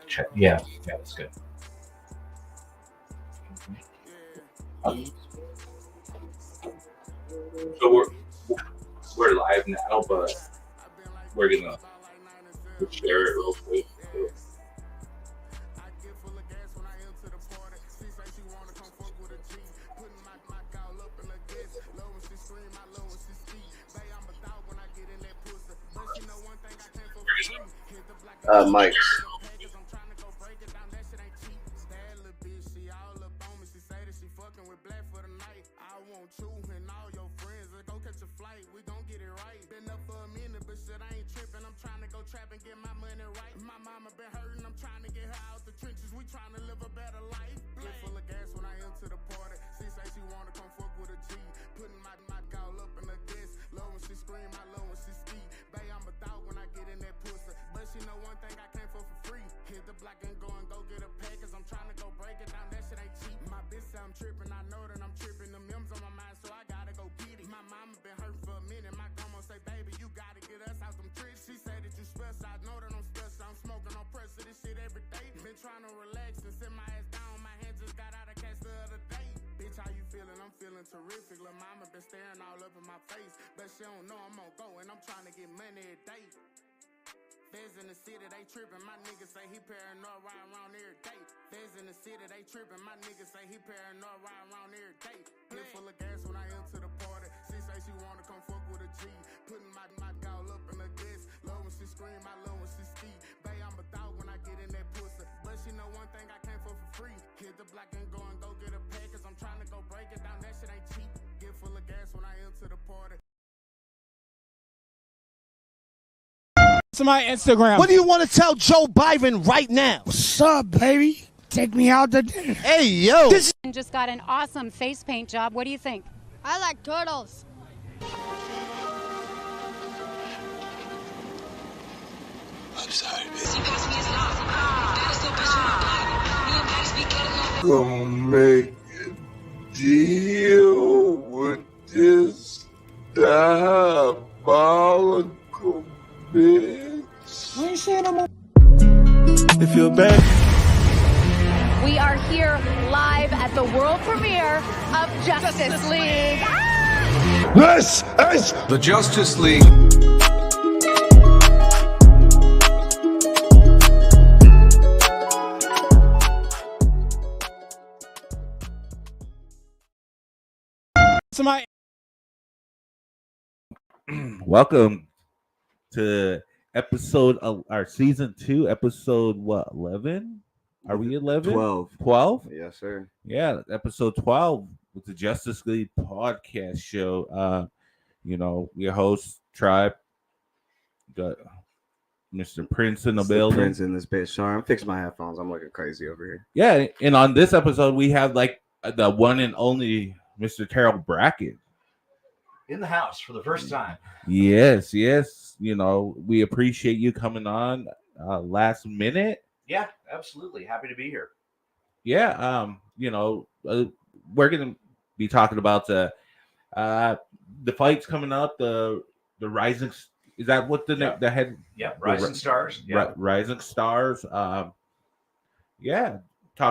check. Yeah, that's good. So we're live now, but we're gonna share it real quick. Mike. Terrific, lil' mama been staring all up in my face, but she don't know I'm on go and I'm trying to get money every day. Feds in the city, they tripping. My niggas say he paranoid, ride around every day. Feds in the city, they tripping. My niggas say he paranoid, ride around every day. Clip full of gas when I enter the party. She say she wanna come fuck with a G. Putting my all up in the gas. Low when she scream, I low when she ski. Bay, I'm a dog when I get in that pussy. But she know one thing, I can't fuck for free. Hit the block and go get a pack, cause I'm trying to go break it down. That shit ain't cheap. Get full of gas when I enter the party. To my Instagram. What do you want to tell Joe Biden right now? What's up, baby? Take me out to dinner. Hey, yo. Just got an awesome face paint job. What do you think? I like turtles. I'm sorry, bitch. Gonna make a deal with this diabolical bitch. If you're back. We are here live at the world premiere of Justice League. This is The Justice League. To my Welcome to episode our season 2, episode 11? Are we 11? 12. 12? Yes, sir. Yeah, episode 12 with the Justice League podcast show. Your host, Tribe, got Mr. Prince in the building. Prince in this bitch. Sorry, I'm fixing my headphones. I'm looking crazy over here. Yeah, and on this episode, we have like the one and only Mr. Terrill Bracken in the house for the first time. Yes. We appreciate you coming on last minute. Yeah, absolutely. Happy to be here. Yeah, we're gonna be talking about the fights coming up. The rising. Is that what the head? Yeah, Rising Stars. Yeah, Rising Stars. Talk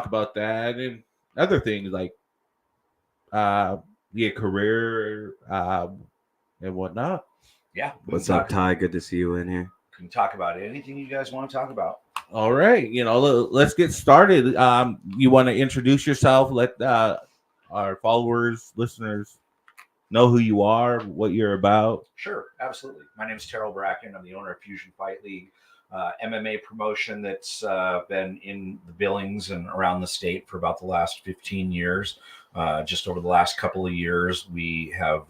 about that and other things like career and whatnot. Yeah. What's up, Ty? Good to see you in here. Can talk about anything you guys want to talk about. All right, let's get started. You want to introduce yourself? Let our followers, listeners know who you are, what you're about. Sure, absolutely. My name is Terrill Bracken. I'm the owner of Fusion Fight League, MMA promotion that's been in the Billings and around the state for about the last 15 years. Just over the last couple of years, we have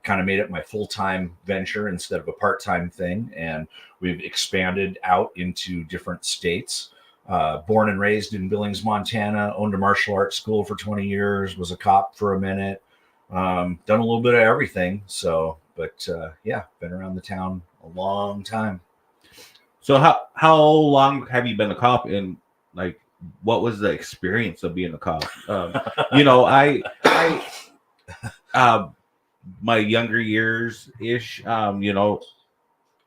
kind of made it my full-time venture instead of a part-time thing, and we've expanded out into different states. Born and raised in Billings, Montana, owned a martial arts school for 20 years, was a cop for a minute, done a little bit of everything. Been around the town a long time. So how long have you been a cop, and like what was the experience of being a cop? My younger years ish, I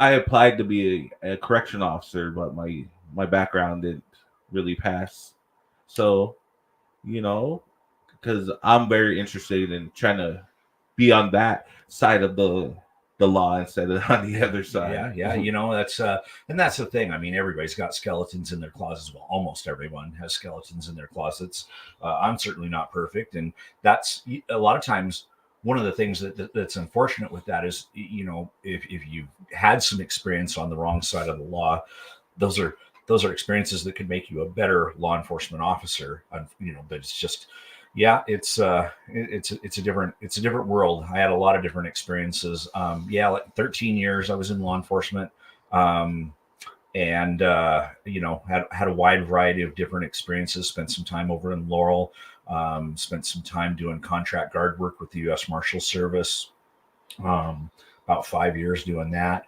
applied to be a correction officer, but my background really pass. So, because I'm very interested in trying to be on that side of the law instead of on the other side. Yeah. That's and that's the thing. I mean, everybody's got skeletons in their closets. Well, almost everyone has skeletons in their closets. I'm certainly not perfect, and that's a lot of times one of the things that's unfortunate with that is, if you've had some experience on the wrong side of the law, those are experiences that could make you a better law enforcement officer. But it's just, yeah, it's a different world. I had a lot of different experiences. Like 13 years I was in law enforcement, and had a wide variety of different experiences. Spent some time over in Laurel. Spent some time doing contract guard work with the U.S. Marshal Service. About 5 years doing that.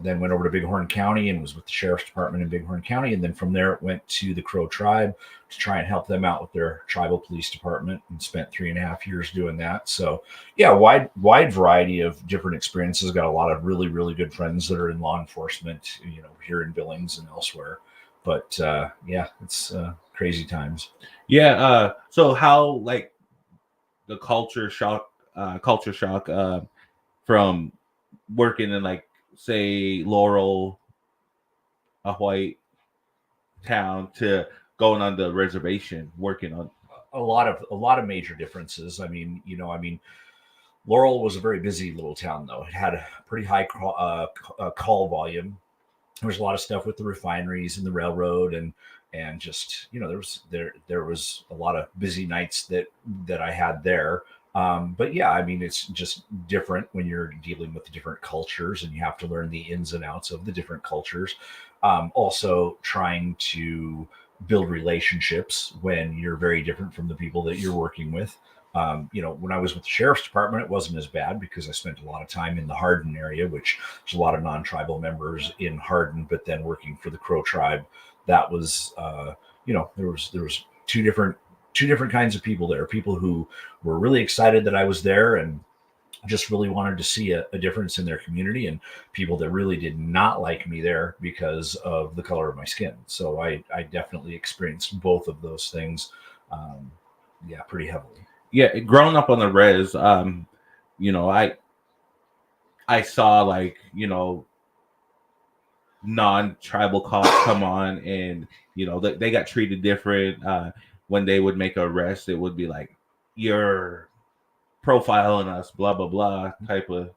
Then went over to Bighorn County and was with the Sheriff's Department in Bighorn County. And then from there, it went to the Crow Tribe to try and help them out with their tribal police department, and spent 3.5 years doing that. So, yeah, wide variety of different experiences. Got a lot of really, really good friends that are in law enforcement, here in Billings and elsewhere. But it's crazy times. Yeah. So how, like, the culture shock from working in, like, say, Laurel, a white town, to going on the reservation working on a lot of major differences. I mean, Laurel was a very busy little town, though. It had a pretty high call volume. There was a lot of stuff with the refineries and the railroad, and just, there was a lot of busy nights that I had there. But yeah, I mean, it's just different when you're dealing with different cultures, and you have to learn the ins and outs of the different cultures. Also trying to build relationships when you're very different from the people that you're working with. When I was with the Sheriff's Department, it wasn't as bad because I spent a lot of time in the Hardin area, which there's a lot of non-tribal members in Hardin. But then working for the Crow Tribe, that was, there was two different kinds of people there. People who were really excited that I was there and just really wanted to see a difference in their community, and people that really did not like me there because of the color of my skin. So I definitely experienced both of those things, pretty heavily. Yeah, growing up on the res, I saw, like, non-tribal cops come on, and they got treated different. When they would make an arrest, it would be like, you're profiling us, blah blah blah, type of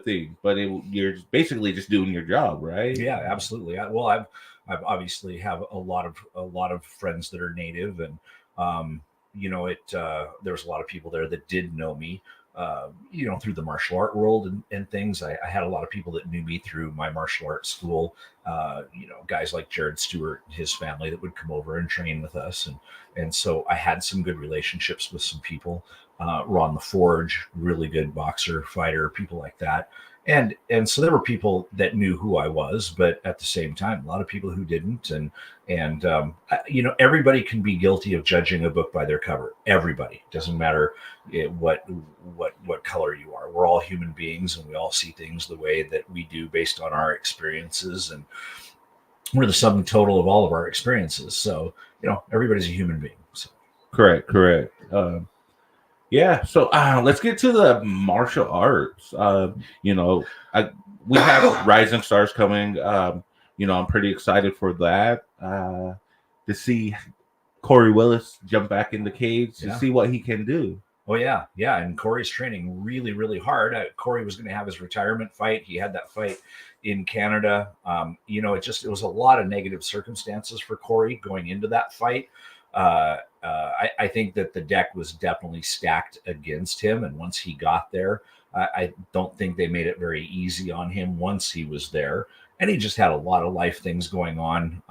thing. But you're basically just doing your job, right? Yeah, absolutely. I've obviously have a lot of friends that are Native, and there was a lot of people there that did know me, through the martial art world and things. I had a lot of people that knew me through my martial arts school, guys like Jared Stewart and his family that would come over and train with us. And so I had some good relationships with some people. Ron the Forge, really good boxer, fighter, people like that. And so there were people that knew who I was, but at the same time, a lot of people who didn't. And everybody can be guilty of judging a book by their cover. Everybody. Doesn't matter what color you are. We're all human beings, and we all see things the way that we do based on our experiences, and we're the sum total of all of our experiences. So, everybody's a human being. So. Correct. Yeah, so let's get to the martial arts. We have Rising Stars coming. I'm pretty excited for that. To see Corey Willis jump back in the cage to see what he can do. Oh yeah, and Corey's training really, really hard. Corey was going to have his retirement fight. He had that fight in Canada. It was a lot of negative circumstances for Corey going into that fight. I think that the deck was definitely stacked against him. And once he got there, I don't think they made it very easy on him once he was there. And he just had a lot of life things going on.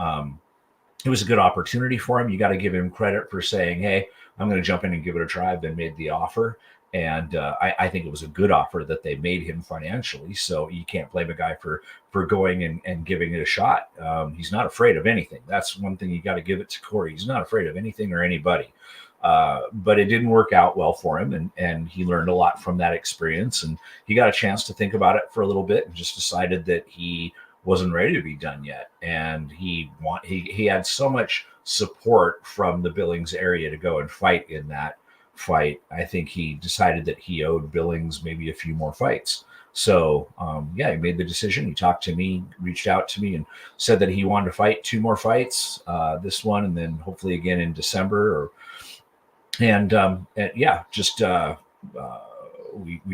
It was a good opportunity for him. You got to give him credit for saying, hey, I'm going to jump in and give it a try. Then made the offer. And I think it was a good offer that they made him financially. So you can't blame a guy for going and giving it a shot. He's not afraid of anything. That's one thing you got to give it to Corey. He's not afraid of anything or anybody. But it didn't work out well for him. And he learned a lot from that experience. And he got a chance to think about it for a little bit and just decided that he wasn't ready to be done yet, and he had so much support from the Billings area to go and fight in that fight. I think he decided that he owed Billings maybe a few more fights. So he made the decision. He talked to me, reached out to me, and said that he wanted to fight 2 more fights, this one, and then hopefully again in December. We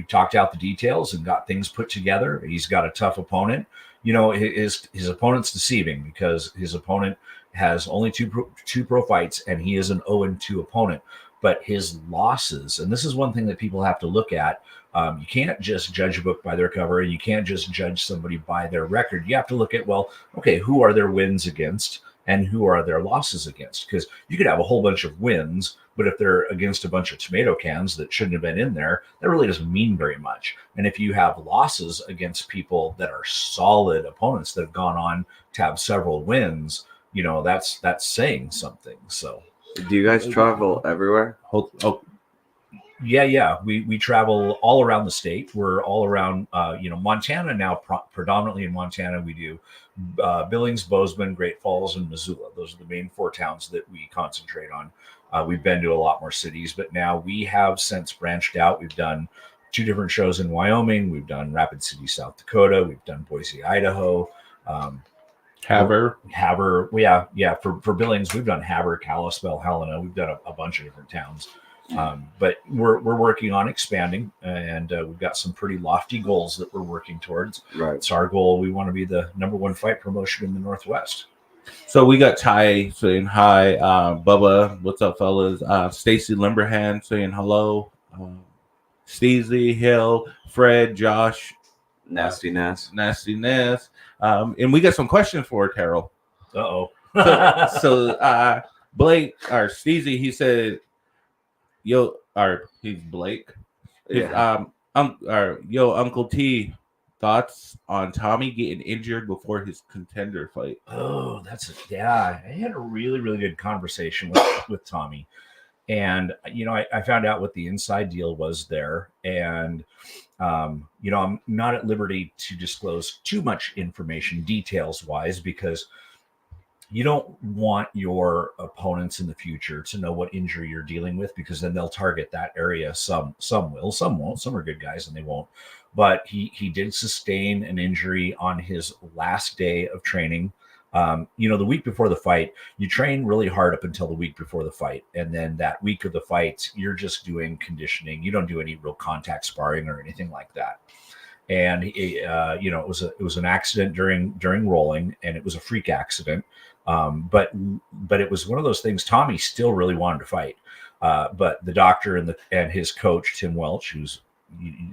talked out the details and got things put together. He's got a tough opponent. His opponent's deceiving, because his opponent has only two pro fights, and he is an 0-2 opponent. But his losses, and this is one thing that people have to look at. You can't just judge a book by their cover, and you can't just judge somebody by their record. You have to look at, who are their wins against and who are their losses against? Because you could have a whole bunch of wins, but if they're against a bunch of tomato cans that shouldn't have been in there, that really doesn't mean very much. And if you have losses against people that are solid opponents that have gone on to have several wins, that's saying something. So, do you guys travel everywhere? Yeah. We travel all around the state. We're all around, Montana now. Predominantly in Montana, we do Billings, Bozeman, Great Falls, and Missoula. Those are the main 4 towns that we concentrate on. We've been to a lot more cities, but now we have since branched out. We've done 2 different shows in Wyoming. We've done Rapid City, South Dakota. We've done Boise, Idaho. Havre. Yeah. For Billings, we've done Havre, Kalispell, Helena. We've done a bunch of different towns. But we're working on expanding, and we've got some pretty lofty goals that we're working towards. Right. It's our goal. We want to be the #1 fight promotion in the Northwest. So we got Ty saying hi. Bubba, what's up, fellas? Stacy Limberhand saying hello. Steezy, Hill, Fred, Josh, Nastiness. And we got some questions for Terrill. Uh-oh. so Blake or Steezy, he said, he's Blake. Yeah. Uncle T, thoughts on Tommy getting injured before his contender fight? Oh, I had a really, really good conversation with Tommy. And, I found out what the inside deal was there. And, I'm not at liberty to disclose too much information details wise, because you don't want your opponents in the future to know what injury you're dealing with, because then they'll target that area. Some will, some won't. Some are good guys and they won't. But he did sustain an injury on his last day of training. The week before the fight, you train really hard up until the week before the fight. And then that week of the fight, you're just doing conditioning. You don't do any real contact sparring or anything like that. And, it was an accident during rolling, and it was a freak accident. But it was one of those things. Tommy still really wanted to fight. But the doctor and his coach, Tim Welch, who's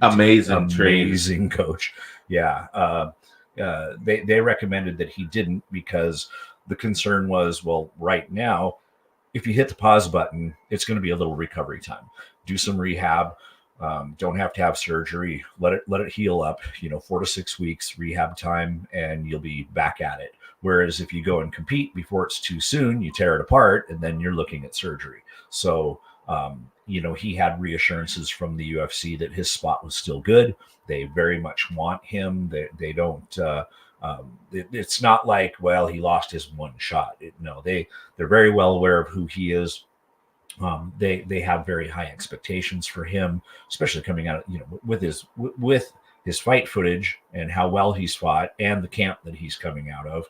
amazing coach. Yeah. They recommended that he didn't, because the concern was, right now, if you hit the pause button, it's going to be a little recovery time. Do some rehab. Don't have to have surgery. Let it heal up, 4 to 6 weeks rehab time, and you'll be back at it. Whereas if you go and compete before it's too soon, you tear it apart, and then you're looking at surgery. So, he had reassurances from the UFC that his spot was still good. They very much want him. They don't. It's not like, he lost his one shot. They're very well aware of who he is. They have very high expectations for him, especially coming out, with his fight footage and how well he's fought and the camp that he's coming out of.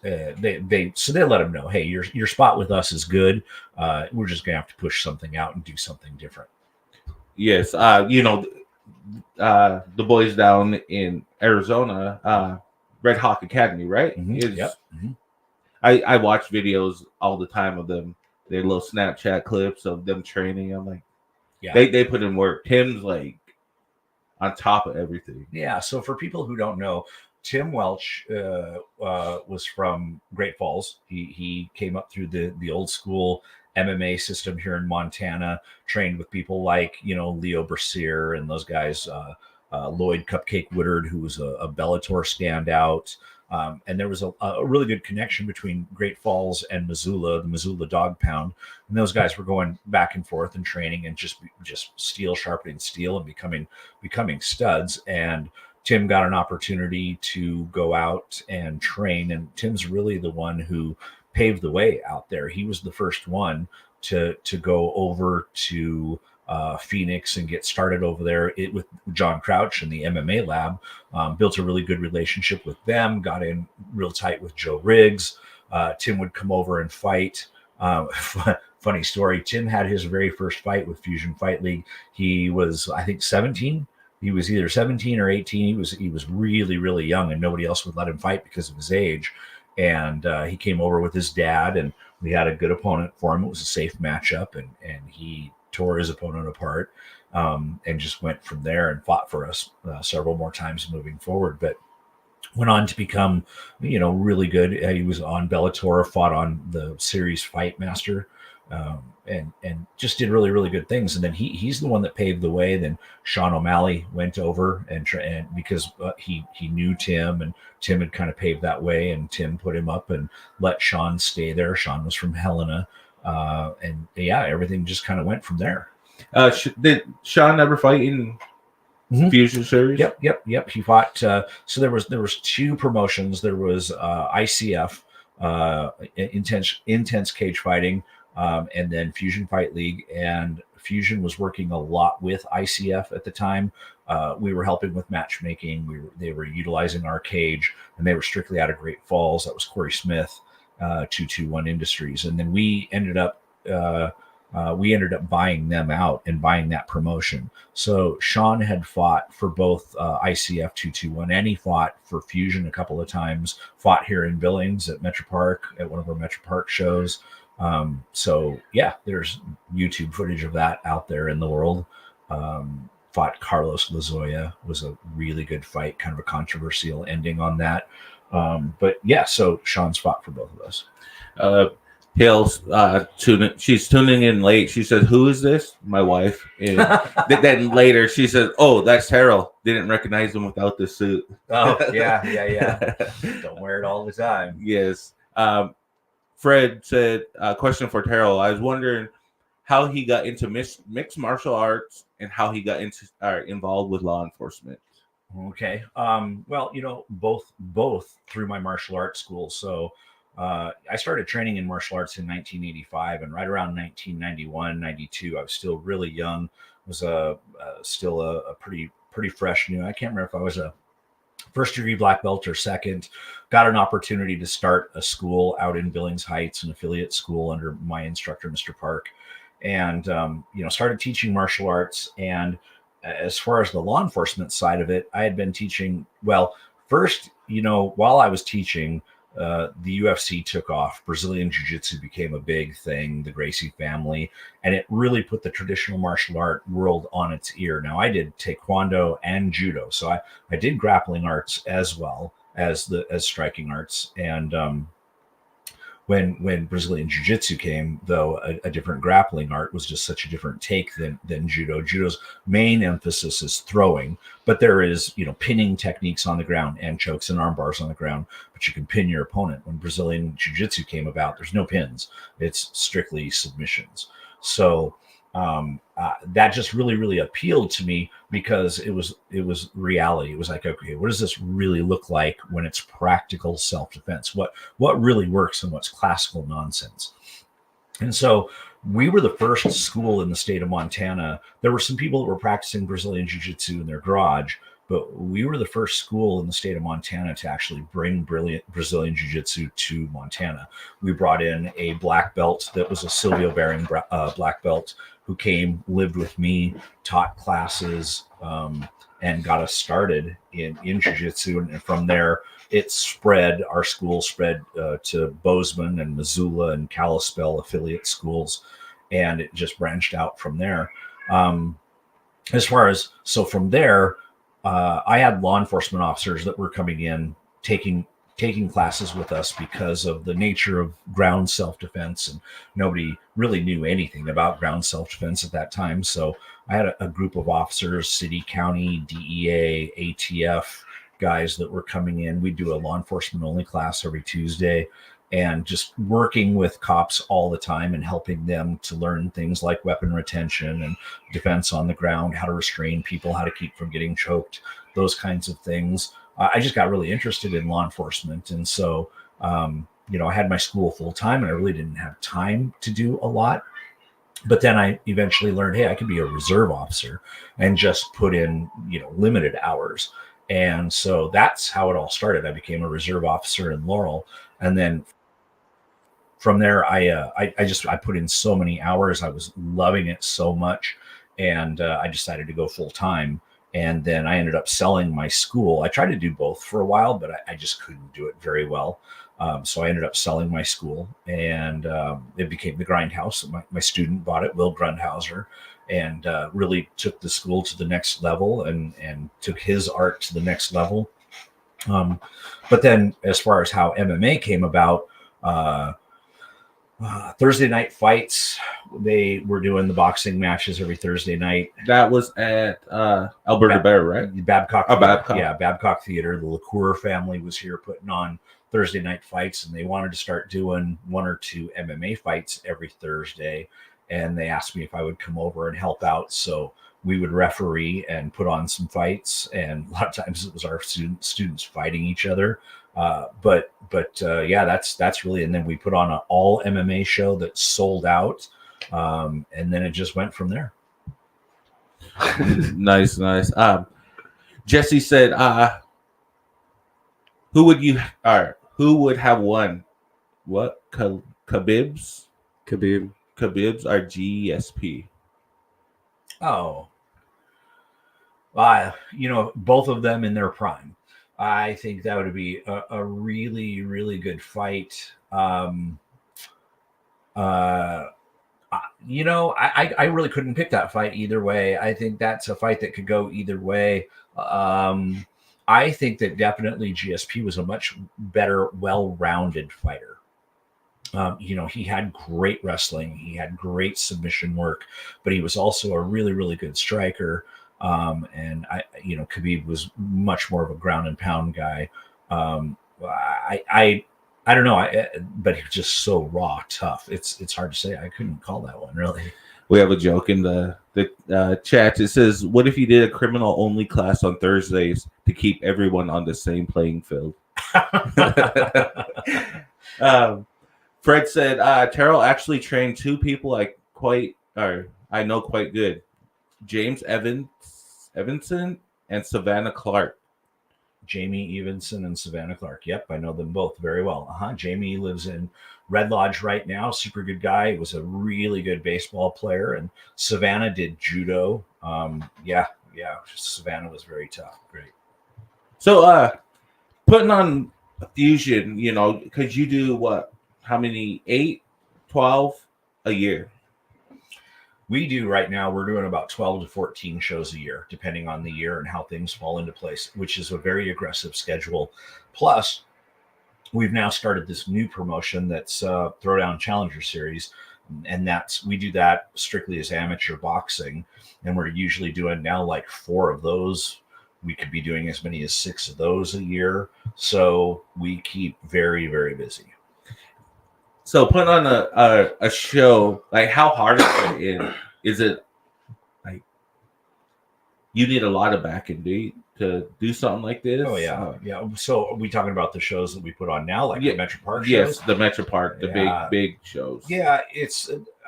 They let him know, hey, your spot with us is good. We're just gonna have to push something out and do something different. Yes, the boys down in Arizona, Red Hawk Academy, right? Mm-hmm. Yep. Mm-hmm. I watch videos all the time of them, their little Snapchat clips of them training. I'm like, yeah, they put in work. Tim's like on top of everything. Yeah. So for people who don't know, Tim Welch was from Great Falls. He came up through the old school MMA system here in Montana, trained with people like, Leo Bercier and those guys, Lloyd Cupcake Woodard, who was a Bellator standout. And there was a really good connection between Great Falls and Missoula, the Missoula Dog Pound. And those guys were going back and forth and training and just steel sharpening steel and becoming studs. And Tim got an opportunity to go out and train, and Tim's really the one who paved the way out there. He was the first one to go over to Phoenix and get started over there with John Crouch and the MMA lab. Built a really good relationship with them, got in real tight with Joe Riggs. Tim would come over and fight. Funny story, Tim had his very first fight with Fusion Fight League. He was, I think, 17. He was either 17 or 18. He was really, really young, and nobody else would let him fight because of his age. And he came over with his dad, and we had a good opponent for him. It was a safe matchup, and he tore his opponent apart, and just went from there and fought for us several more times moving forward. But went on to become, really good. He was on Bellator, fought on the series Fight Master, and just did really, really good things. And then he's the one that paved the way. Then Sean O'Malley went over and because he knew Tim, and Tim had kind of paved that way, and Tim put him up and let Sean stay there. Sean was from Helena, and yeah, everything just kind of went from there. Did Sean ever fight in Fusion series? Yep. He fought. So there was two promotions. There was ICF, intense cage fighting, and then Fusion Fight League. And Fusion was working a lot with ICF at the time. We were helping with matchmaking. They were utilizing our cage, and they were strictly out of Great Falls. That was Corey Smith, 221 Industries, and then we ended up buying them out and buying that promotion. So Sean had fought for both ICF 221, and he fought for Fusion a couple of times, fought here in Billings at Metro Park, at one of our Metro Park shows. So yeah, there's YouTube footage of that out there in the world. Fought Carlos Lazoya, was a really good fight, kind of a controversial ending on that. But yeah, so Sean's fought for both of us. Hill's she's tuning in late. She says, "Who is this?" My wife. And then later she says, "Oh, that's Terrill. Didn't recognize him without the suit." Oh, yeah. Don't wear it all the time. Yes. Fred said, question for Terrill. I was wondering how he got into mixed martial arts and how he got involved with law enforcement. Okay. Well, both through my martial arts school. So I started training in martial arts in 1985, and right around 1991, 92, I was still really young. Was still a pretty fresh new. I can't remember if I was a first degree black belt or second. Got an opportunity to start a school out in Billings Heights, an affiliate school under my instructor, Mr. Park, and started teaching martial arts. And as far as the law enforcement side of it, I had been teaching. Well, first, while I was teaching, the UFC took off. Brazilian Jiu-Jitsu became a big thing, the Gracie family, and it really put the traditional martial art world on its ear. Now, I did Taekwondo and Judo, so I did grappling arts as well as striking arts. And when Brazilian Jiu-Jitsu came, though, a different grappling art was just such a different take than Judo. Judo's main emphasis is throwing, but there is, pinning techniques on the ground and chokes and arm bars on the ground, but you can pin your opponent. When Brazilian Jiu-Jitsu came about, there's no pins. It's strictly submissions. So that just really, really appealed to me because it was reality. It was like, okay, what does this really look like when it's practical self-defense? What really works and what's classical nonsense? And so we were the first school in the state of Montana. There were some people that were practicing Brazilian Jiu-Jitsu in their garage, but we were the first school in the state of Montana to actually bring Brazilian Jiu-Jitsu to Montana. We brought in a black belt that was a Silvio Bearing black belt who came, lived with me, taught classes, and got us started in Jiu-Jitsu. And from there, it spread. Our school spread to Bozeman and Missoula and Kalispell affiliate schools, and it just branched out from there. So from there, I had law enforcement officers that were coming in, taking classes with us because of the nature of ground self-defense, and nobody really knew anything about ground self-defense at that time. So I had a group of officers, city, county, DEA, ATF, guys that were coming in. We do a law enforcement only class every Tuesday, and just working with cops all the time and helping them to learn things like weapon retention and defense on the ground, how to restrain people, how to keep from getting choked, those kinds of things. I just got really interested in law enforcement. And so, I had my school full time and I really didn't have time to do a lot. But then I eventually learned, hey, I could be a reserve officer and just put in, limited hours. And so that's how it all started. I became a reserve officer in Laurel. And then from there, I put in so many hours. I was loving it so much. And I decided to go full time. And then I ended up selling my school. I tried to do both for a while, but I just couldn't do it very well. So I ended up selling my school, and it became the Grindhouse. My student bought it, Will Grundhauser, and really took the school to the next level and took his art to the next level. But then as far as how MMA came about, Thursday night fights, they were doing the boxing matches every Thursday night. That was at Alberta Bear, right? Babcock. Babcock. Yeah, Babcock Theater. The LaCour family was here putting on Thursday night fights, and they wanted to start doing 1 or 2 MMA fights every Thursday. And they asked me if I would come over and help out. So we would referee and put on some fights. And a lot of times it was our students fighting each other. But yeah, that's really, and then we put on an all MMA show that sold out. And then it just went from there. Nice. Jesse said, who would have won? What? Khabib's or GSP? Oh, both of them in their prime. I think that would be a really, really good fight. I really couldn't pick that fight either way. I think that's a fight that could go either way. I think that definitely GSP was a much better, well-rounded fighter. He had great wrestling. He had great submission work, but he was also a really, really good striker. And Khabib was much more of a ground and pound guy. I don't know, but he was just so raw tough. It's hard to say. I couldn't call that one really. We have a joke in the chat. It says, "What if you did a criminal only class on Thursdays to keep everyone on the same playing field?" Fred said, "Terrill actually trained 2 people I know quite good: James Evanson and Savannah Clark." Jamie Evanson and Savannah Clark. Yep, I know them both very well. Jamie lives in Red Lodge right now. Super good guy. He was a really good baseball player. And Savannah did judo. Yeah. Savannah was very tough. Great. So putting on Fusion, because you do what? How many? 8, 12 a year? We do right now, we're doing about 12 to 14 shows a year, depending on the year and how things fall into place, which is a very aggressive schedule. Plus, we've now started this new promotion that's Throwdown Challenger Series. And we do that strictly as amateur boxing. And we're usually doing now like 4 of those. We could be doing as many as 6 of those a year. So we keep very, very busy. So putting on a show, like how hard is it like you need a lot of backing, to do something like this? Oh yeah. So are we talking about the shows that we put on now, like the Metro Park shows? Yes, the Metro Park, the big shows. Yeah,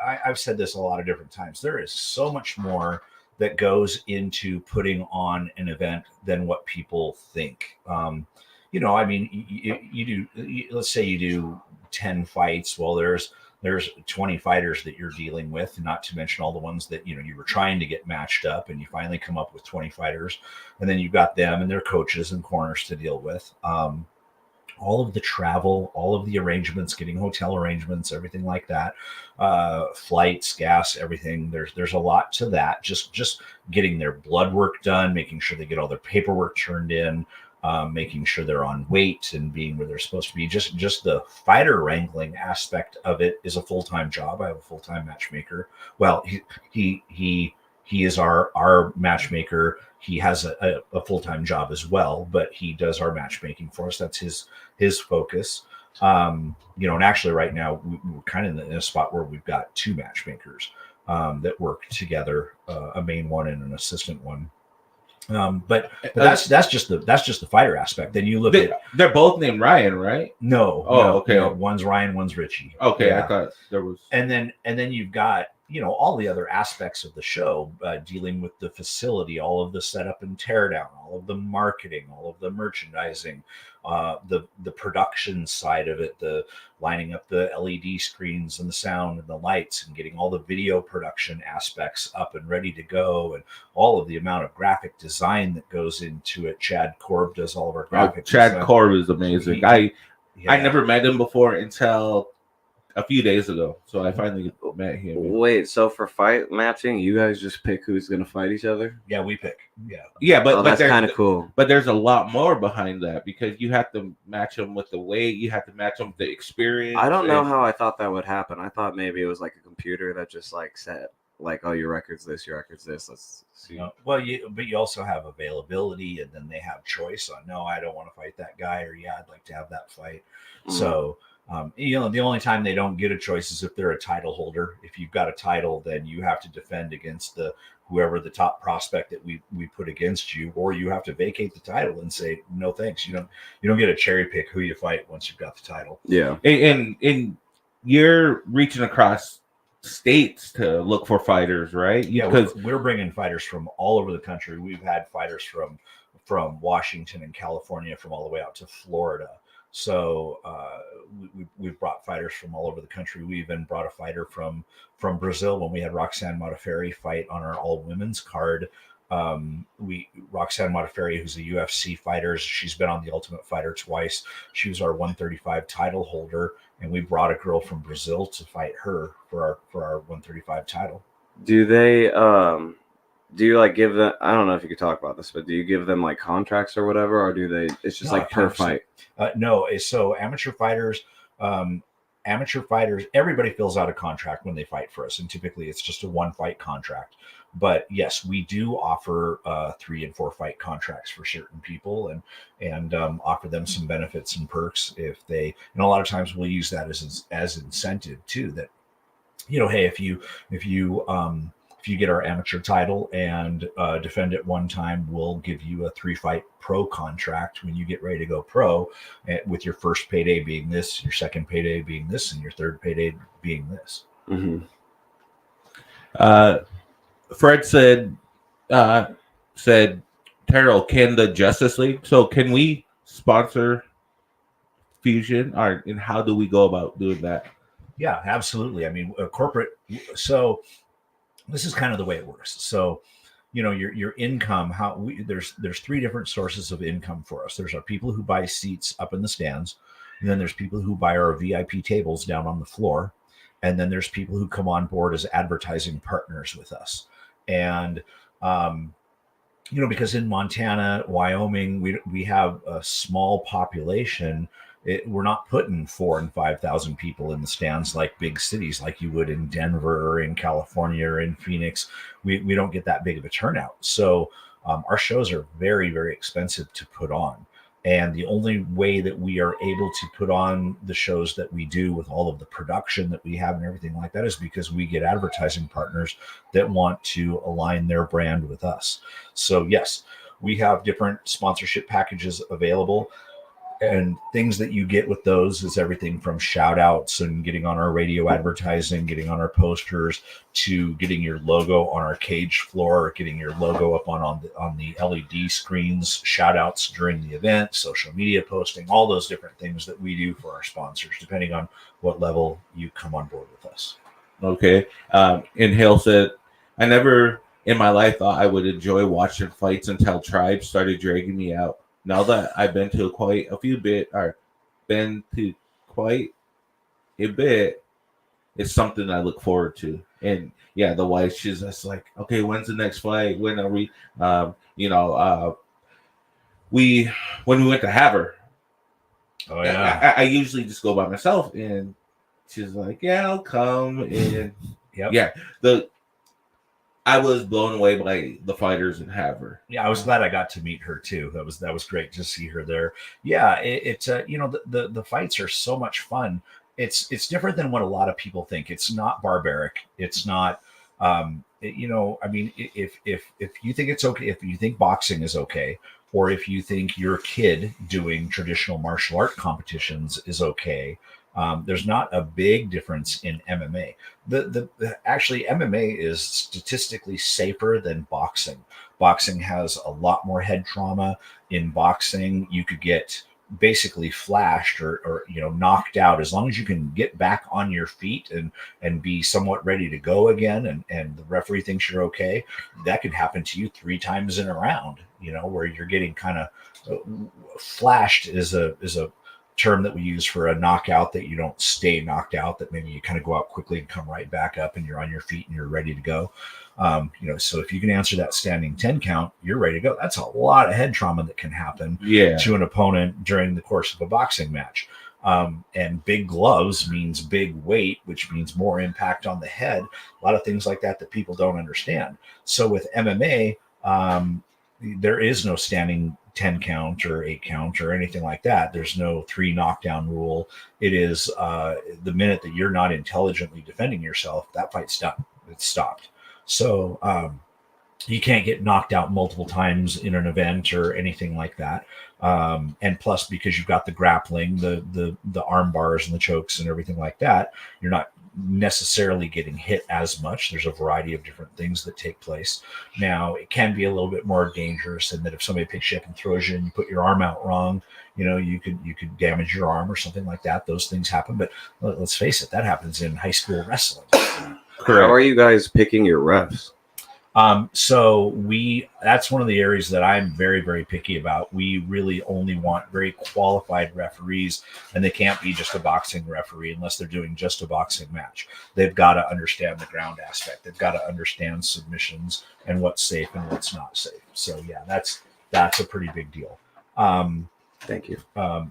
I've said this a lot of different times. There is so much more that goes into putting on an event than what people think. You do, let's say you do 10 fights. Well, there's 20 fighters that you're dealing with, not to mention all the ones that, you were trying to get matched up, and you finally come up with 20 fighters. And then you've got them and their coaches and corners to deal with. All of the travel, all of the arrangements, getting hotel arrangements, everything like that, flights, gas, everything. There's a lot to that. Just getting their blood work done, making sure they get all their paperwork turned in, making sure they're on weight and being where they're supposed to be. Just the fighter wrangling aspect of it is a full-time job. I have a full-time matchmaker. Well, he he is our matchmaker. He has a full-time job as well, but he does our matchmaking for us. That's his focus. And actually right now we're kind of in a spot where we've got 2 matchmakers that work together, a main one and an assistant one. But that's just the fighter aspect. Then you look at, they're both named Ryan, right? no, okay. One's Ryan, one's Richie. Okay, Yeah. I thought there was. And then you've got all the other aspects of the show, dealing with the facility, all of the setup and teardown, all of the marketing, all of the merchandising, the production side of it, the lining up the LED screens and the sound and the lights and getting all the video production aspects up and ready to go, and all of the amount of graphic design that goes into it. Chad Korb does all of our graphic Chad design. Korb is amazing. I never met him before until a few days ago, so I finally met him. Wait, so for fight matching, you guys just pick who's gonna fight each other? Yeah, we pick. But that's kind of cool. But there's a lot more behind that, because you have to match them with the weight, you have to match them with the experience. I don't know how I thought that would happen. I thought maybe it was like a computer that just like said, like, oh, your record's this, let's see. But you also have availability, and then they have choice on, no, I don't want to fight that guy, or yeah, I'd like to have that fight. So the only time they don't get a choice is if they're a title holder. If you've got a title, then you have to defend against whoever the top prospect that we put against you, or you have to vacate the title and say no thanks. You don't get a cherry pick who you fight once you've got the title. Yeah, and you're reaching across states to look for fighters, right? Yeah, because we're bringing fighters from all over the country. We've had fighters from Washington and California, from all the way out to Florida. So we've brought fighters from all over the country. We even brought a fighter from Brazil when we had Roxanne Modafferi fight on our all women's card. Roxanne Modafferi, who's a UFC fighter, she's been on the Ultimate Fighter twice. She was our 135 title holder, and we brought a girl from Brazil to fight her for our 135 title. Do they do you like give them, I don't know if you could talk about this, but do you give them like contracts or whatever, or do they, it's just like per fight? No. So amateur fighters, everybody fills out a contract when they fight for us. And typically it's just a 1 fight contract. But yes, we do offer 3 and 4 fight contracts for certain people, and offer them some benefits and perks if they, and a lot of times we'll use that as incentive too, that, hey, if you get our amateur title and defend it 1 time, we'll give you a 3-fight pro contract when you get ready to go pro, with your first payday being this, your second payday being this, and your third payday being this. Mm-hmm. Fred said, Terrill, can the Justice League? So can we sponsor Fusion, and how do we go about doing that? Yeah, absolutely. I mean, corporate. So this is kind of the way it works. So, your income, there's 3 different sources of income for us. There's our people who buy seats up in the stands, and then there's people who buy our VIP tables down on the floor, and then there's people who come on board as advertising partners with us. And because in Montana, Wyoming, we have a small population. We're not putting 4,000 and 5,000 people in the stands like big cities, like you would in Denver or in California or in Phoenix. We don't get that big of a turnout. So our shows are very, very expensive to put on. And the only way that we are able to put on the shows that we do with all of the production that we have and everything like that is because we get advertising partners that want to align their brand with us. So yes, we have different sponsorship packages available. And things that you get with those is everything from shout outs and getting on our radio advertising, getting on our posters, to getting your logo on our cage floor, or getting your logo up on the LED screens, shout outs during the event, social media posting, all those different things that we do for our sponsors, depending on what level you come on board with us. Okay. And Hale said, I never in my life thought I would enjoy watching fights until Tribe started dragging me out. Now that I've been to quite a bit, it's something I look forward to. And yeah, the wife, she's just like, okay, when's the next fight? When are we? When we went to have her. Oh yeah. I usually just go by myself, and she's like, yeah, I'll come. And yep. Yeah, I was blown away by the fighters in Havre. Yeah, I was glad I got to meet her too. That was great to see her there. Yeah, it's you know, the fights are so much fun. It's different than what a lot of people think. It's not barbaric. It's not you know, I mean, if you think it's okay, if you think boxing is okay, or if you think your kid doing traditional martial art competitions is okay, there's not a big difference in MMA. Actually, MMA is statistically safer than boxing. Boxing has a lot more head trauma. In boxing, you could get basically flashed or you know, knocked out. As long as you can get back on your feet and be somewhat ready to go again, and the referee thinks you're okay, that could happen to you 3 times in a round, you know, where you're getting kind of flashed is a term that we use for a knockout, that you don't stay knocked out, that maybe you kind of go out quickly and come right back up and you're on your feet and you're ready to go. You know, so if you can answer that standing 10 count, you're ready to go. That's a lot of head trauma that can happen to an opponent during the course of a boxing match. And big gloves means big weight, which means more impact on the head. A lot of things like that people don't understand. So with MMA, there is no standing 10 count or 8 count or anything like that. There's no 3 knockdown rule. It is the minute that you're not intelligently defending yourself, that fight's done. It's stopped. So you can't get knocked out multiple times in an event or anything like that. And plus, because you've got the grappling, the arm bars and the chokes and everything like that, you're not necessarily getting hit as much. There's a variety of different things that take place. Now, it can be a little bit more dangerous in that if somebody picks you up and throws you and you put your arm out wrong, you know, you could damage your arm or something like that. Those things happen. But let's face it, that happens in high school wrestling. How are you guys picking your refs? So that's one of the areas that I'm very, very picky about. We really only want very qualified referees, and they can't be just a boxing referee unless they're doing just a boxing match. They've got to understand the ground aspect. They've got to understand submissions and what's safe and what's not safe. So yeah, that's a pretty big deal. Thank you.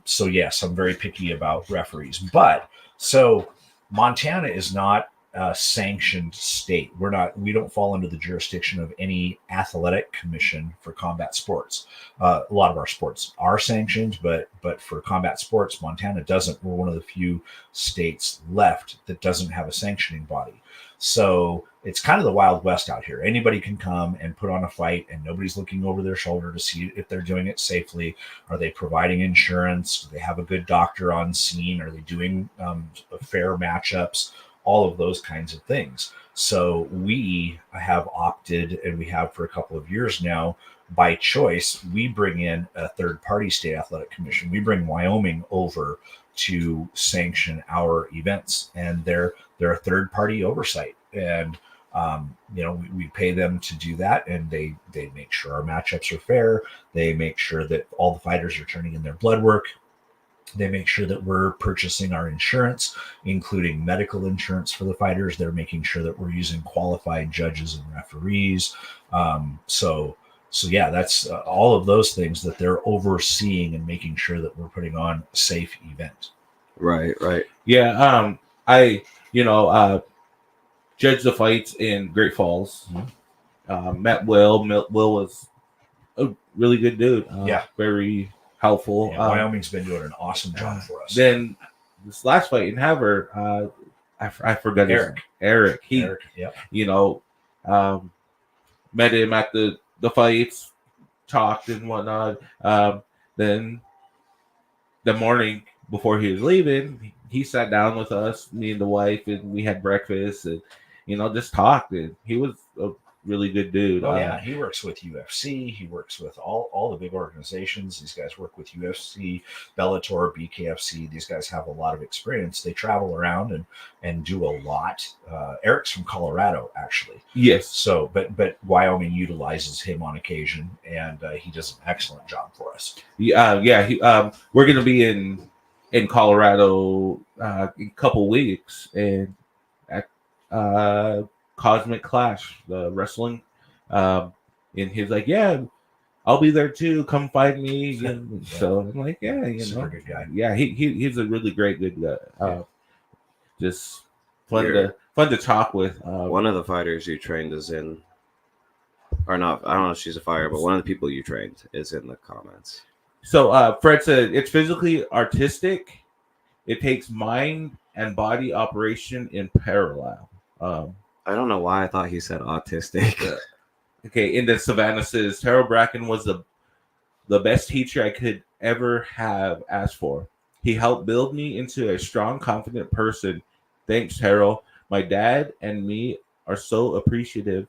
So yes, I'm very picky about referees, but so Montana is not a sanctioned state. We don't fall under the jurisdiction of any athletic commission for combat sports. A lot of our sports are sanctioned, but for combat sports, Montana doesn't. We're one of the few states left that doesn't have a sanctioning body. So it's kind of the Wild West out here. Anybody can come and put on a fight, and nobody's looking over their shoulder to see if they're doing it safely. Are they providing insurance? Do they have a good doctor on scene? Are they doing fair matchups? All of those kinds of things. So we have opted, and we have for a couple of years now, by choice, we bring in a third-party state athletic commission. We bring Wyoming over to sanction our events, and they're a third-party oversight. And you know, we pay them to do that, and they make sure our matchups are fair. They make sure that all the fighters are turning in their blood work. They make sure that we're purchasing our insurance, including medical insurance for the fighters. They're making sure that we're using qualified judges and referees. So yeah, that's all of those things that they're overseeing and making sure that we're putting on a safe event. Right. Yeah. I judged the fights in Great Falls. Met Will. Will was a really good dude. Very helpful. Yeah, Wyoming's been doing an awesome job for us. Then this last fight in Havre, I forgot Eric. Eric, yeah. You know, met him at the fights, talked and whatnot. Then the morning before he was leaving, he sat down with us, me and the wife, and we had breakfast and, you know, just talked. And he was a really good dude. Oh yeah, he works with UFC. He works with all the big organizations. These guys work with UFC, Bellator, BKFC. These guys have a lot of experience. They travel around and do a lot. Eric's from Colorado, actually. Yes. So, but Wyoming utilizes him on occasion, and he does an excellent job for us. Yeah. We're gonna be in Colorado in a couple weeks, and Cosmic Clash, the wrestling, and he's like, "Yeah, I'll be there too. Come find me." And so I'm like, "Yeah, super good guy. Yeah, he's a really great good guy. Just fun to talk with. One of the fighters you trained is in or not. I don't know if she's a fighter, but one of the people you trained is in the comments. So Fred said it's physically artistic. It takes mind and body operation in parallel. I don't know why I thought he said autistic. Okay, and then Savannah says Terrell Bracken was the best teacher I could ever have asked for. He helped build me into a strong, confident person. Thanks, Terrell. My dad and me are so appreciative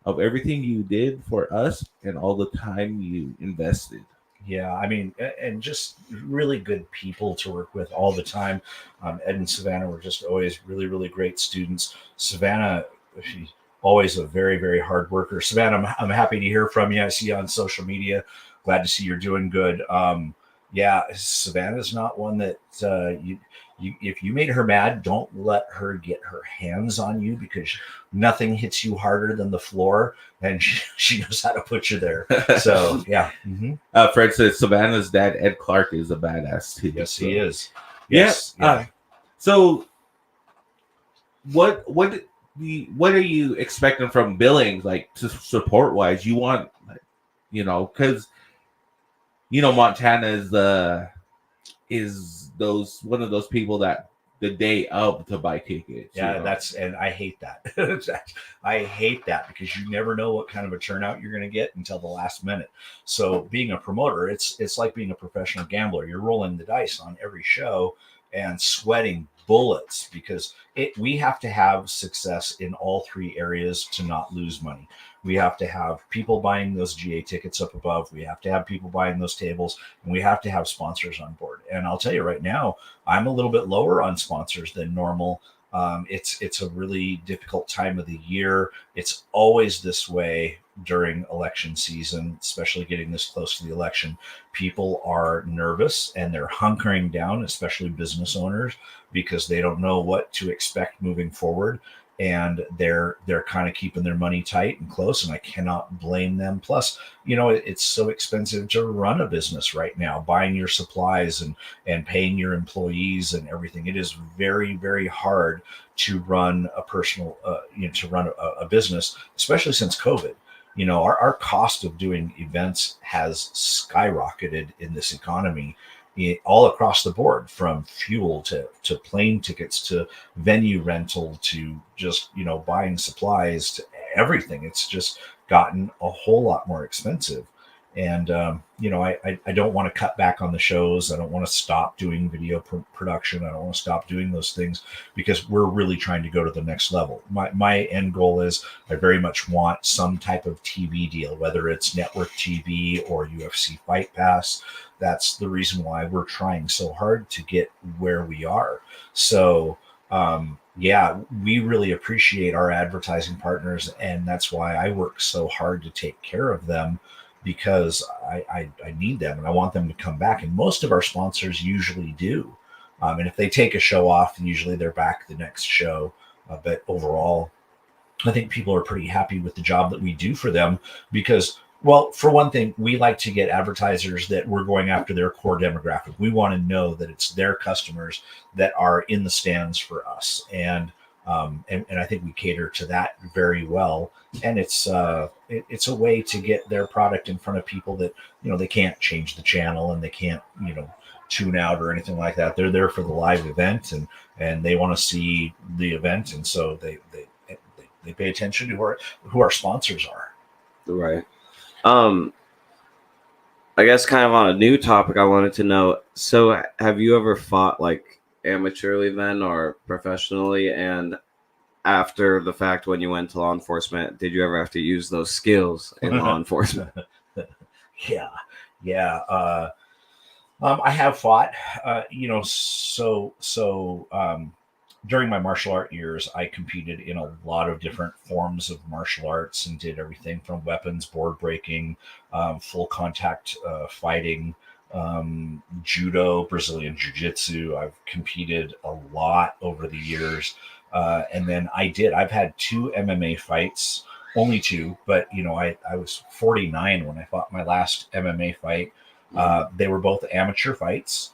of everything you did for us and all the time you invested. Yeah, I mean, and just really good people to work with all the time. Ed and Savannah were just always really, really great students. Savannah, she's always a very, very hard worker. Savannah, I'm happy to hear from you. I see you on social media. Glad to see you're doing good. Yeah, Savannah's not one that if you made her mad, don't let her get her hands on you, because nothing hits you harder than the floor, and she knows how to put you there. So yeah. Fred says Savannah's dad, Ed Clark, is a badass too. Yes, he is. Yes. Yeah. So what are you expecting from Billings, like to support wise? You want, because Montana is one of those people that the day of to buy tickets. Yeah, and I hate that. I hate that, because you never know what kind of a turnout you're going to get until the last minute. So being a promoter, it's like being a professional gambler. You're rolling the dice on every show and sweating bullets, because we have to have success in all three areas to not lose money. We have to have people buying those GA tickets up above. We have to have people buying those tables, and we have to have sponsors on board. And I'll tell you right now, I'm a little bit lower on sponsors than normal. It's a really difficult time of the year. It's always this way during election season, especially getting this close to the election. People are nervous and they're hunkering down, especially business owners, because they don't know what to expect moving forward. And they're kind of keeping their money tight and close, and I cannot blame them. Plus, it's so expensive to run a business right now, buying your supplies and paying your employees and everything. It is very, very hard to run a personal, to run a business, especially since COVID. Our cost of doing events has skyrocketed in this economy, all across the board, from fuel to plane tickets to venue rental to just buying supplies to everything. It's just gotten a whole lot more expensive. And I don't want to cut back on the shows. I don't want to stop doing video production. I don't want to stop doing those things, because we're really trying to go to the next level. My end goal is I very much want some type of TV deal, whether it's network TV or UFC Fight Pass. That's the reason why we're trying so hard to get where we are. So we really appreciate our advertising partners, and that's why I work so hard to take care of them, because I need them and I want them to come back. And most of our sponsors usually do. And if they take a show off, usually they're back the next show. But overall, I think people are pretty happy with the job that we do for them, because, well, for one thing, we like to get advertisers that we're going after their core demographic. We want to know that it's their customers that are in the stands for us. And I think we cater to that very well. And it's a way to get their product in front of people that, they can't change the channel and they can't, tune out or anything like that. They're there for the live event, and they want to see the event. And so they pay attention to who our sponsors are. Right. I guess kind of on a new topic, I wanted to know, so have you ever fought like amateurly then or professionally? And after the fact, when you went to law enforcement, did you ever have to use those skills in law enforcement? Yeah. I have fought, during my martial art years, I competed in a lot of different forms of martial arts and did everything from weapons, board breaking, full contact fighting, judo, Brazilian jiu-jitsu. I've competed a lot over the years. And then I've had 2 MMA fights, only 2, but I was 49 when I fought my last MMA fight. They were both amateur fights.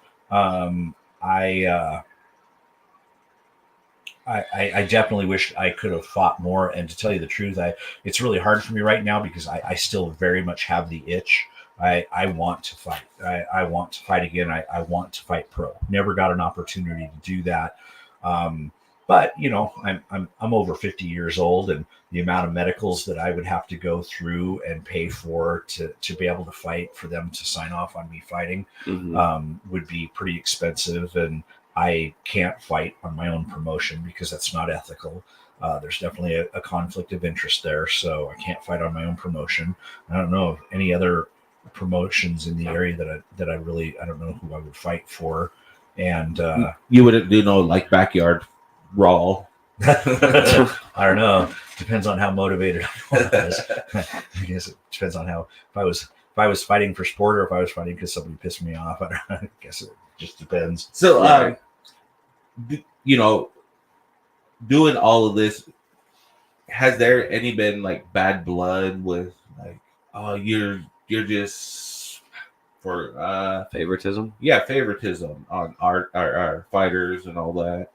I definitely wish I could have fought more. And to tell you the truth, it's really hard for me right now because I still very much have the itch. I want to fight. I want to fight again. I want to fight pro. Never got an opportunity to do that. But I'm over 50 years old, and the amount of medicals that I would have to go through and pay for to be able to fight, for them to sign off on me fighting, would be pretty expensive. And I can't fight on my own promotion because that's not ethical. There's definitely a conflict of interest there, so I can't fight on my own promotion. I don't know of any other promotions in the area that I don't know who I would fight for. And you wouldn't do no like backyard raw. I don't know. Depends on how motivated I was. I guess it depends on how, if I was fighting for sport or if I was fighting because somebody pissed me off. I don't know. I guess it just depends. So doing all of this, has there any been like bad blood with like, oh, you're just for favoritism? Yeah, favoritism on our fighters and all that.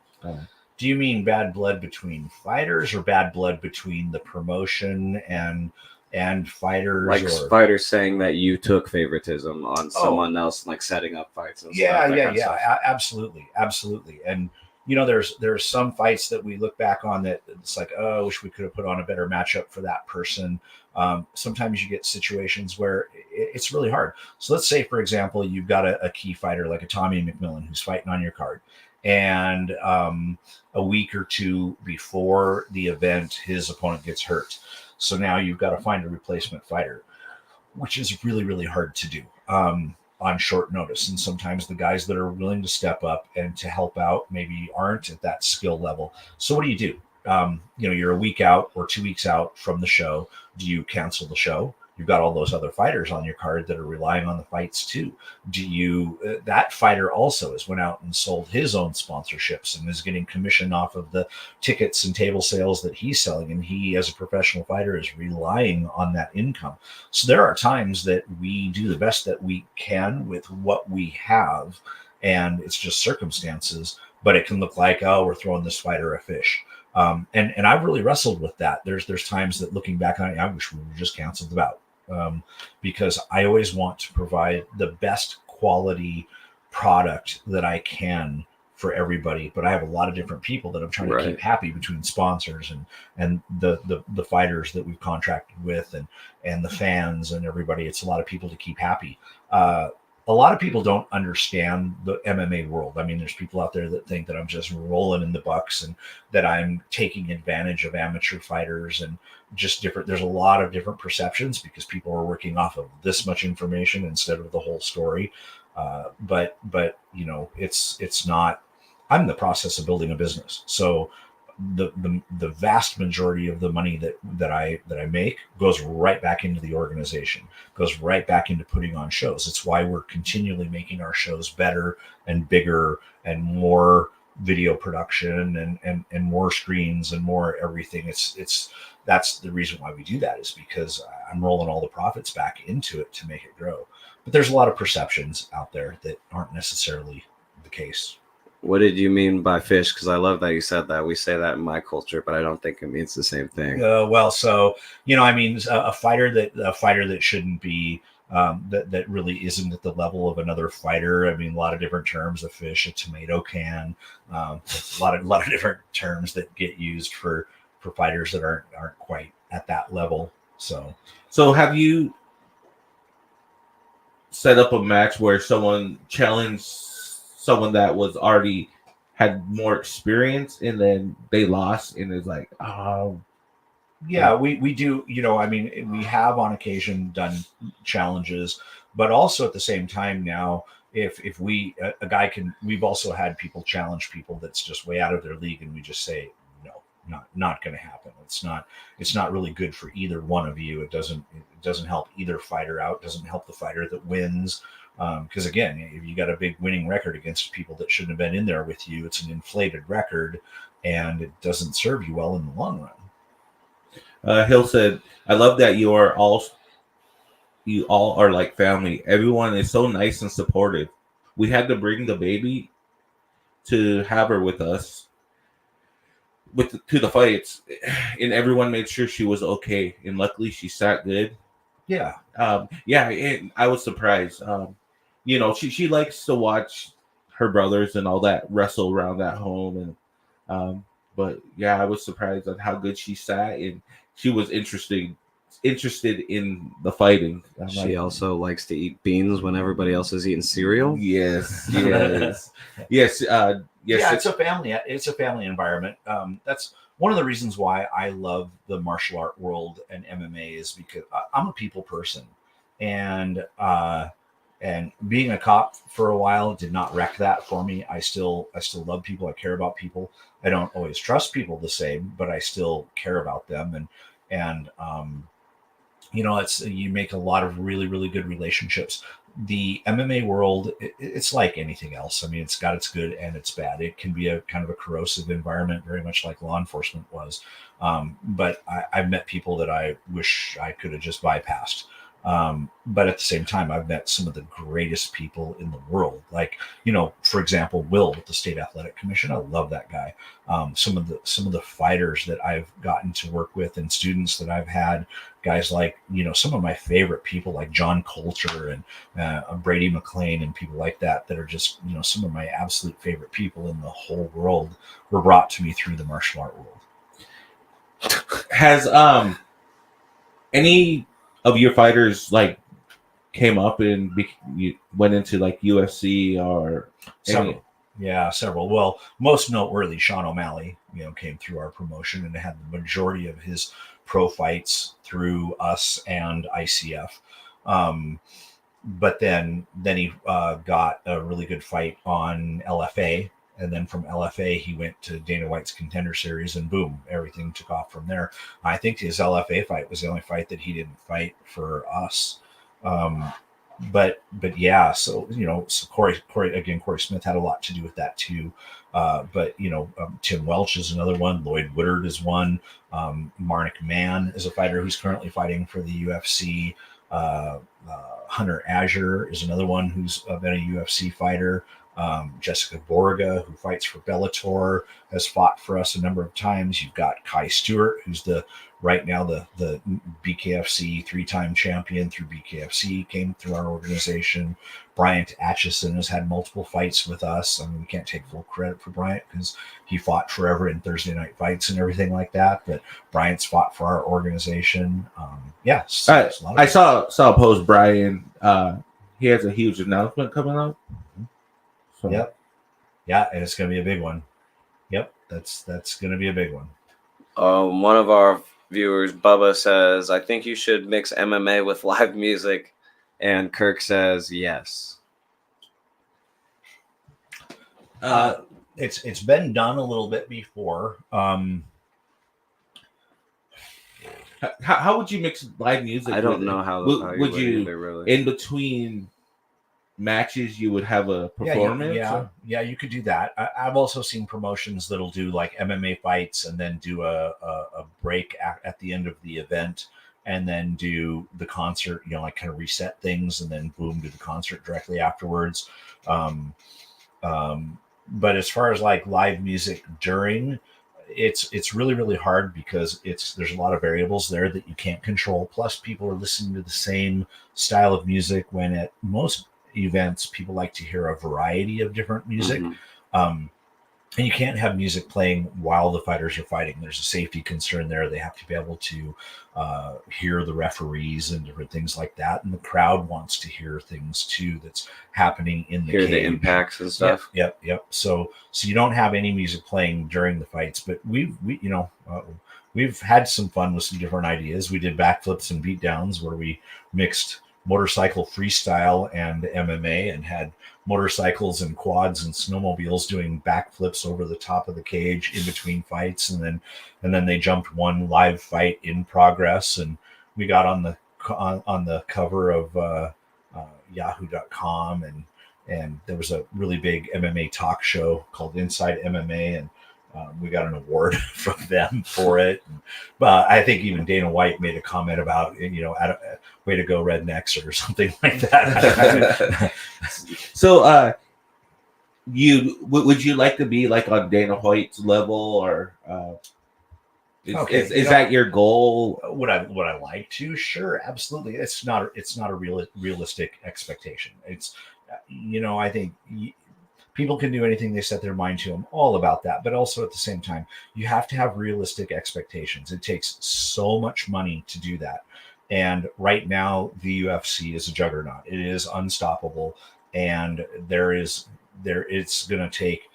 Do you mean bad blood between fighters or bad blood between the promotion and fighters? Like fighters saying that you took favoritism on someone else, like setting up fights. And Absolutely. And there's some fights that we look back on that it's like, oh, I wish we could have put on a better matchup for that person. Sometimes you get situations where it's really hard. So let's say, for example, you've got a key fighter like a Tommy McMillan who's fighting on your card, and a week or two before the event, his opponent gets hurt. So now you've got to find a replacement fighter, which is really, really hard to do on short notice. And sometimes the guys that are willing to step up and to help out maybe aren't at that skill level. So what do? You're a week out or 2 weeks out from the show. Do you cancel the show? You've got all those other fighters on your card that are relying on the fights too. That fighter also has went out and sold his own sponsorships and is getting commission off of the tickets and table sales that he's selling. And he, as a professional fighter, is relying on that income. So there are times that we do the best that we can with what we have, and it's just circumstances, but it can look like, oh, we're throwing this fighter a fish. And I've really wrestled with that. There's times that looking back on it, I wish we would just canceled the bout. Because I always want to provide the best quality product that I can for everybody, but I have a lot of different people that I'm trying to keep happy, between sponsors and the fighters that we've contracted with and the fans and everybody. It's a lot of people to keep happy. A lot of people don't understand the MMA world. I mean, there's people out there that think that I'm just rolling in the bucks and that I'm taking advantage of amateur fighters and just different. There's a lot of different perceptions because people are working off of this much information instead of the whole story. But it's not. I'm in the process of building a business, so the vast majority of the money that I make goes right back into the organization, goes right back into putting on shows. It's why we're continually making our shows better and bigger and more video production and more screens and more everything. That's the reason why we do that, is because I'm rolling all the profits back into it to make it grow. But there's a lot of perceptions out there that aren't necessarily the case. What did you mean by fish? Because I love that you said that. We say that in my culture, but I don't think it means the same thing. A fighter that shouldn't be, that really isn't at the level of another fighter. I mean, a lot of different terms: a fish, a tomato can, a lot of different terms that get used for fighters that aren't quite at that level. So have you set up a match where someone challenged someone that was already had more experience and then they lost and it's like, oh yeah, we do, we have on occasion done challenges, but also at the same time now, if a guy can, we've also had people challenge people that's just way out of their league, and we just say, no, not going to happen. It's not really good for either one of you. It doesn't help either fighter out. It doesn't help the fighter that wins. Because again, if you got a big winning record against people that shouldn't have been in there with you, it's an inflated record, and it doesn't serve you well in the long run. Hill said, "I love that you all are like family. Everyone is so nice and supportive. We had to bring the baby to have her with us. to the fights, and everyone made sure she was okay, and luckily she sat good. Yeah. Yeah, and I was surprised. She likes to watch her brothers and all that wrestle around at home, and but yeah, I was surprised at how good she sat, and she was interested in the fighting. She also likes to eat beans when everybody else is eating cereal. Yes, yes, yes, yes. Yeah, it's a family environment. That's one of the reasons why I love the martial art world and MMA is because I'm a people person, and being a cop for a while did not wreck that for me. I still love people. I care about people. I don't always trust people the same, but I still care about them, and you make a lot of really, really good relationships. The MMA world, it's like anything else. I mean, it's got its good and its bad. It can be a kind of a corrosive environment, very much like law enforcement was. But I've met people that I wish I could have just bypassed. But at the same time, I've met some of the greatest people in the world. Like, for example, Will with the State Athletic Commission. I love that guy. Some of the fighters that I've gotten to work with and students that I've had, guys like, some of my favorite people like John Coulter and Brady McLean and people like that are just, some of my absolute favorite people in the whole world were brought to me through the martial art world. Has any of your fighters like came up and went into like UFC or several? Yeah, several. Well, most noteworthy, Sean O'Malley, came through our promotion and had the majority of his pro fights through us and ICF. But then he got a really good fight on LFA. And then from LFA, he went to Dana White's Contender Series, and boom, everything took off from there. I think his LFA fight was the only fight that he didn't fight for us. But yeah, so Corey Smith had a lot to do with that too. But Tim Welch is another one. Lloyd Woodard is one. Marnik Mann is a fighter who's currently fighting for the UFC. Hunter Azure is another one who's been a UFC fighter. Jessica Borga, who fights for Bellator, has fought for us a number of times. You've got Kai Stewart, who's right now the BKFC 3-time champion through BKFC, came through our organization. Bryant Atchison has had multiple fights with us. I mean, we can't take full credit for Bryant because he fought forever in Thursday night fights and everything like that. But Bryant's fought for our organization. Yes, I saw a post. Brian, he has a huge announcement coming up. So. Yep. Yeah, and it's going to be a big one. Yep, that's going to be a big one. One of our viewers, Bubba, says, I think you should mix MMA with live music. And Kirk says, yes. It's been done a little bit before. How would you mix live music? I don't know how would you really? In between matches you would have a performance? Yeah, you could do that. I've also seen promotions that'll do like MMA fights and then do a break at the end of the event and then do the concert, like kind of reset things and then boom, do the concert directly afterwards. But as far as like live music during, it's really, really hard because there's a lot of variables there that you can't control. Plus people are listening to the same style of music when at most events people like to hear a variety of different music. And you can't have music playing while the fighters are fighting. There's a safety concern there. They have to be able to hear the referees and different things like that, and the crowd wants to hear things too that's happening in the cage. The impacts and stuff. Yep. So you don't have any music playing during the fights, but we've had some fun with some different ideas. We did backflips and beatdowns where we mixed motorcycle freestyle and MMA and had motorcycles and quads and snowmobiles doing backflips over the top of the cage in between fights, and then they jumped one live fight in progress, and we got on the cover of yahoo.com, and there was a really big MMA talk show called Inside MMA, and we got an award from them for it. But I think even Dana White made a comment about, way to go rednecks or something like that. So would you like to be like on Dana White's level, or is that your goal? Would I like to? Sure, absolutely. It's not a realistic expectation. It's I think people can do anything they set their mind to. I'm all about that, but also at the same time, you have to have realistic expectations. It takes so much money to do that. And right now, the UFC is a juggernaut. It is unstoppable, and it's going to take.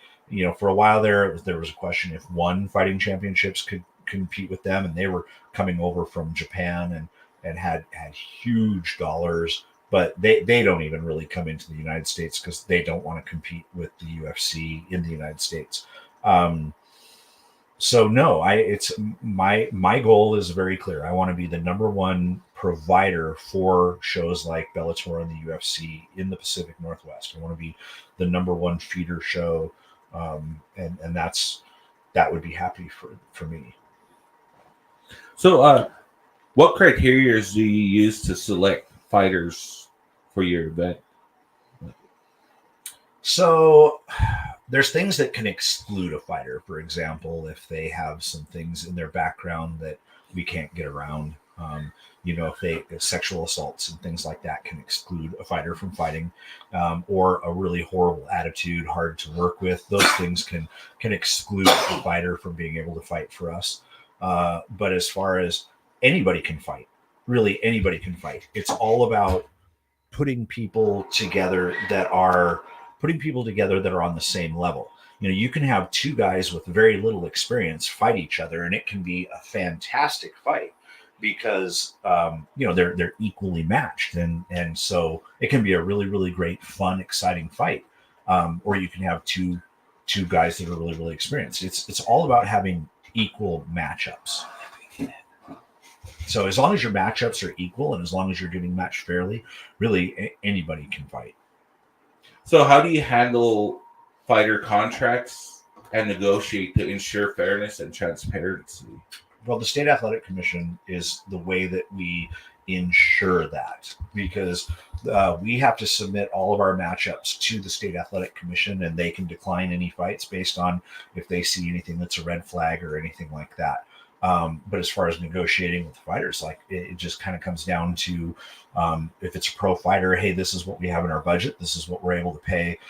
For a while there was a question if One Fighting Championships could compete with them, and they were coming over from Japan and had huge dollars, but they don't even really come into the United States because they don't want to compete with the UFC in the United States. So no, it's my goal is very clear. I want to be the number one provider for shows like Bellator and the UFC in the Pacific Northwest. I want to be the number one feeder show, and that would be happy for me. So, what criteria do you use to select fighters for your event? So, there's things that can exclude a fighter. For example, if they have some things in their background that we can't get around, if sexual assaults and things like that can exclude a fighter from fighting, or a really horrible attitude, hard to work with. Those things can exclude a fighter from being able to fight for us. But as far as anybody can fight, really anybody can fight. It's all about putting people together that are on the same level. You can have two guys with very little experience fight each other, and it can be a fantastic fight because they're equally matched, and so it can be a really, really great, fun, exciting fight. Or you can have two guys that are really, really experienced. It's all about having equal matchups. So as long as your matchups are equal and as long as you're getting matched fairly, really anybody can fight. So how do you handle fighter contracts and negotiate to ensure fairness and transparency? Well, the State Athletic Commission is the way that we ensure that, because we have to submit all of our matchups to the State Athletic Commission, and they can decline any fights based on if they see anything that's a red flag or anything like that. But as far as negotiating with fighters, like it just kind of comes down to if it's a pro fighter, hey, this is what we have in our budget. This is what we're able to pay.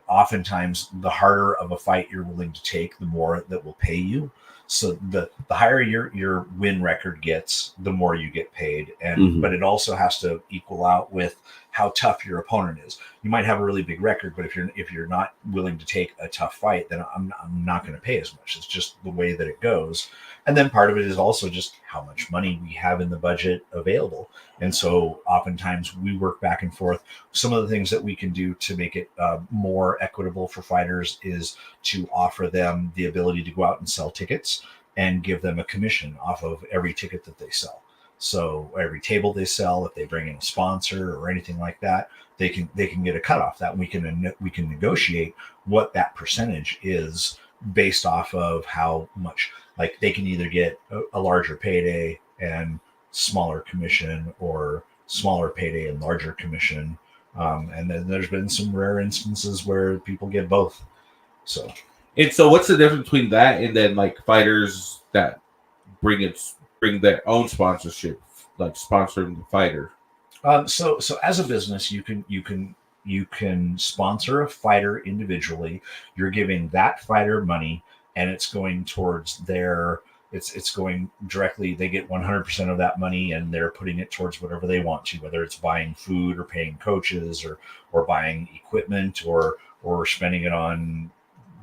Oftentimes, the harder of a fight you're willing to take, the more that will pay you. So the higher your win record gets, the more you get paid. And but it also has to equal out with how tough your opponent is. You might have a really big record, but if you're not willing to take a tough fight, then I'm not going to pay as much. It's just the way that it goes. And then part of it is also just how much money we have in the budget available. And so oftentimes we work back and forth. Some of the things that we can do to make it more equitable for fighters is to offer them the ability to go out and sell tickets and give them a commission off of every ticket that they sell. So every table they sell, if they bring in a sponsor or anything like that, they can get a cut off that. We can negotiate what that percentage is based off of how much. Like they can either get a larger payday and smaller commission, or smaller payday and larger commission. And then there's been some rare instances where people get both. So what's the difference between that and then like fighters that bring their own sponsorship, like sponsoring the fighter? So as a business, you can sponsor a fighter individually. You're giving that fighter money, and it's going towards it's going directly. They get 100% of that money, and they're putting it towards whatever they want to, whether it's buying food or paying coaches or buying equipment or spending it on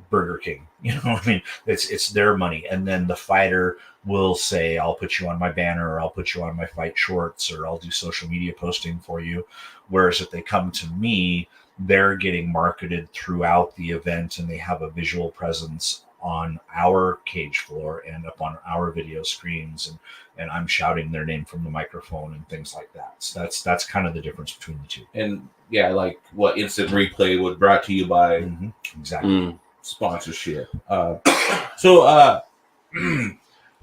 Burger King. I mean, it's their money. And then the fighter will say, I'll put you on my banner, or I'll put you on my fight shorts, or I'll do social media posting for you. Whereas if they come to me, they're getting marketed throughout the event, and they have a visual presence on our cage floor and up on our video screens, and I'm shouting their name from the microphone and things like that. So that's kind of the difference between the two. And yeah, like what Instant Replay was brought to you by exactly sponsorship.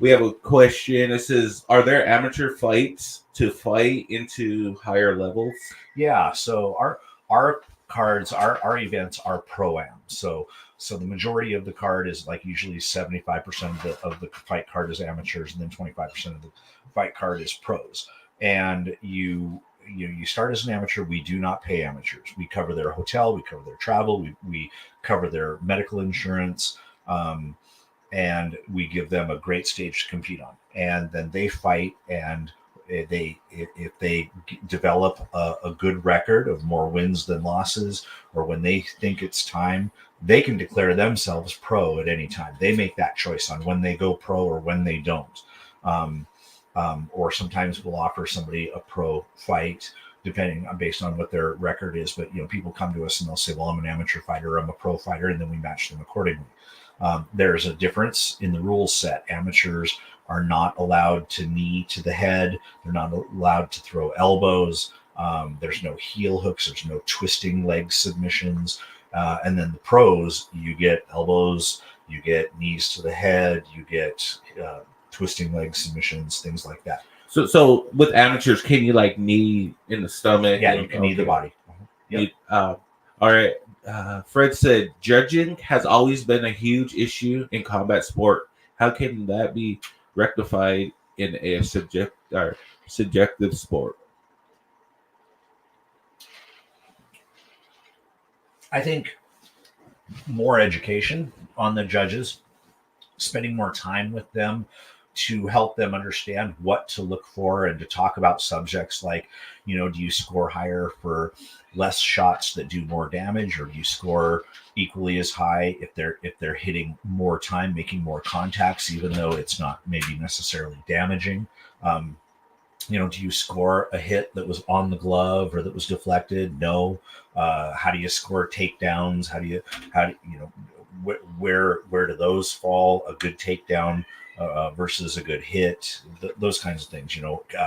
We have a question. It says, are there amateur fights to fight into higher levels? Yeah, so our cards, our events are pro-am. So the majority of the card is like usually 75% of the fight card is amateurs, and then 25% of the fight card is pros. And you start as an amateur. We do not pay amateurs. We cover their hotel, we cover their travel, we cover their medical insurance, and we give them a great stage to compete on. And then they fight, and if they develop a good record of more wins than losses, or when they think it's time, they can declare themselves pro at any time. They make that choice on when they go pro or when they don't. Or sometimes we'll offer somebody a pro fight depending on based on what their record is. But people come to us and they'll say, well, I'm an amateur fighter, I'm a pro fighter, and then we match them accordingly. There's a difference in the rules set. Amateurs are not allowed to knee to the head. They're not allowed to throw elbows. There's no heel hooks. There's no twisting leg submissions. And then the pros, you get elbows, you get knees to the head, you get twisting leg submissions, things like that. So with amateurs, can you like knee in the stomach? Yeah, you can knee the body. Yep. All right. Fred said judging has always been a huge issue in combat sport. How can that be rectified in a subjective sport? I think more education on the judges, spending more time with them to help them understand what to look for, and to talk about subjects like, do you score higher for less shots that do more damage, or do you score equally as high if they're hitting more time, making more contacts, even though it's not maybe necessarily damaging? Do you score a hit that was on the glove or that was deflected? No. How do you score takedowns? How do where do those fall? A good takedown versus a good hit, those kinds of things.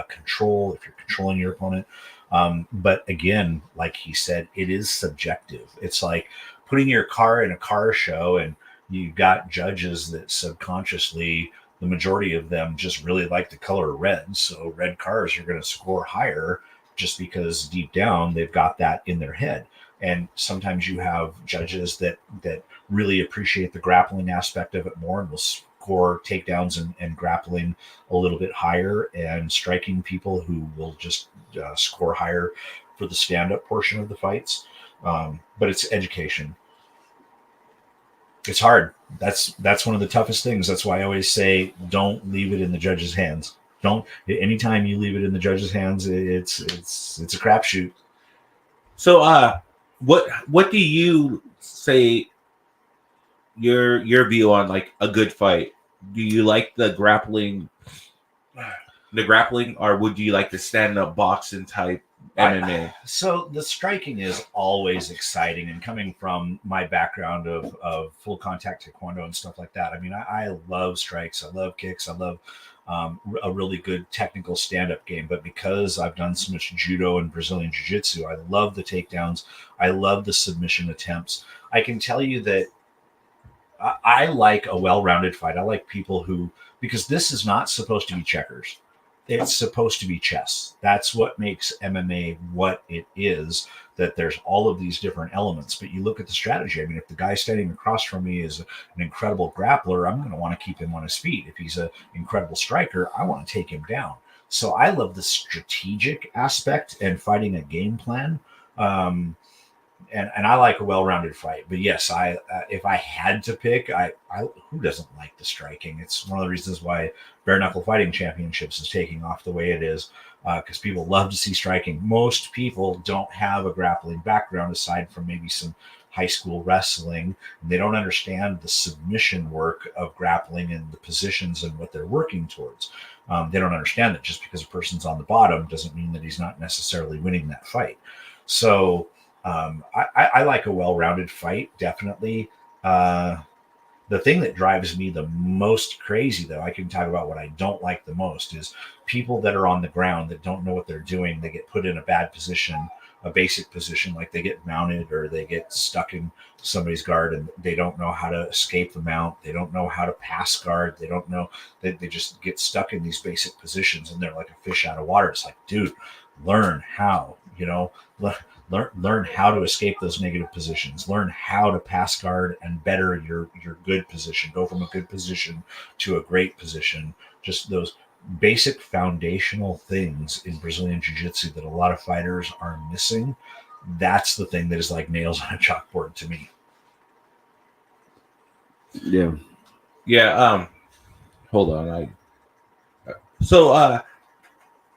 Control, if you're controlling your opponent. But again, like he said, it is subjective. It's like putting your car in a car show, and you got judges that subconsciously, the majority of them just really like the color red. So red cars are going to score higher just because deep down they've got that in their head. And sometimes you have judges that really appreciate the grappling aspect of it more, and will score takedowns and grappling a little bit higher, and striking people who will just score higher for the stand-up portion of the fights. But it's education. It's hard. That's one of the toughest things. That's why I always say, don't leave it in the judge's hands. Don't. Anytime you leave it in the judge's hands, it's a crapshoot. So, what do you say your view on like a good fight? Do you like the grappling, or would you like the stand-up boxing type MMA? So the striking is always exciting, and coming from my background of full contact taekwondo and stuff like that, I mean, I love strikes, I love kicks, I love a really good technical stand-up game. But because I've done so much judo and Brazilian jiu-jitsu, I love the takedowns, I love the submission attempts. I can tell you that I like a well-rounded fight. I like people who, because this is not supposed to be checkers. It's supposed to be chess. That's what makes MMA what it is, that there's all of these different elements. But you look at the strategy. I mean, if the guy standing across from me is an incredible grappler, I'm going to want to keep him on his feet. If he's an incredible striker, I want to take him down. So I love the strategic aspect and fighting a game plan. And I like a well-rounded fight. But yes, if I had to pick, I who doesn't like the striking? It's one of the reasons why Bare Knuckle Fighting Championships is taking off the way it is, because people love to see striking. Most people don't have a grappling background aside from maybe some high school wrestling. They don't understand the submission work of grappling and the positions and what they're working towards. They don't understand that just because a person's on the bottom doesn't mean that he's not necessarily winning that fight. So I like a well-rounded fight, definitely. The thing that drives me the most crazy, though, I can talk about what I don't like the most, is people that are on the ground that don't know what they're doing. They get put in a bad position, a basic position, like they get mounted or they get stuck in somebody's guard and they don't know how to escape the mount. They don't know how to pass guard. They don't know. They just get stuck in these basic positions and they're like a fish out of water. It's like, dude, learn how, Learn how to escape those negative positions. Learn how to pass guard and better your good position. Go from a good position to a great position. Just those basic foundational things in Brazilian Jiu-Jitsu that a lot of fighters are missing. That's the thing that is like nails on a chalkboard to me. Yeah. Yeah. Hold on. So,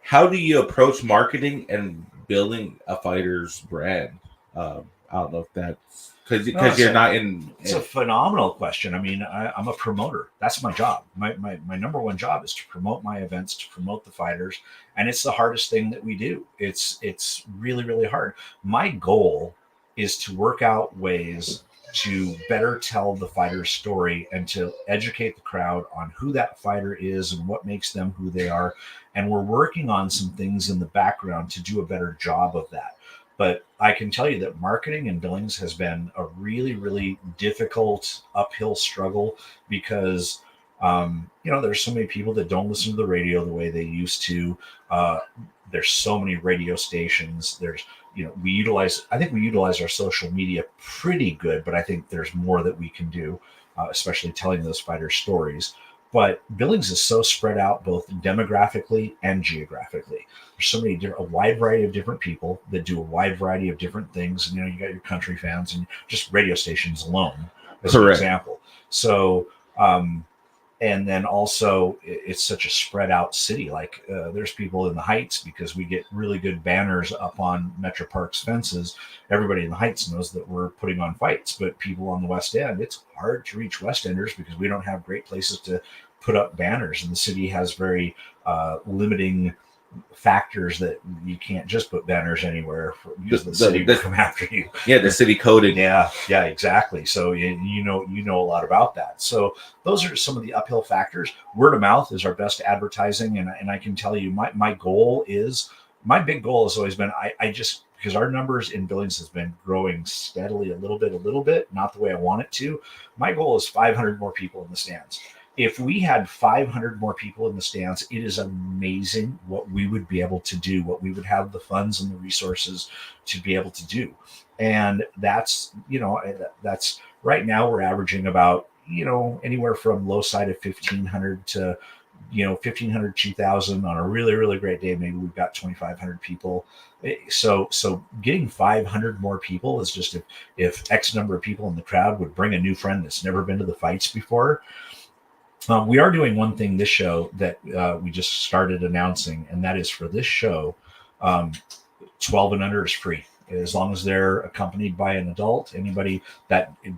how do you approach marketing and building a fighter's brand? I don't know if that's because you're not in. It's a phenomenal question. I mean, I'm a promoter. That's my job. My number one job is to promote my events, to promote the fighters, and it's the hardest thing that we do. It's really, really hard. My goal is to work out ways to better tell the fighter's story and to educate the crowd on who that fighter is and what makes them who they are. And we're working on some things in the background to do a better job of that. But I can tell you that marketing in Billings has been a really, really difficult uphill struggle because, there's so many people that don't listen to the radio the way they used to. There's so many radio stations. I think we utilize our social media pretty good, but I think there's more that we can do, especially telling those fighters' stories. But Billings is so spread out both demographically and geographically. There's so many a wide variety of different people that do a wide variety of different things. And, you got your country fans and just radio stations alone, as an example. So, and then also it's such a spread out city. Like there's people in the Heights because we get really good banners up on Metro Park's fences. Everybody in the Heights knows that we're putting on fights, but people on the West End, it's hard to reach West Enders because we don't have great places to put up banners. And the city has very limiting factors that you can't just put banners anywhere because the city will come after you. Yeah, the city coding. Yeah, exactly. So you know a lot about that. So those are some of the uphill factors. Word of mouth is our best advertising, and I can tell you my big goal has always been I just, because our numbers in Billings has been growing steadily a little bit, not the way I want it to. My goal is 500 more people in the stands. If we had 500 more people in the stands, it is amazing what we would be able to do, what we would have the funds and the resources to be able to do. And that's right now we're averaging about, anywhere from low side of 1,500 to, 1,500, 2,000 on a really, really great day. Maybe we've got 2,500 people. So getting 500 more people is just if X number of people in the crowd would bring a new friend that's never been to the fights before. We are doing one thing this show that we just started announcing, and that is for this show, 12 and under is free. As long as they're accompanied by an adult, anybody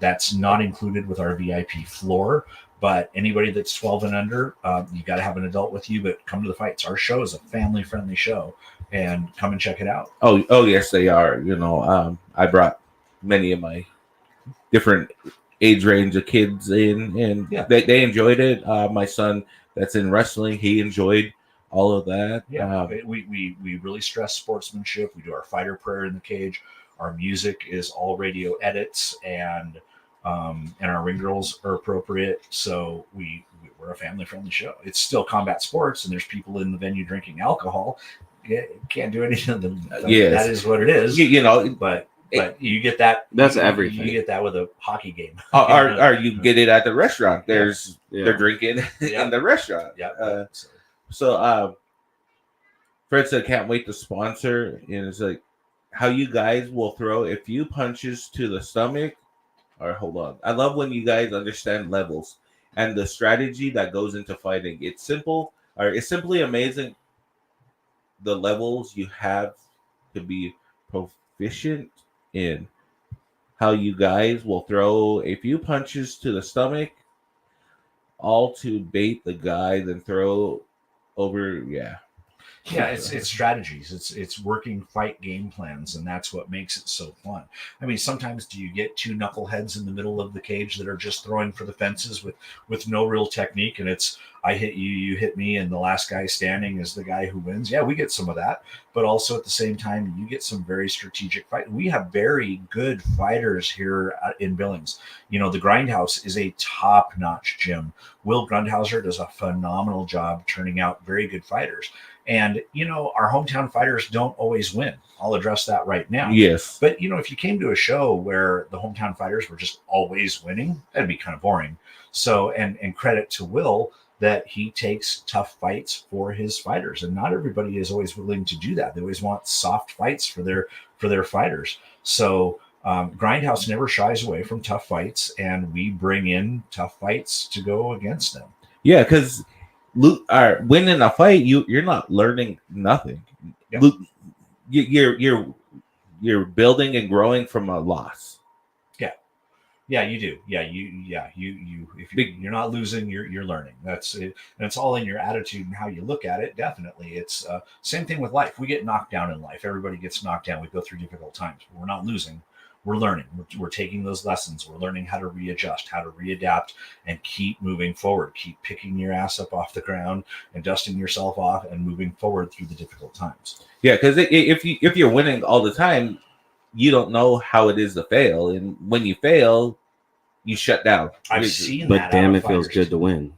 that's not included with our VIP floor, but anybody that's 12 and under, you got to have an adult with you, but come to the fights. Our show is a family-friendly show, and come and check it out. Oh, yes, they are. I brought many of my different age range of kids in, and they enjoyed it. My son that's in wrestling, he enjoyed all of that. We really stress sportsmanship. We do our fighter prayer in the cage. Our music is all radio edits, and our ring girls are appropriate. So we're a family friendly show. It's still combat sports, and there's people in the venue drinking alcohol. Can't do anything. Yes. That is what it is. But you get that. That's everything. You get that with a hockey game. Or you get it at the restaurant. They're drinking in the restaurant. Yeah. Fred said, "Can't wait to sponsor." And it's like how you guys will throw a few punches to the stomach. Or hold on, I love when you guys understand levels and the strategy that goes into fighting. It's simply amazing the levels you have to be proficient in. How you guys will throw a few punches to the stomach, all to bait the guy, then throw over. It's strategies. It's working fight game plans, and that's what makes it so fun. I mean, sometimes do you get two knuckleheads in the middle of the cage that are just throwing for the fences with no real technique, and it's I hit you, you hit me, and the last guy standing is the guy who wins? Yeah, we get some of that, but also at the same time, you get some very strategic fight. We have very good fighters here in Billings. The Grindhouse is a top-notch gym. Will Grundhauser does a phenomenal job turning out very good fighters. And, our hometown fighters don't always win. I'll address that right now. Yes. But, if you came to a show where the hometown fighters were just always winning, that'd be kind of boring. So, and credit to Will that he takes tough fights for his fighters. And not everybody is always willing to do that. They always want soft fights for their fighters. So, Grindhouse never shies away from tough fights, and we bring in tough fights to go against them. Yeah, because winning a fight, you're not learning nothing. Yep. You're building and growing from a loss. Yeah, you do. Yeah, you if you're not losing, you're learning. That's it. And it's all in your attitude and how you look at it. Definitely. It's same thing with life. We get knocked down in life. Everybody gets knocked down. We go through difficult times. But we're not losing. We're learning. We're taking those lessons. We're learning how to readjust, how to readapt, and keep moving forward. Keep picking your ass up off the ground and dusting yourself off and moving forward through the difficult times. Yeah, because if you're winning all the time, you don't know how it is to fail, and when you fail, you shut down. I've seen but that. Damn, it feels good to win.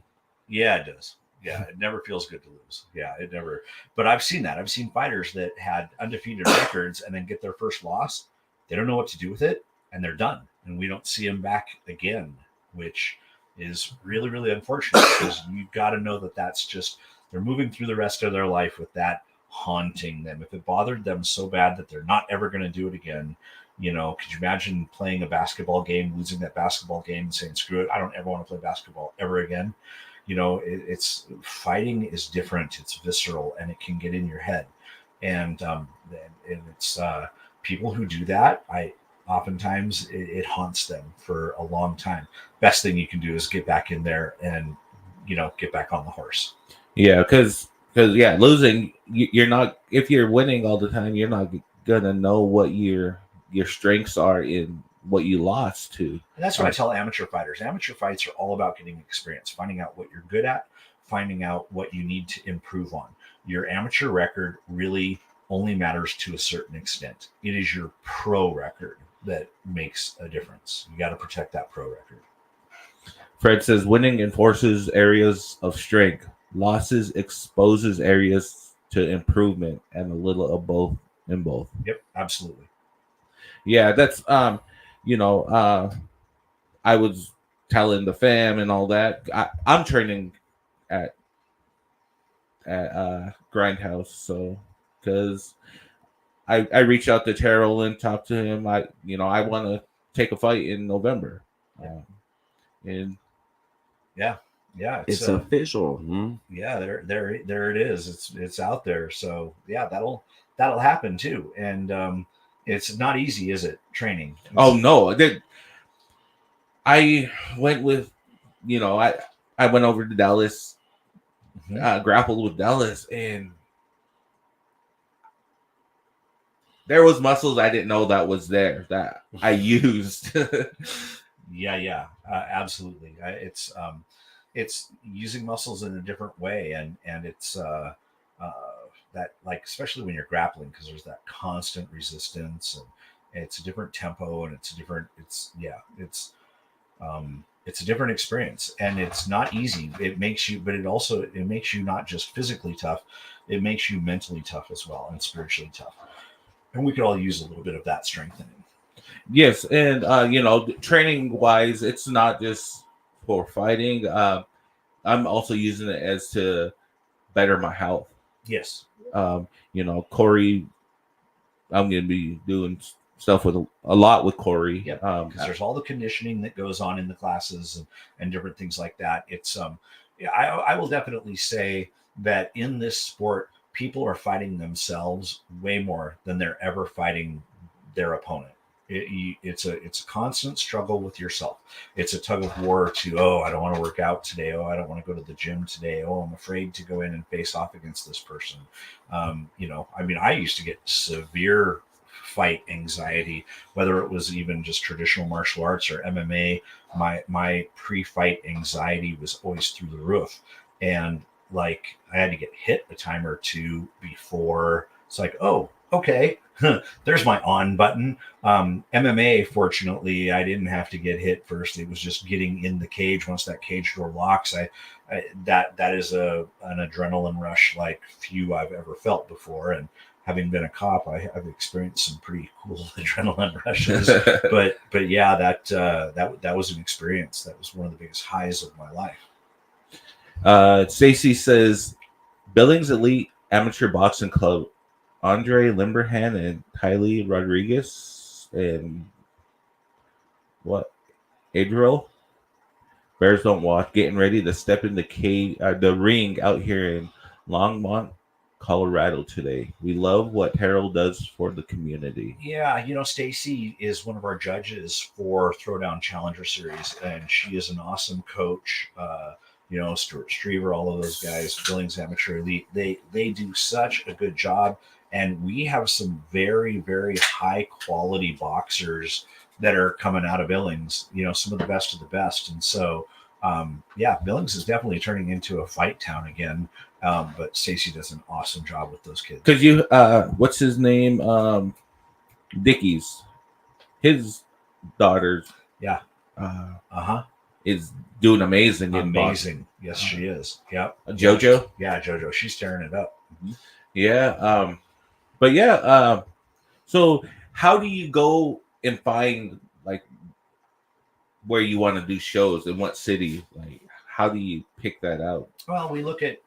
Yeah, it does. Yeah, it never feels good to lose. Yeah, it never. But I've seen that. I've seen fighters that had undefeated records and then get their first loss. They don't know what to do with it, and they're done. And we don't see them back again, which is really, really unfortunate because you've got to know that that's just they're moving through the rest of their life with that haunting them. If it bothered them so bad that they're not ever going to do it again, could you imagine playing a basketball game, losing that basketball game and saying, screw it, I don't ever want to play basketball ever again. It's fighting is different. It's visceral and it can get in your head. And it's people who do that, oftentimes it haunts them for a long time. Best thing you can do is get back in there and, get back on the horse. Yeah, because losing, you're not, if you're winning all the time, you're not gonna know what your strengths are in what you lost to. And that's what I tell amateur fighters. Amateur fights are all about getting experience, finding out what you're good at, finding out what you need to improve on. Your amateur record really only matters to a certain extent. It is your pro record that makes a difference. You got to protect that pro record. Fred says winning enforces areas of strength. Losses exposes areas to improvement, and a little of both in both. Yep, absolutely. Yeah, that's I was telling the fam and all that. I'm training at Grindhouse, so because I reached out to Terrill and talked to him. I want to take a fight in November, and yeah, it's official. Yeah, there it is. It's out there. So yeah, that'll happen too. And it's not easy, is it? Training. Oh no, I went with, I went over to Dallas, grappled with Dallas, and there was muscles I didn't know that was there that I used. Yeah, absolutely. It's using muscles in a different way, and it's that, like, especially when you're grappling, because there's that constant resistance, and it's a different tempo, and it's a different experience, and it's not easy. It makes you not just physically tough, it makes you mentally tough as well, and spiritually tough. And we could all use a little bit of that strengthening. Yes, and training wise, it's not just for fighting. I'm also using it as to better my health. Yes. Corey, I'm going to be doing stuff with a lot with Corey. Yeah, because there's all the conditioning that goes on in the classes and different things like that. It's I will definitely say that in this sport, people are fighting themselves way more than they're ever fighting their opponent. It's a constant struggle with yourself. It's a tug of war to, I don't want to work out today. I don't want to go to the gym today. I'm afraid to go in and face off against this person. I used to get severe fight anxiety, whether it was even just traditional martial arts or MMA. My pre-fight anxiety was always through the roof. And like, I had to get hit a time or two before. It's like, okay, there's my on button. MMA, fortunately, I didn't have to get hit first. It was just getting in the cage. Once that cage door locks, that is an adrenaline rush like few I've ever felt before. And having been a cop, I've experienced some pretty cool adrenaline rushes. but yeah, that was an experience. That was one of the biggest highs of my life. Stacy says Billings Elite Amateur Boxing Club, Andre Limberhan and Tylee Rodriguez and what? Adriel. Bears don't walk. Getting ready to step in the ring out here in Longmont, Colorado today. We love what Terrill does for the community. Yeah, Stacy is one of our judges for Throwdown Challenger Series, and she is an awesome coach. Stuart Strever, all of those guys, Billings Amateur Elite, they do such a good job. And we have some very, very high quality boxers that are coming out of Billings, some of the best. And so, Billings is definitely turning into a fight town again. But Stacy does an awesome job with those kids. Because what's his name? Dickie's, his daughters. Yeah. Is doing amazing. Amazing. Yes, she is. Yep. JoJo. Yeah, JoJo. She's tearing it up. Mm-hmm. Yeah. So how do you go and find like where you want to do shows in what city? Like, how do you pick that out? Well, we look at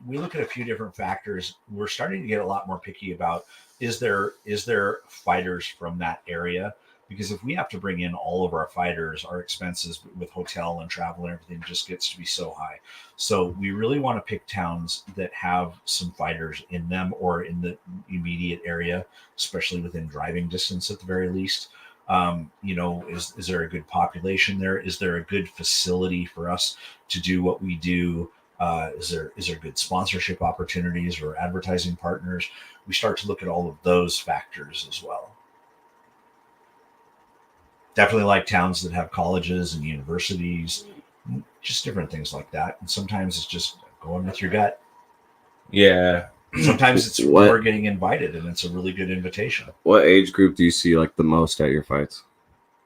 a few different factors. We're starting to get a lot more picky about is there fighters from that area? Because if we have to bring in all of our fighters, our expenses with hotel and travel and everything just gets to be so high. So we really want to pick towns that have some fighters in them or in the immediate area, especially within driving distance at the very least. Is there a good population there? Is there a good facility for us to do what we do? Is there good sponsorship opportunities or advertising partners? We start to look at all of those factors as well. Definitely like towns that have colleges and universities, just different things like that. And sometimes it's just going with your gut. Yeah. Sometimes it's we're getting invited, and it's a really good invitation. What age group do you see like the most at your fights?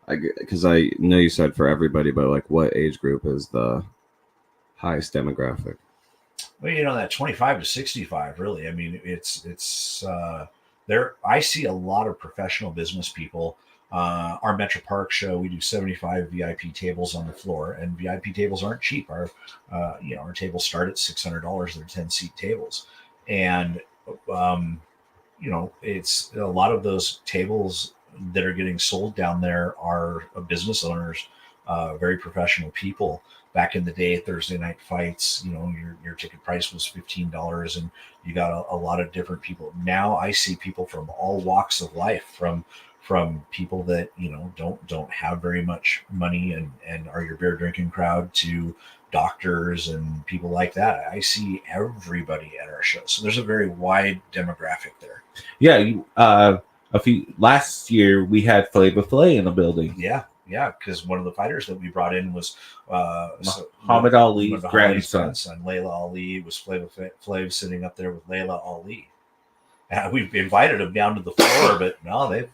Because I know you said for everybody, but like what age group is the highest demographic? Well, that 25 to 65, really. I mean, it's there. I see a lot of professional business people. Our Metro Park show, we do 75 VIP tables on the floor, and VIP tables aren't cheap. Our tables start at $600. They're 10-seat tables, and it's a lot of those tables that are getting sold down there are business owners, very professional people. Back in the day, Thursday night fights, your ticket price was $15, and you got a lot of different people. Now I see people from all walks of life, from people that don't have very much money and are your beer drinking crowd, to doctors and people like that. I see everybody at our show, so there's a very wide demographic there. Yeah, last year we had Flavor Flay in the building. Yeah, because one of the fighters that we brought in was Muhammad Ali's grandson. Layla Ali was Flav sitting up there with Layla Ali. We've invited him down to the floor, but no,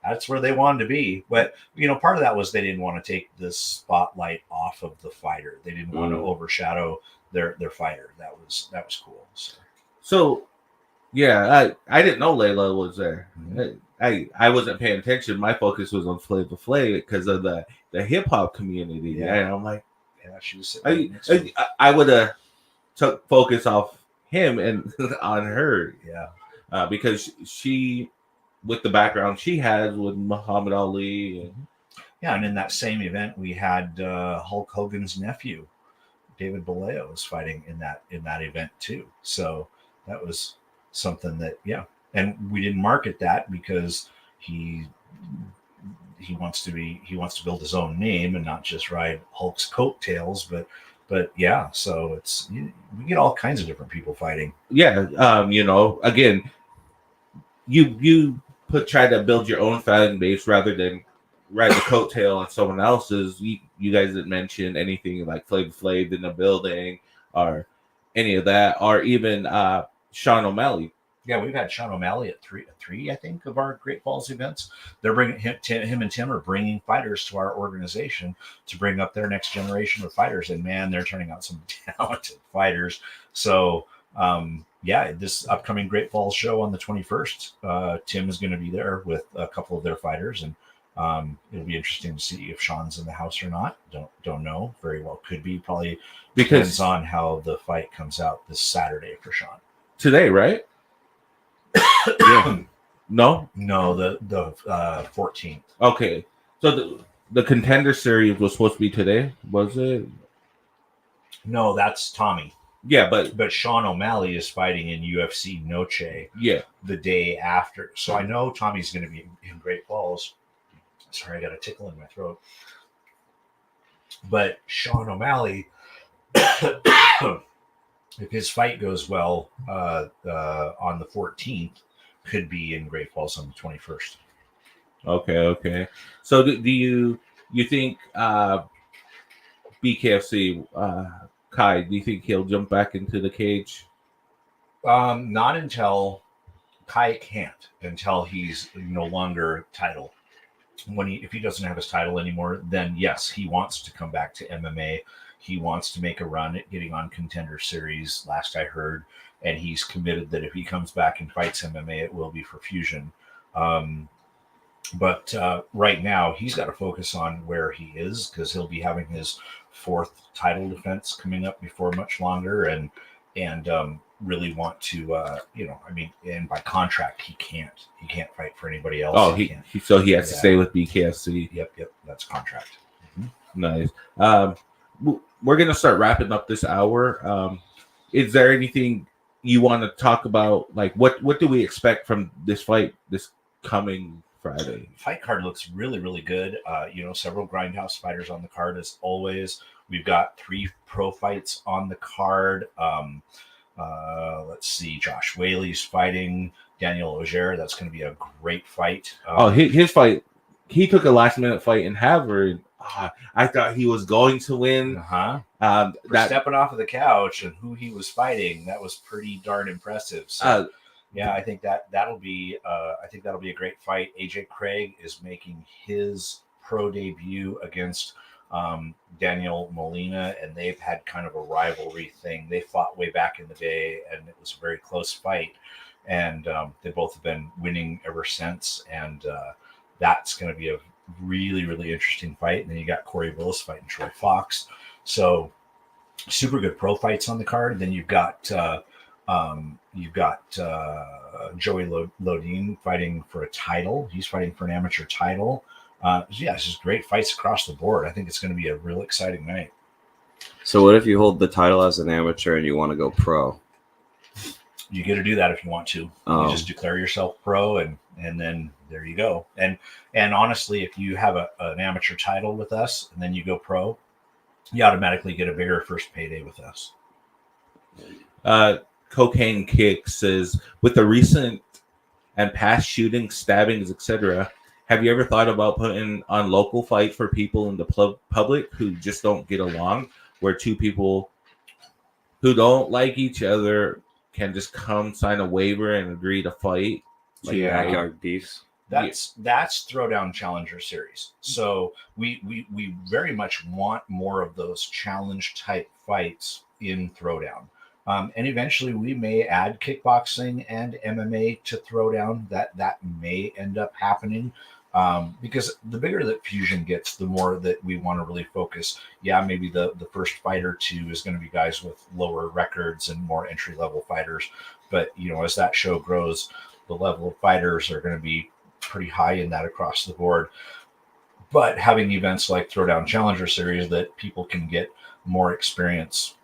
that's where they wanted to be. But, part of that was they didn't want to take the spotlight off of the fighter. They didn't want to overshadow their fighter. That was cool. So yeah, I didn't know Layla was there. Mm-hmm. I wasn't paying attention. My focus was on Flavor Flay because of the hip hop community. Yeah. And I'm like, yeah, she was. I would have took focus off him and on her. Yeah, because she, with the background she has with Muhammad Ali. And in that same event, we had Hulk Hogan's nephew, David Baleo, was fighting in that event too. So that was something that, and we didn't market that because he wants to build his own name and not just ride Hulk's coattails, but yeah, so we get all kinds of different people fighting. Yeah, again, you try to build your own fan base rather than ride the coattail on someone else's. You guys didn't mention anything like Flavor Flav in the building or any of that, or even Sean O'Malley. Yeah, we've had Sean O'Malley at three, I think, of our Great Falls events. They're bringing him and Tim are bringing fighters to our organization to bring up their next generation of fighters. And man, they're turning out some talented fighters. So, yeah, this upcoming Great Falls show on the 21st, Tim is going to be there with a couple of their fighters, and it'll be interesting to see if Sean's in the house or not. Don't know. Very well could be. Probably depends on how the fight comes out this Saturday for Sean. Today, right? Yeah. No, the 14th. Okay, so the contender series was supposed to be today, was it? No, that's Tommy. Yeah, but Sean O'Malley is fighting in UFC Noche. Yeah, the day after. So I know Tommy's going to be in Great Falls. Sorry, I got a tickle in my throat. But Sean O'Malley, if his fight goes well on the 14th, could be in Great Falls on the 21st. Okay. So do you think BKFC Kai? Do you think he'll jump back into the cage? Not until Kai can't. Until he's no longer title. If he doesn't have his title anymore, then yes, he wants to come back to MMA. He wants to make a run at getting on Contender Series. Last I heard. And he's committed that if he comes back and fights MMA, it will be for Fusion. But right now, he's got to focus on where he is, because he'll be having his 4th title defense coming up before much longer, and really want to, and by contract, he can't fight for anybody else. Oh, he has to stay with BKFC. Yep, that's contract. Mm-hmm. Nice. We're gonna start wrapping up this hour. Is there anything you want to talk about? Like, what do we expect from this fight this coming Friday? Fight card looks really, really good. Several Grindhouse fighters on the card as always. We've got 3 pro fights on the card. Let's see. Josh Whaley's fighting Daniel Ogier. That's going to be a great fight. His fight. He took a last-minute fight in Harvard. I thought he was going to win. Stepping off of the couch and who he was fighting, that was pretty darn impressive. So, yeah, I think that'll be a great fight. AJ Craig is making his pro debut against Daniel Molina, and they've had kind of a rivalry thing. They fought way back in the day, and it was a very close fight. And they both have been winning ever since. And that's going to be a really, really interesting fight. And then you got Corey Willis fighting Troy Fox. So super good pro fights on the card. And then you've got Joey Lodine fighting for a title. He's fighting for an amateur title. It's just great fights across the board. I think it's going to be a real exciting night. So what if you hold the title as an amateur and you want to go pro? You get to do that if you want to. You just declare yourself pro, and then there you go. And honestly, if you have an amateur title with us and then you go pro, you automatically get a bigger first payday with us. Cocaine Kick says, with the recent and past shootings, stabbings, etc., have you ever thought about putting on local fight for people in the public who just don't get along, where 2 people who don't like each other can just come sign a waiver and agree to fight? Like backyard beefs. That's Throwdown Challenger Series. So we very much want more of those challenge type fights in Throwdown. And eventually we may add kickboxing and MMA to Throwdown. That may end up happening. Because the bigger that Fusion gets, the more that we want to really focus. Yeah, maybe the first fight or 2 is going to be guys with lower records and more entry-level fighters. But, as that show grows, the level of fighters are going to be pretty high in that across the board. But having events like Throwdown Challenger Series that people can get more experience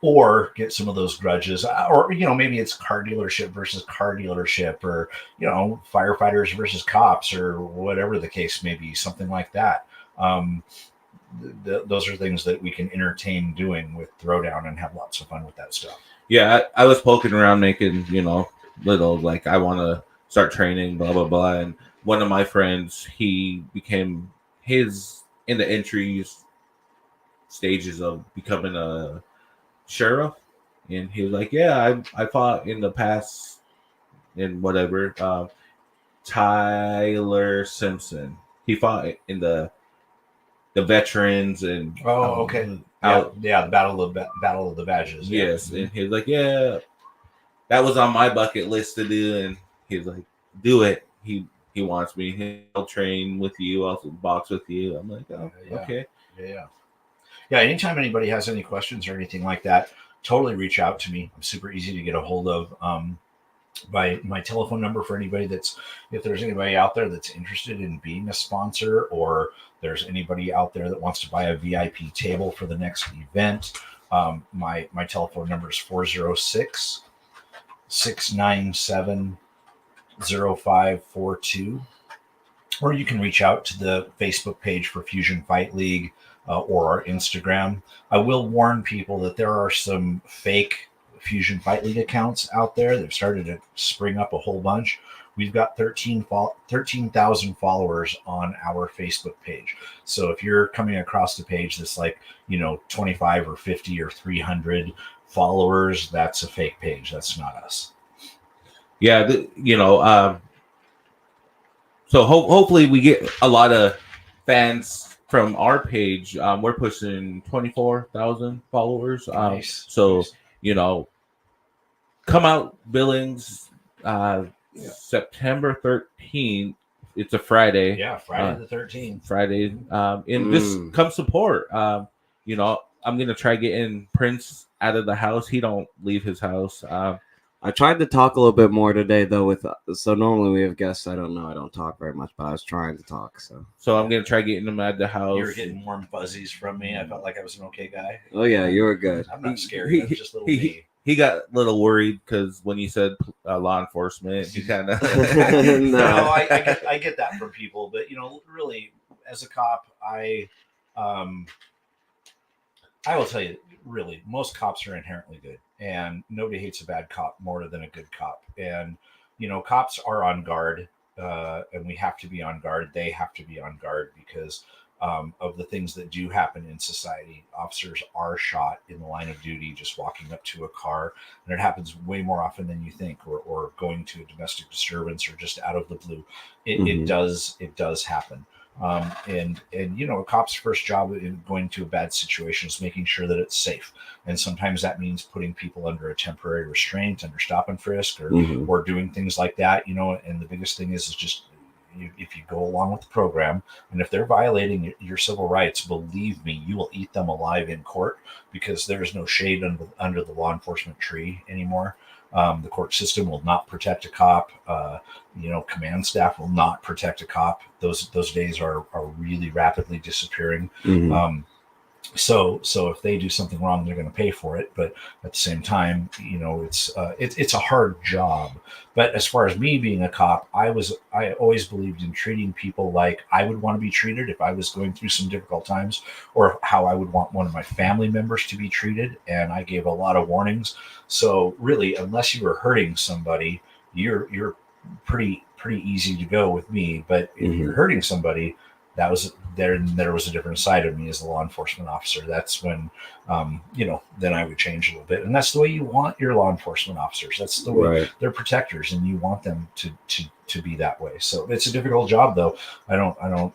or get some of those grudges, or, maybe it's car dealership versus car dealership, or, firefighters versus cops, or whatever the case may be, something like that. Those are things that we can entertain doing with Throwdown and have lots of fun with that stuff. Yeah, I was poking around making, little, like, I want to start training, blah, blah, blah. And one of my friends, he became in the entry stages of becoming a sheriff, and he was like, yeah, I fought in the past and whatever. Tyler Simpson. He fought in the veterans and Oh, okay. out. Yeah, the Battle of the Badges. Yeah. Yes, and he was like, yeah, that was on my bucket list to do, and he was like, do it. He wants me. He'll train with you. I'll box with you. I'm like, oh, Yeah. okay. Yeah. Anytime anybody has any questions or anything like that, totally reach out to me. I'm super easy to get a hold of. My telephone number for anybody if there's anybody out there that's interested in being a sponsor, or there's anybody out there that wants to buy a VIP table for the next event, my telephone number is 406-697-0542. Or you can reach out to the Facebook page for Fusion Fight League or our Instagram. I will warn people that there are some fake Fusion Fight League accounts out there. They've started to spring up a whole bunch. We've got 13,000 followers on our Facebook page. So if you're coming across a page that's like, 25 or 50 or 300 followers, that's a fake page. That's not us. Yeah, so hopefully we get a lot of fans from our page. We're pushing 24,000 followers. Nice. So come out, Billings, September 13th. It's a Friday. Yeah, Friday the 13th. Friday. And this come support. I'm gonna try getting Prince out of the house. He don't leave his house. I tried to talk a little bit more today, though. So normally we have guests. I don't talk very much, but I was trying to talk. So I'm gonna try getting him out of the house. You were getting warm fuzzies from me. I felt like I was an okay guy. Oh yeah, you were good. I'm not scary. I'm just little me. He got a little worried because when you said law enforcement, he kind of. No, I get that from people, but really, as a cop, I will tell you, really, most cops are inherently good, and nobody hates a bad cop more than a good cop. And cops are on guard, and we have to be on guard. They have to be on guard because of the things that do happen in society. Officers are shot in the line of duty just walking up to a car, and it happens way more often than you think, or going to a domestic disturbance, or just out of the blue. It does happen. And a cop's first job in going to a bad situation is making sure that it's safe. And sometimes that means putting people under a temporary restraint, under stop and frisk, or doing things like that, and the biggest thing is just, if you go along with the program, and if they're violating your civil rights, believe me, you will eat them alive in court, because there's no shade under the law enforcement tree anymore. The court system will not protect a cop. Command staff will not protect a cop. Those days are really rapidly disappearing. So if they do something wrong, they're going to pay for it. But at the same time, it's a hard job. But as far as me being a cop, I always believed in treating people like I would want to be treated if I was going through some difficult times, or how I would want one of my family members to be treated. And I gave a lot of warnings. So really, unless you were hurting somebody, you're pretty easy to go with me. But if you're hurting somebody, that was there was a different side of me as a law enforcement officer. That's when then I would change a little bit. And that's the way you want your law enforcement officers. That's the way they're protectors, and you want them to be that way. So it's a difficult job, though. I don't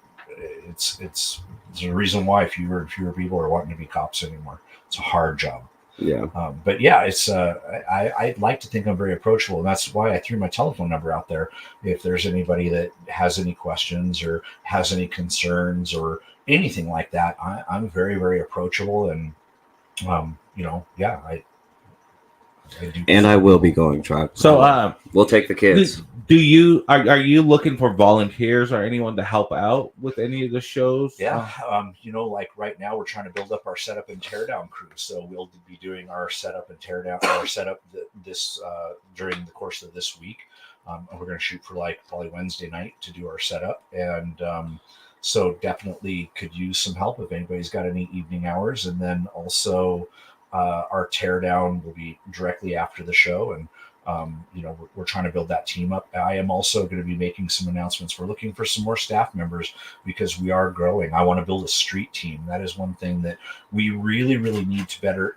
it's a reason why fewer people are wanting to be cops anymore. It's a hard job. Yeah. But yeah, it's I'd like to think I'm very approachable, and that's why I threw my telephone number out there. If there's anybody that has any questions or has any concerns or anything like that, I'm very, very approachable, and I do. And I will be going truck. So we'll take the kids. Are you looking for volunteers or anyone to help out with any of the shows? Yeah. Like right now we're trying to build up our setup and teardown crew. So we'll be doing our setup and teardown, our setup this during the course of this week. And we're going to shoot for probably Wednesday night to do our setup. And so definitely could use some help if anybody's got any evening hours. And then also our teardown will be directly after the show. And we're trying to build that team up. I am also going to be making some announcements. We're looking for some more staff members because we are growing. I want to build a street team. That is one thing that we really, really need to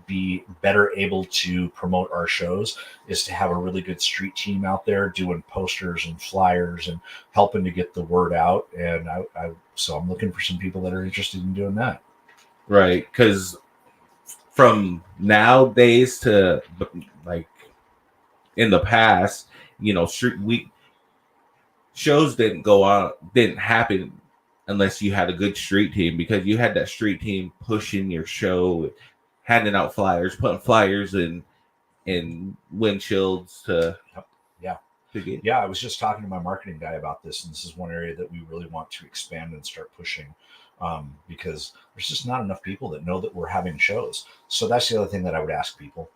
be better able to promote our shows, is to have a really good street team out there doing posters and flyers and helping to get the word out. And so I'm looking for some people that are interested in doing that. Right, because from nowadays to like in the past, shows didn't happen unless you had a good street team, because you had that street team pushing your show, handing out flyers, putting flyers in windshields to Yeah. get. Yeah, I was just talking to my marketing guy about this, and this is one area that we really want to expand and start pushing, because there's just not enough people that know that we're having shows. So that's the other thing that I would ask people.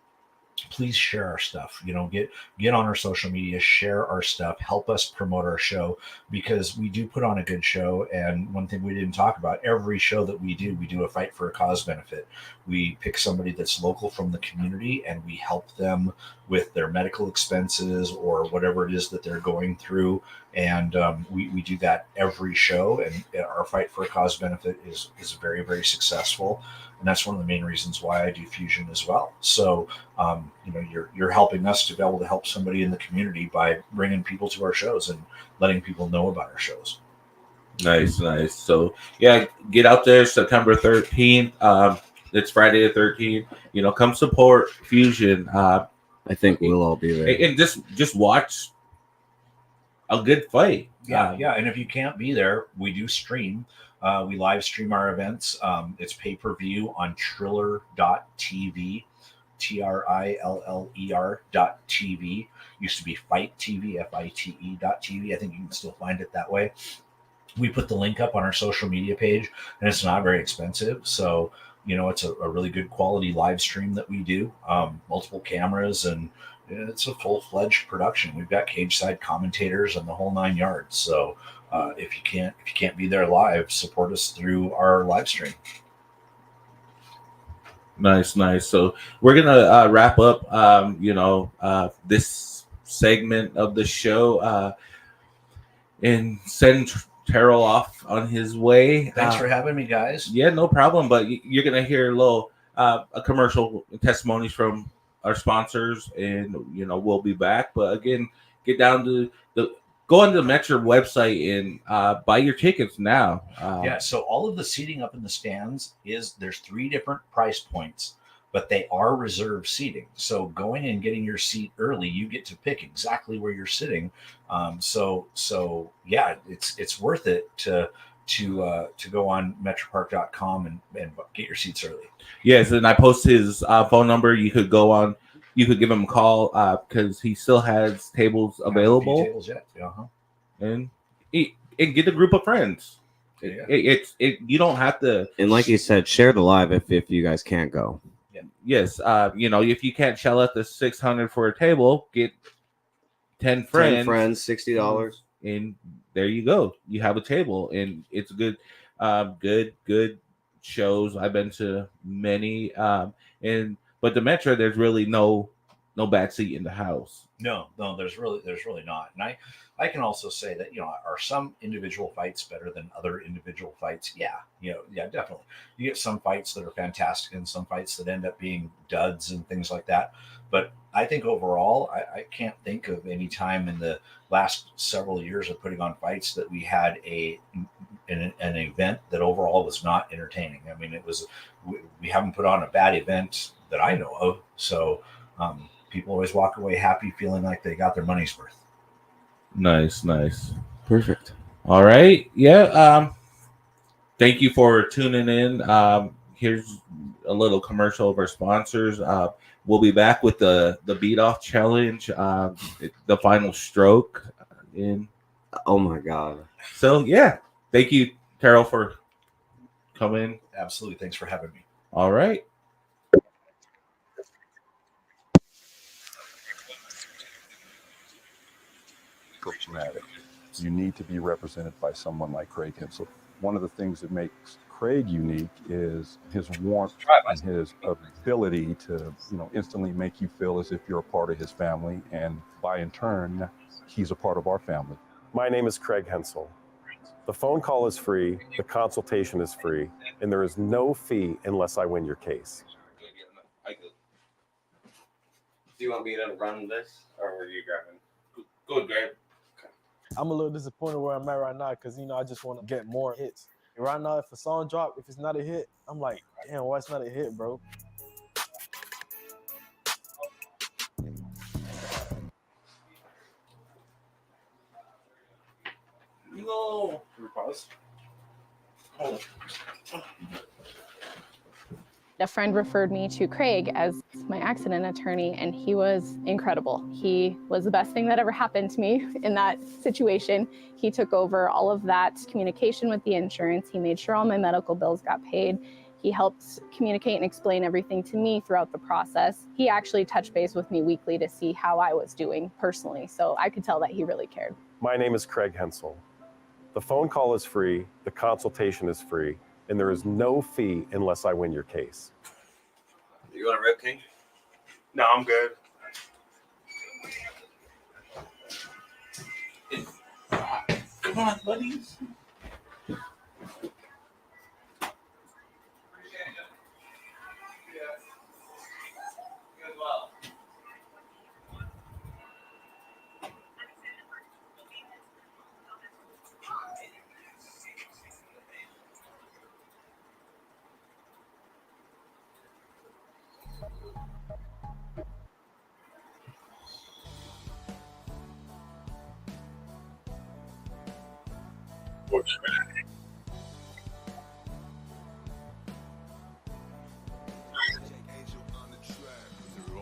Please share our stuff. Get on our social media, share our stuff, help us promote our show, because we do put on a good show. And one thing we didn't talk about, every show that we do a fight for a cause benefit. We pick somebody that's local from the community, and we help them with their medical expenses or whatever it is that they're going through. And we do that every show, and our fight for a cause benefit is very, very successful. And that's one of the main reasons why I do Fusion as well. So you're helping us to be able to help somebody in the community by bringing people to our shows and letting people know about our shows. Nice. So yeah, get out there September 13th. It's Friday the 13th. Come support Fusion. I think we'll all be there. And just watch a good fight. Yeah. And if you can't be there, we do stream. We live stream our events. It's pay-per-view on triller.tv, TRILLER.tv. Used to be Fight TV, FITE.tv. I think you can still find it that way. We put the link up on our social media page, and it's not very expensive. So, it's a really good quality live stream that we do. Multiple cameras, and it's a full-fledged production. We've got cage side commentators and the whole 9 yards. So, if you can't be there live, support us through our live stream. Nice. So we're gonna wrap up, this segment of the show, and send Terrill off on his way. Thanks for having me, guys. Yeah, no problem. But you're gonna hear a commercial testimonies from our sponsors, and we'll be back. But again, get down to go on the Metro website and buy your tickets now. So all of the seating up in the stands there's 3 different price points, but they are reserved seating. So going and getting your seat early, you get to pick exactly where you're sitting. So yeah, it's worth it to go on metropark.com and get your seats early. Yes, and I post his phone number. You could go on. You could give him a call because he still has tables available. Tables yet. And get a group of friends. Yeah. You don't have to. And like you said, share the live if you guys can't go. Yeah. Yes. If you can't shell out the $600 for a table, get 10 friends. 10 friends, $60. And there you go. You have a table, and it's good. Good shows. I've been to many. But the Metro, there's really no bad seat in the house. No, there's really not. And I can also say that, are some individual fights better than other individual fights? Yeah, definitely. You get some fights that are fantastic and some fights that end up being duds and things like that. But I think overall, I can't think of any time in the last several years of putting on fights that we had an event that overall was not entertaining. I mean, we haven't put on a bad event that I know of. So people always walk away happy, feeling like they got their money's worth. Nice. Perfect. All right. Yeah. Thank you for tuning in. Here's a little commercial of our sponsors. We'll be back with the beat off challenge, the final stroke. Oh my God. So yeah, thank you, Terrill, for coming. Absolutely. Thanks for having me. All right. Dramatic. You need to be represented by someone like Craig Hensel. One of the things that makes Craig unique is his warmth and his ability to, instantly make you feel as if you're a part of his family, and by in turn, he's a part of our family. My name is Craig Hensel. The phone call is free, the consultation is free, and there is no fee unless I win your case. Do you want me to run this, or were you grabbing? Good, Greg. I'm a little disappointed where I'm at right now because, I just want to get more hits. And right now, if a song drop, if it's not a hit, I'm like, damn, why it's not a hit, bro? No. Pause. Oh. A friend referred me to Craig as my accident attorney, and he was incredible. He was the best thing that ever happened to me in that situation. He took over all of that communication with the insurance. He made sure all my medical bills got paid. He helped communicate and explain everything to me throughout the process. He actually touched base with me weekly to see how I was doing personally, so I could tell that he really cared. My name is Craig Hensel. The phone call is free, the consultation is free, and there is no fee unless I win your case. You want a Rip King? No, I'm good. Come on, buddies.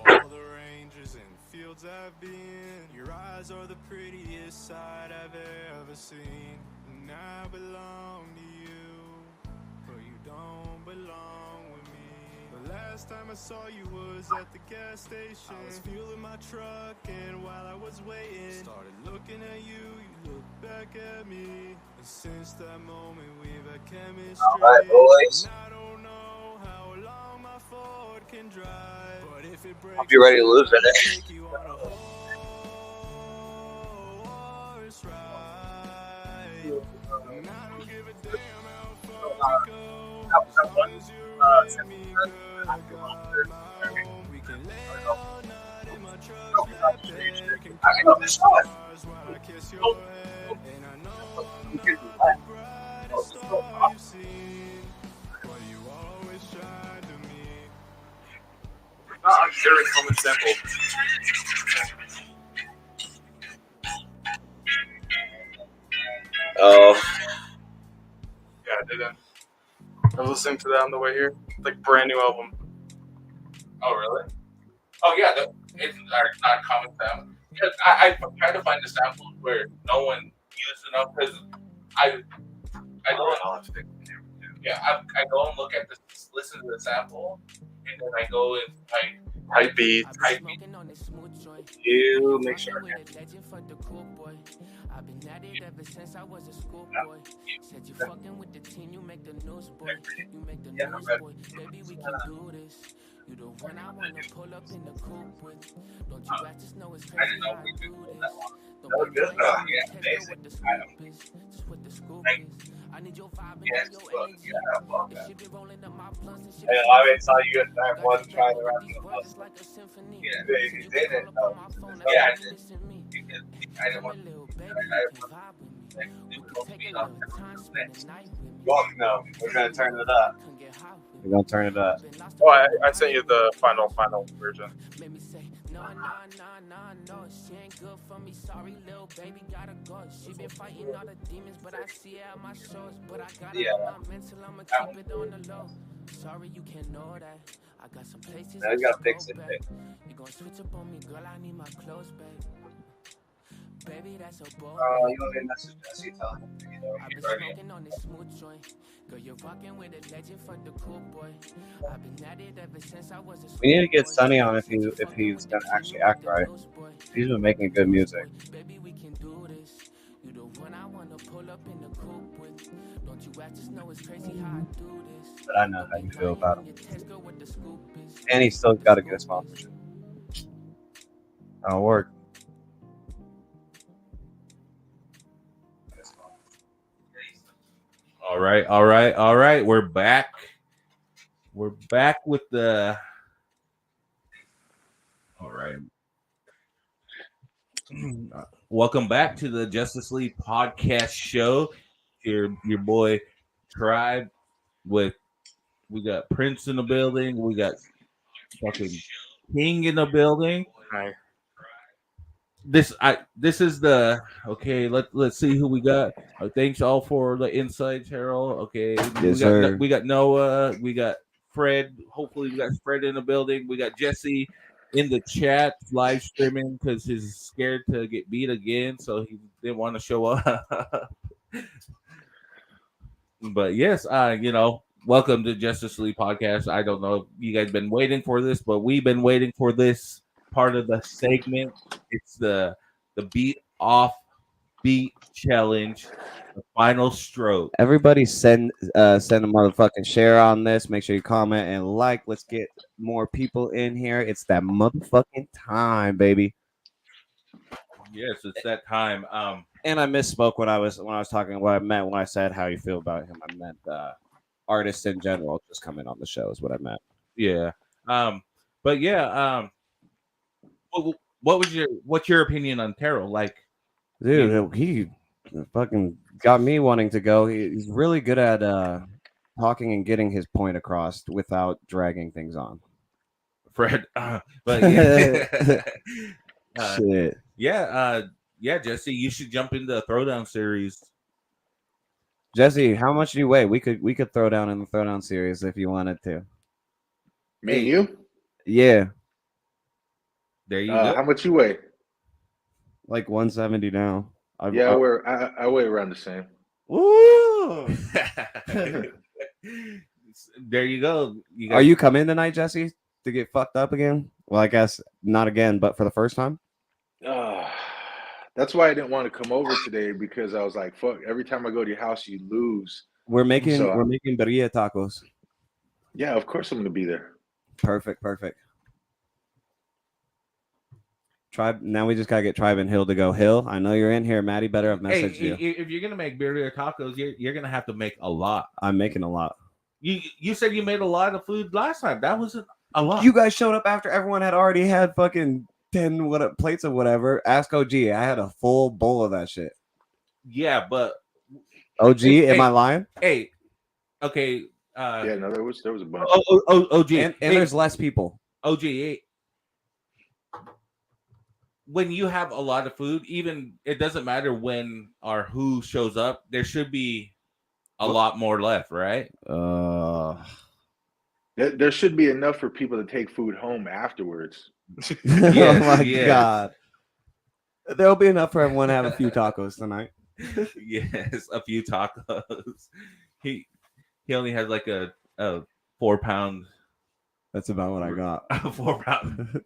All the ranges and fields I've been, your eyes are the prettiest sight I've ever seen. And I belong to you, but you don't belong with me. The last time I saw you was at the gas station. I was fueling my truck, and while I was waiting, started looking at you, you looked back at me. And since that moment we've had chemistry. All right, boys. I don't know how long my Ford can drive, but if it breaks, Hope you're ready to lose in it. take you on a horse ride. And I don't give a damn how far we go, as long as you're with me, girl, I got my own. We can lay all night in my truck's flat deck and count the stars while I kiss your head. And I know I'm not the brightest star you've seen, but you always shine to me. Very common sample. Oh. Yeah, I didn't. I was listening to that on the way here. Like brand new album. Oh, really? Oh, yeah. It's not common sample. Because I try to find the samples where no one used enough, because I go and, yeah, I go and look at this, listen to the sample, and then I go and Hype beat. You make sure. I've been at it ever since I was a schoolboy. Said you fucking with the team, you make the news, boy. You make the news, boy. Baby, we can do this. You the one I wanna pull up in the coupe with. Don't you guys just know it's crazy how I do this? Don't be playing what the scoop is. Just what the scoop is. I need your vibe and your energy. If she be rolling up my blunts and shit. I always saw you at that one trying around the bus. Like a symphony. Yeah, they didn't. Yeah, I did. I didn't want to. No, we're gonna turn it up. We're gonna turn it up. Oh, I sent you the final version. No, she ain't good for me. Sorry, little baby, gotta go. She been fighting all the demons, but I see her at my shows. But I got it on my mental, I'ma keep it on the low. Sorry, you can't know that. I got some places I gotta fix it. You gon' switch up on me, girl, I need my clothes back. Baby, that's a bold. You want me to message Jesse? Tell him. I've been smoking on this smooth joint. Girl, you're rocking with a legend for the cool boy. I've been at it ever since I was a school. We need to get Sonny on if he's gonna actually act right. He's been making good music. Baby, we can do this. You the one I wanna pull up in the coupe with. Don't you you at, just know it's crazy how I do this. But I know how you feel about him. And he's still got a good sponsorship. That'll work. All right. We're back. We're back with the. All right. Welcome back to the Justice League podcast show. Your boy Tribe with we got Prince in the building. We got fucking King in the building. Hi. This is the okay. Let's see who we got. Thanks all for the insights, Harold. Okay, Yes, we got Noah. We got Fred. Hopefully, we got Fred in the building. We got Jesse in the chat live streaming because he's scared to get beat again, so he didn't want to show up. But yes, welcome to Justice League podcast. I don't know if you guys been waiting for this, but we've been waiting for this part of the segment. It's the beat challenge, the final stroke. Everybody send a motherfucking share on this. Make sure you comment and like. Let's get more people in here. It's that motherfucking time, baby. Yes, it's that time. And I misspoke when I was talking what I meant when I said how you feel about him. I meant artists in general just coming on the show is what I meant. Yeah. But yeah. What's your opinion on Terrill? Like, dude, he fucking got me wanting to go. He's really good at talking and getting his point across without dragging things on. Fred, but yeah. Shit. Yeah, Jesse, you should jump into the throwdown series. Jesse, how much do you weigh? We could throw down in the throwdown series if you wanted to. Me and you? Yeah. There you go. How much you weigh? Like 170 now. I weigh around the same. Woo! There you go. Are you coming tonight, Jesse, to get fucked up again? Well, I guess not again, but for the first time. That's why I didn't want to come over today because I was like, "Fuck!" Every time I go to your house, you lose. We're making birria tacos. Yeah, of course I'm going to be there. Perfect. Tribe. Now we just gotta get Tribe and Hill to go. Hill, I know you're in here. Maddie better have messaged you. If you're gonna make birria tacos, you're gonna have to make a lot. I'm making a lot. You said you made a lot of food last time. That wasn't a lot. You guys showed up after everyone had already had fucking 10 plates of whatever. Ask OG. I had a full bowl of that shit. Yeah, but OG, am I lying? Hey, okay. Yeah, no, there was a bunch. OG, and there's less people. OG. When you have a lot of food, even it doesn't matter when or who shows up, there should be a lot more left, right? There should be enough for people to take food home afterwards. Yes, oh my God. There'll be enough for everyone to have a few tacos tonight. Yes, a few tacos. He only has like a 4 pound. That's about what I got. 4 pound.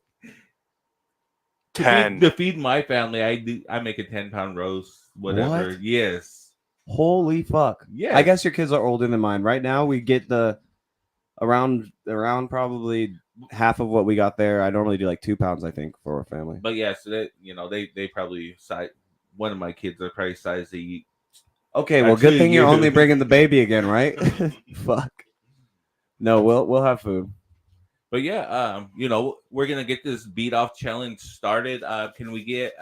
10 to feed my family, I make a 10-pound roast, whatever. What? Yes. Holy fuck. Yeah. I guess your kids are older than mine. Right now we get the around probably half of what we got there. I normally do like 2 pounds, I think, for a family. But yeah, so that they probably size one of my kids are probably size they eat. Okay, well, good thing you're only bringing the baby again, right? Fuck. No, we'll have food. But yeah, we're gonna get this beat off challenge started. Can we get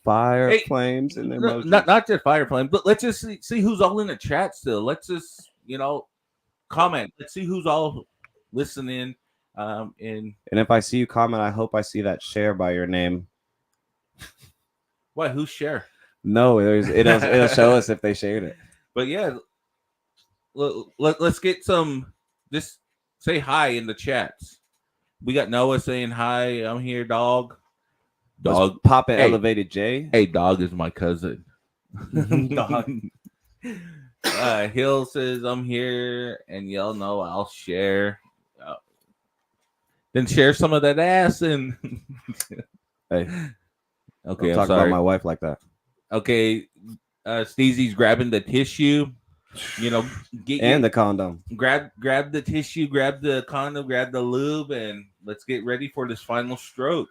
fire flames and emojis? Not just fire flames, but let's just see who's all in the chat still. Let's just comment. Let's see who's all listening. And if I see you comment, I hope I see that share by your name. What? Who's share? No, it'll show us if they shared it. But yeah, let's get some. Just say hi in the chats. We got Noah saying hi. I'm here, dog. Dog. Pop it, Elevated J. Hey, dog is my cousin. Dog. Hill says I'm here, and y'all know I'll share. Then share some of that ass and. Hey. Okay, don't talk about my wife like that. Okay, Sneezy's grabbing the tissue. You know, and the condom. Grab the tissue, grab the condom, grab the lube, and let's get ready for this final stroke.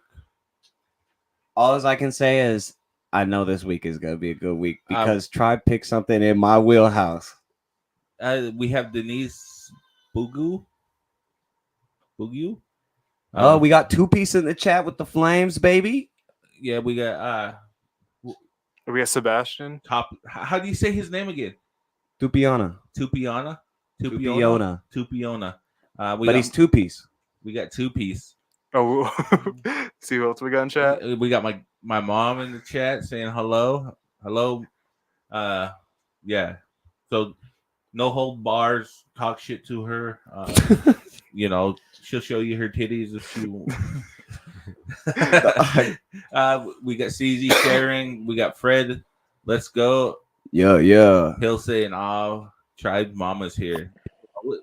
All I can say is I know this week is gonna be a good week because Tribe picked something in my wheelhouse. We have Denise Bugu. Oh, we got 2-piece in the chat with the flames, baby. Yeah, we got Sebastian. How do you say his name again? Tupiona. But he's 2-piece. We got 2-piece. Oh, see what else we got in chat? We got my mom in the chat saying hello. Yeah. So no hold bars. Talk shit to her. You know, she'll show you her titties if she wants. We got CZ sharing. We got Fred. Let's go. Yeah. He'll say, "And Tribe Mama's here."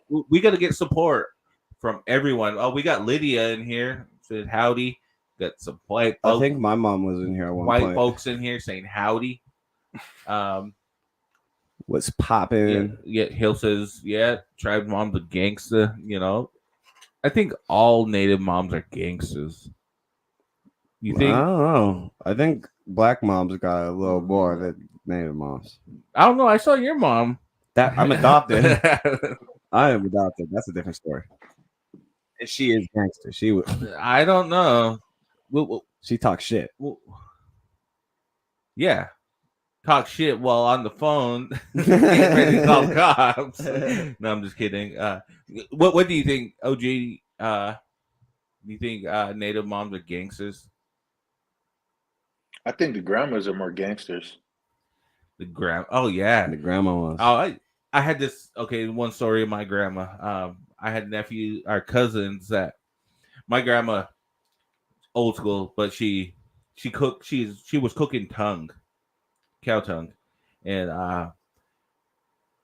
We got to get support from everyone. Oh, we got Lydia in here. Said howdy. Got some white folks. I think my mom was in here at one white point. Folks in here saying howdy. What's popping? Yeah, Hill says, yeah, Tribe Mom's a gangster, you know. I think all Native moms are gangsters. You think? I don't know. I think black moms got a little more than Native moms. I don't know. I saw your mom. That I'm adopted. I am adopted. That's a different story. And she is gangster. She would. I don't know. She talks shit. Yeah. Talk shit while on the phone. Getting ready to call cops. No, I'm just kidding. What do you think, OG? Do you think Native moms are gangsters? I think the grandmas are more gangsters. Oh yeah, the grandma was. Oh, I had this. Okay, one story of my grandma. I had cousins that my grandma, old school, but she cooked. She was cooking cow tongue, and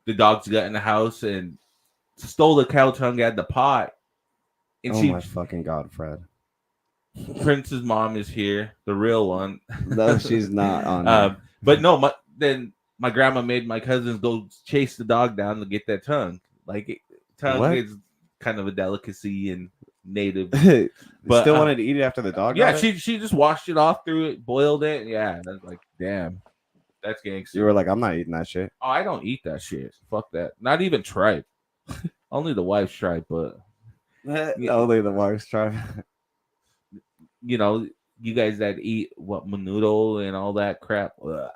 the dogs got in the house and stole the cow tongue out of the pot. And my fucking God, Fred. Prince's mom is here, the real one. No, she's not on. But no, then my grandma made my cousins go chase the dog down to get that tongue. Like tongue is kind of a delicacy in Native. But still wanted to eat it after the dog. Yeah, she just washed it off, threw it, boiled it. Yeah, that's like damn, that's gangster. You were like, I'm not eating that shit. Oh, I don't eat that shit. Fuck that. Not even tripe. Only the wife's tripe, but only the wife's tripe. You know, you guys that eat menudo and all that crap. Ugh.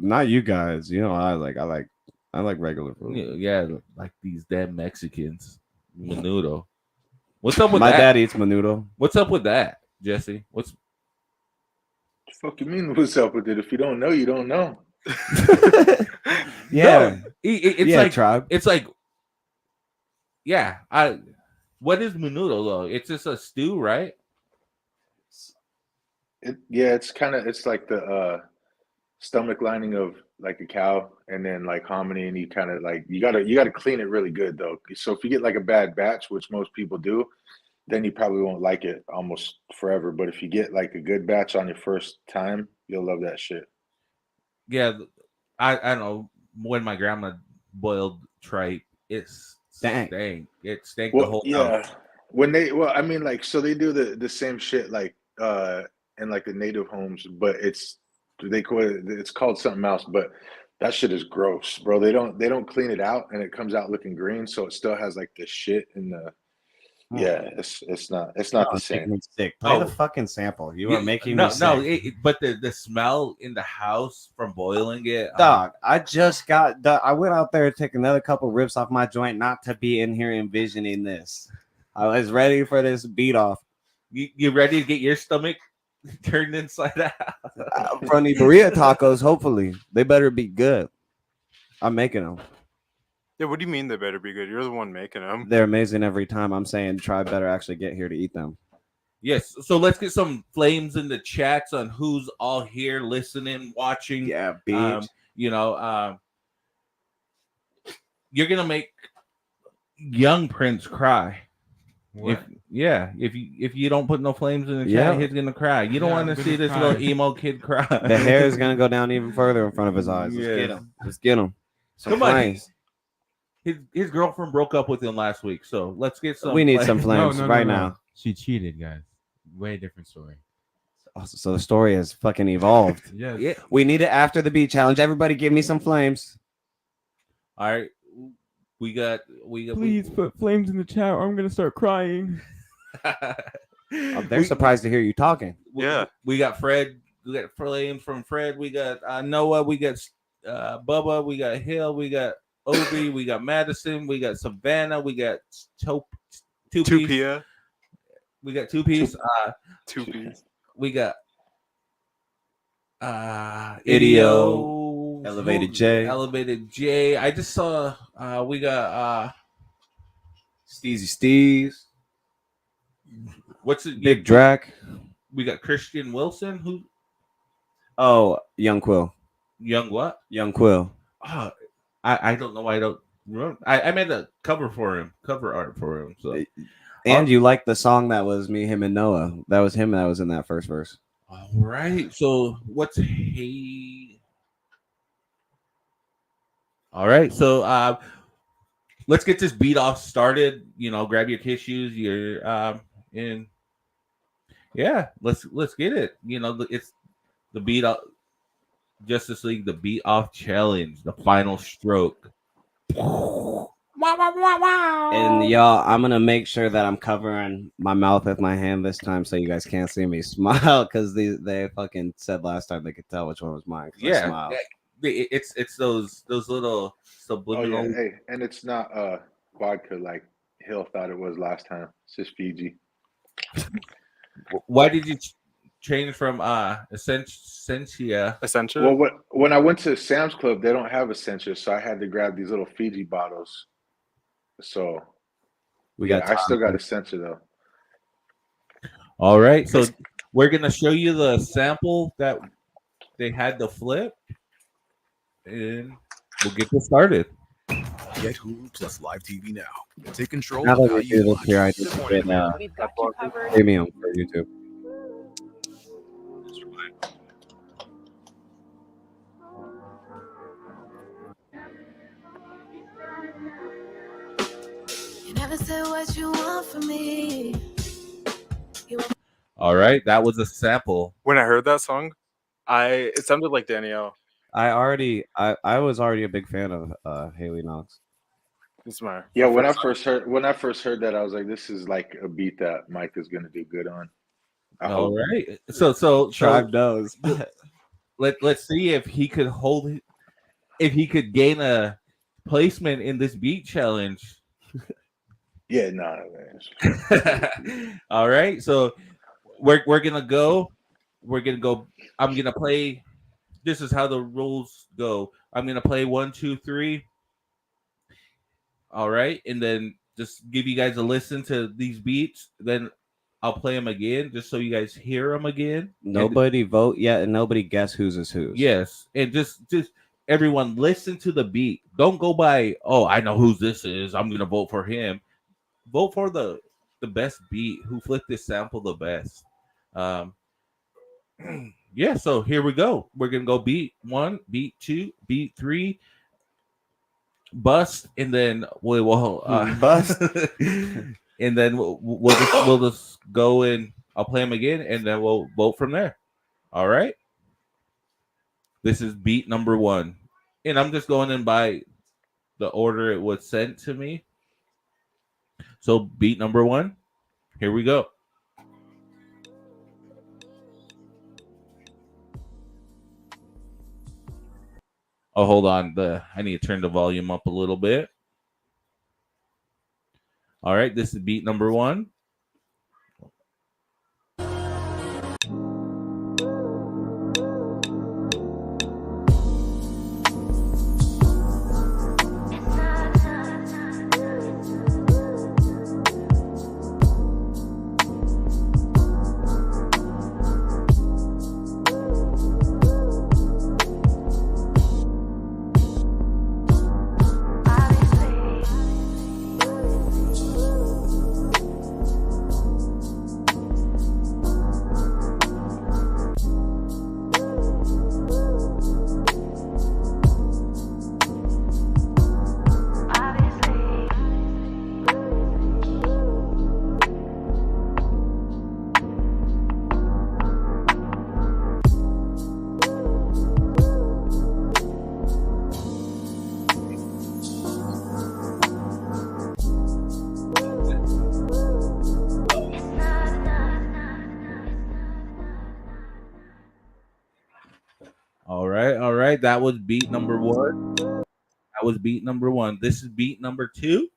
Not you guys. You know, I like regular food. Yeah, like these damn Mexicans. Menudo. What's up with my that? My dad eats menudo. What's up with that, Jesse? What the fuck you mean? What's up with it? If you don't know, you don't know. Yeah, no, it's like tribe. It's like, yeah. What is menudo though? It's just a stew, right? It's like the stomach lining of like a cow, and then like hominy, and you kind of like you gotta clean it really good though. So if you get like a bad batch, which most people do, then you probably won't like it almost forever. But if you get like a good batch on your first time, you'll love that shit. Yeah, I don't know, when my grandma boiled tripe, it stank. It stank the whole house. When I mean, like, so they do the same shit like in like the native homes, but it's called something else, but that shit is gross, bro. They don't clean it out, and it comes out looking green, so it still has like the shit in the. Yeah, it's not the same. Sick. Play the fucking sample. You are making me sick. No, but the smell in the house from boiling it, dog. I just got. I went out there to take another couple rips off my joint, not to be in here envisioning this. I was ready for this beat off. You ready to get your stomach turned inside out? From the burrito tacos, hopefully they better be good. I'm making them. Yeah, what do you mean they better be good? You're the one making them. They're amazing every time. I'm saying try better actually get here to eat them. Yes. So let's get some flames in the chats on who's all here listening, watching. Yeah, bitch. You're gonna make young Prince cry. If you don't put no flames in the chat, he's gonna cry. You don't want to see this little emo kid cry. The hair is gonna go down even further in front of his eyes. Just get him. Some Come on. flames. His girlfriend broke up with him last week, so let's get some. We need some flames right now. She cheated, guys. Way different story. So the story has fucking evolved. Yes. Yeah. We need it after the beat challenge. Everybody give me some flames. All right. We got. Please put flames in the chat or I'm going to start crying. They're surprised to hear you talking. We got Fred. We got flames from Fred. We got Noah. We got Bubba. We got Hill. We got Obi. We got Madison. We got Savannah. We got Two-Piece. We got Two-Piece. Two-Piece. We got Idio. Elevated J. I just saw we got Steezy. What's it? Big Drac. We got Christian Wilson. Who? Oh, Young Quill. Young what? Young Quill. Oh, I don't know why I don't remember. I made a cover art for him. So, and you like the song that was me, him, and Noah. That was him that was in that first verse. All right. So what's he? All right. So let's get this beat off started. You know, grab your tissues. And yeah, let's get it. You know, it's the beat off Justice League, the beat off challenge, the final stroke. And y'all, I'm gonna make sure that I'm covering my mouth with my hand this time so you guys can't see me smile because they fucking said last time they could tell which one was mine. Yeah, it's those little subliminal. Oh, yeah. Hey, and it's not vodka like Hill thought it was last time. It's just Fiji. Why did you change from Essentia? Well, when I went to Sam's Club, they don't have Essentia, so I had to grab these little Fiji bottles. So I still got Essentia though. All right, so we're gonna show you the sample that they had to flip, and we'll get this started. Get Hulu Plus Live TV now. Take control Now of that how we you do this watch. here, I just get We've got you covered. premium for YouTube. You never said what you want from me. All right, that was a sample. When I heard that song, it sounded like Danielle. I was already a big fan of Haley Knox. Yeah, when I first heard that, I was like, this is like a beat that Mike is gonna do good on. All right, so Tribe knows. Let's see if he could gain a placement in this beat challenge. Yeah, no, man. All right, so we're gonna go. I'm gonna play. This is how the rules go. I'm gonna play 1, 2, 3. All right, and then just give you guys a listen to these beats. Then I'll play them again, just so you guys hear them again. Nobody vote yet, and nobody guess whose is whose. Yes, and just everyone listen to the beat. Don't go by, oh, I know whose this is, I'm gonna vote for him. Vote for the best beat, who flipped this sample the best. Yeah, so here we go. We're gonna go beat 1, beat 2, beat 3, bust, and then we'll bust, and then we'll just go and I'll play them again, and then we'll vote from there. All right. This is beat number 1, and I'm just going in by the order it was sent to me. So beat number 1, here we go. Oh, hold on. I need to turn the volume up a little bit. All right, this is beat number 1. right, that was beat number 1. That was beat number 1. This is beat number 2.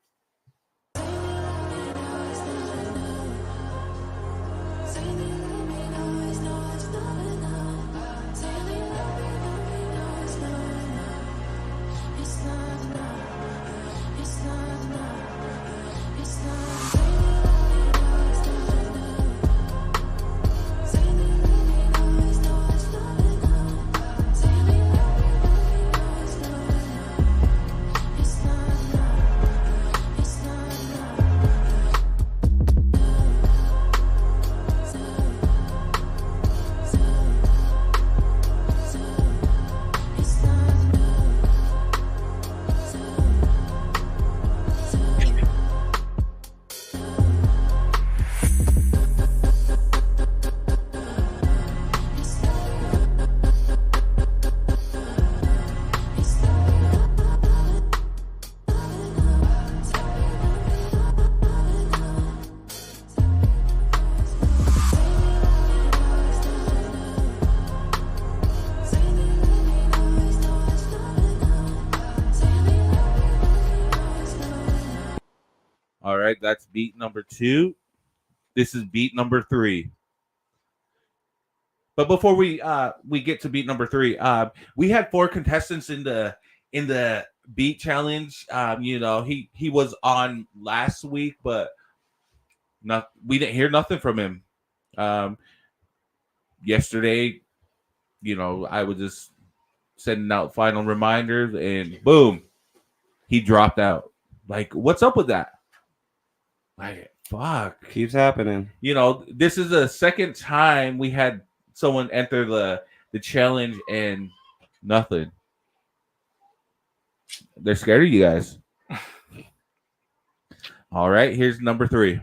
All right, that's beat number 2. This is beat number 3. But before we get to beat number 3, we had 4 contestants in the beat challenge. He was on last week, but we didn't hear nothing from him. Yesterday, I was just sending out final reminders, and boom, he dropped out. Like, what's up with that? Like, fuck. Keeps happening. This is the second time we had someone enter the challenge and nothing. They're scared of you guys. All right, here's number 3.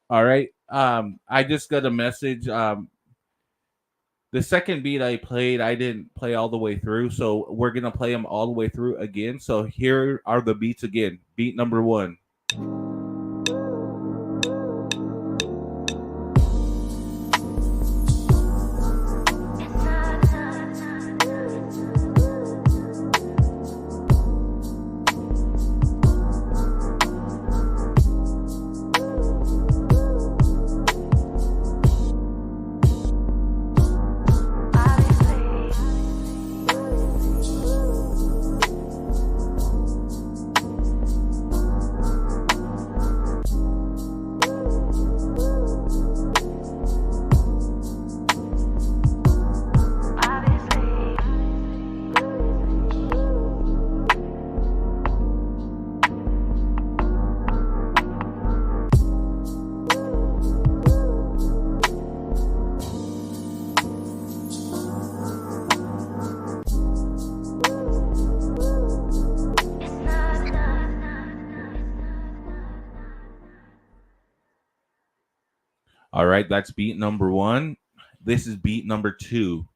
All right. I just got a message. The second beat I played, I didn't play all the way through, so we're gonna play them all the way through again. So here are the beats again. Beat number 1. right, that's beat number 1. This is beat number 2.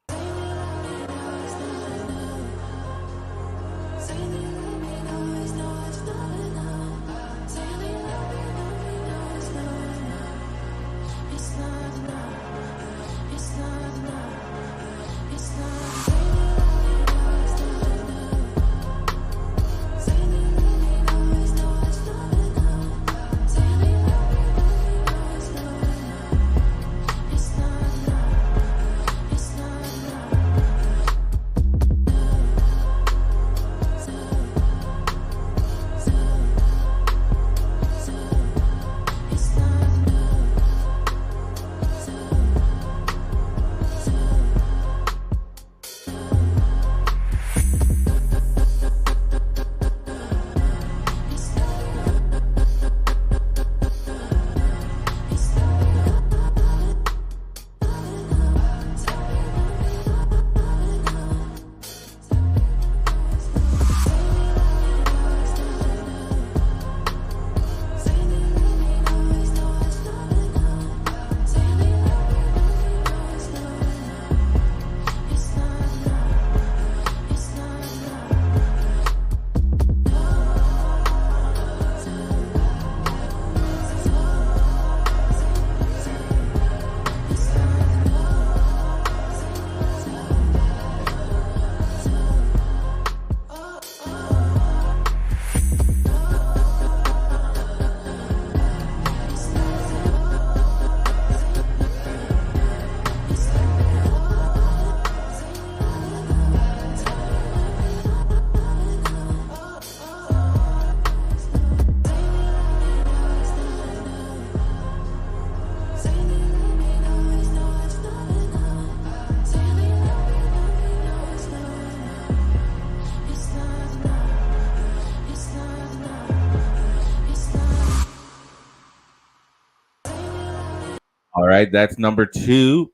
All right, that's number 2.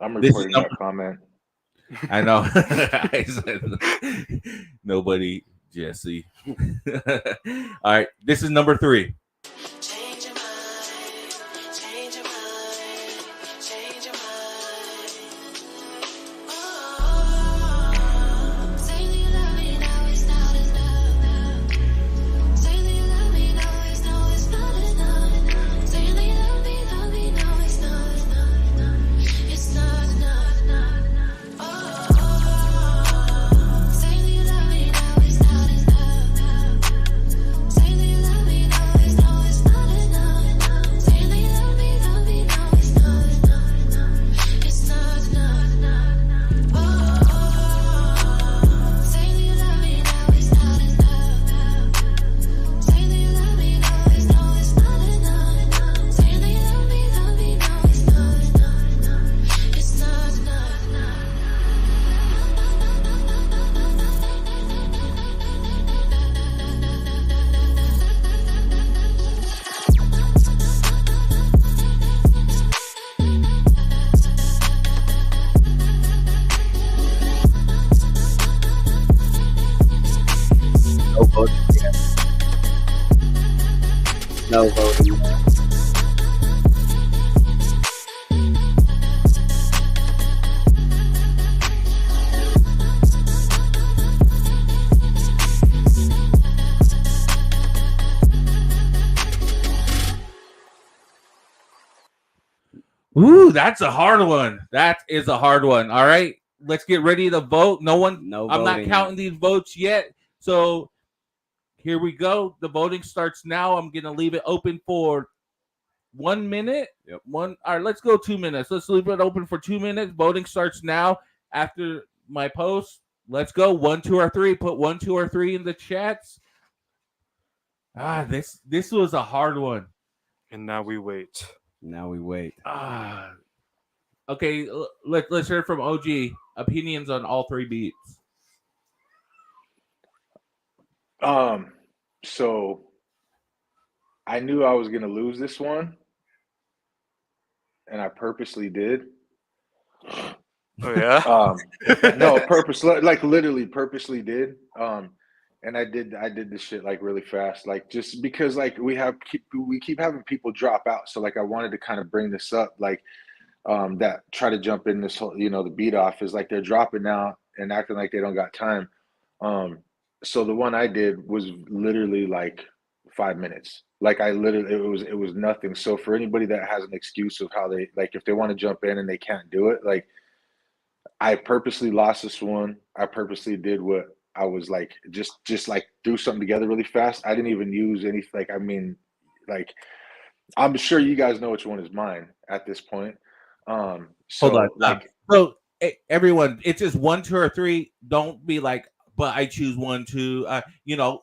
I'm This is reporting number- that comment. I know. I said, nobody, Jesse. All right, this is number 3. No voting. Ooh, that's a hard one. That is a hard one. All right, let's get ready to vote. I'm not counting these votes yet. So here we go. The voting starts now. I'm gonna leave it open for 1 minute. Yep. All right, let's go 2 minutes. Let's leave it open for 2 minutes. Voting starts now after my post. Let's go. 1, 2, or 3. Put 1, 2, or 3 in the chats. This was a hard one. And now we wait. Okay, let's hear from OG. Opinions on all 3 beats. So I knew I was gonna lose this one, and I purposely did. Oh yeah. No, like literally purposely did. and I did this shit like really fast, like just because like we keep having people drop out. So like I wanted to kind of bring this up, like that try to jump in this whole, the beat off is like they're dropping out and acting like they don't got time. So the one I did was literally like 5 minutes. Like I literally it was nothing. So for anybody that has an excuse of how they like if they want to jump in and they can't do it, like I purposely lost this one. I purposely did what I was like just like threw something together really fast. I didn't even use any like I mean like I'm sure you guys know which one is mine at this point. Hold So on. like So everyone, it's just 1, 2, or 3. Don't be like, but I choose 1, 2.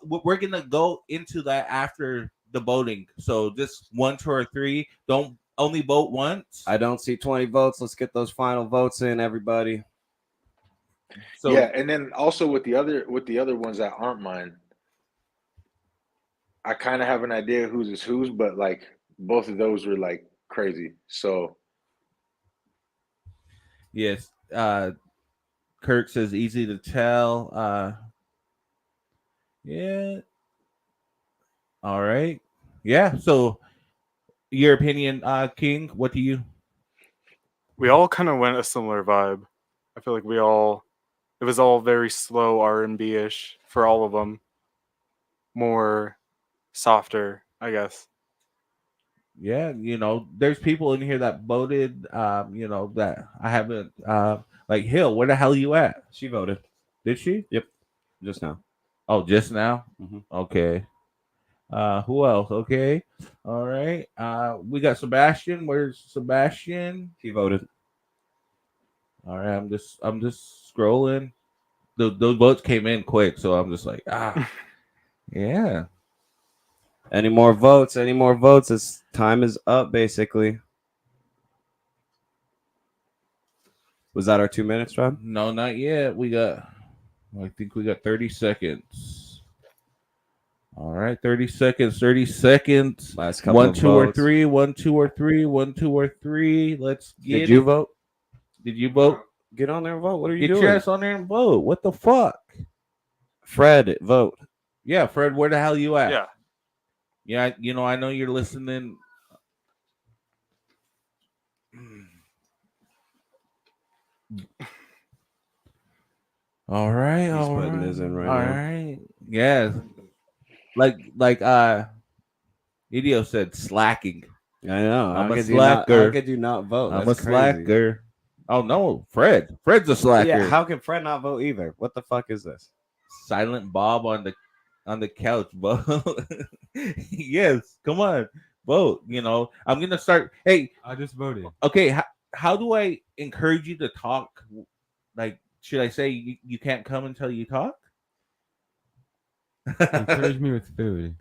We're gonna go into that after the voting. So just 1, 2, or 3. Don't only vote once. I don't see 20 votes. Let's get those final votes in, everybody. So yeah, and then also with the other ones that aren't mine, I kind of have an idea whose is whose, but like both of those were like crazy. So yes, Kirk says easy to tell. Yeah. All right. Yeah. So your opinion, King, what do you? We all kind of went a similar vibe. I feel like it was all very slow R&B ish for all of them. More softer, I guess. Yeah, there's people in here that voted, that I haven't, like Hill, where the hell you at? She voted. Did she? Yep. Just now. Oh, just now? Mhm. Okay. Who else? Okay. All right. We got Sebastian. Where's Sebastian? He voted. All right. I'm just scrolling. Those votes came in quick, so I'm just like, yeah. Any more votes? Any more votes? This time is up, basically. Was that our 2 minutes, Rob? No, not yet. I think we got 30 seconds. All right, 30 seconds. 30 seconds. Last couple 1, of 2, or votes. 3. 1, 2, or 3. 1, 2, or 3. Let's get Did you it. vote? Did you vote? Get on there and vote. What are you Get doing? your ass on there and vote. What the fuck? Fred, vote. Yeah, Fred, where the hell you at? Yeah. Yeah, I know you're listening. All right. He's putting this in right All now. right. Yeah. Like Idio said, slacking. I know. I'm How a could slacker. How could you not vote? I'm That's a crazy. slacker. Oh no, Fred. Fred's a slacker. Yeah, how can Fred not vote either? What the fuck is this? Silent Bob on the couch, bro. Yes, come on, vote. I'm gonna start. Hey, I just voted. okay. How do I encourage you to talk? Like, should I say you can't come until you talk? Encourage me with food.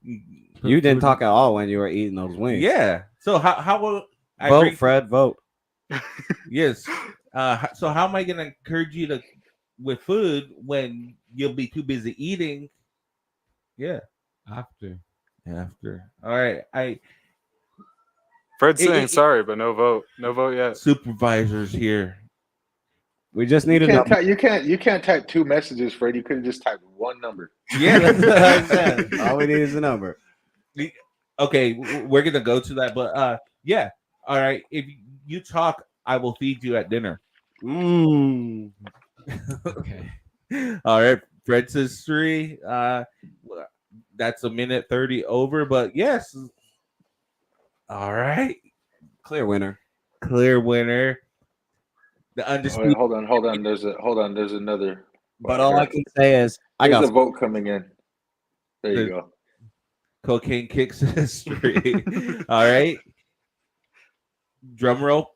You didn't talk at all when you were eating those wings. Yeah. So how will I vote, Fred? Vote. Yes. So how am I gonna encourage you with food when you'll be too busy eating? Yeah. After. All right. Fred's saying sorry, but no vote. No vote yet. Supervisors here. We just need you can't type 2 messages, Fred. You could have just typed 1 number. Yeah, that's what I said. All we need is a number. Okay, we're gonna go to that, but yeah. All right. If you talk, I will feed you at dinner. Okay. All right. Fred says 3. That's a minute 30 over, but yes. All right. Clear winner. The undisputed. Hold on. There's another. But all I can say is I got a vote coming in. There you go. Cocaine kicks history. All right. Drum roll.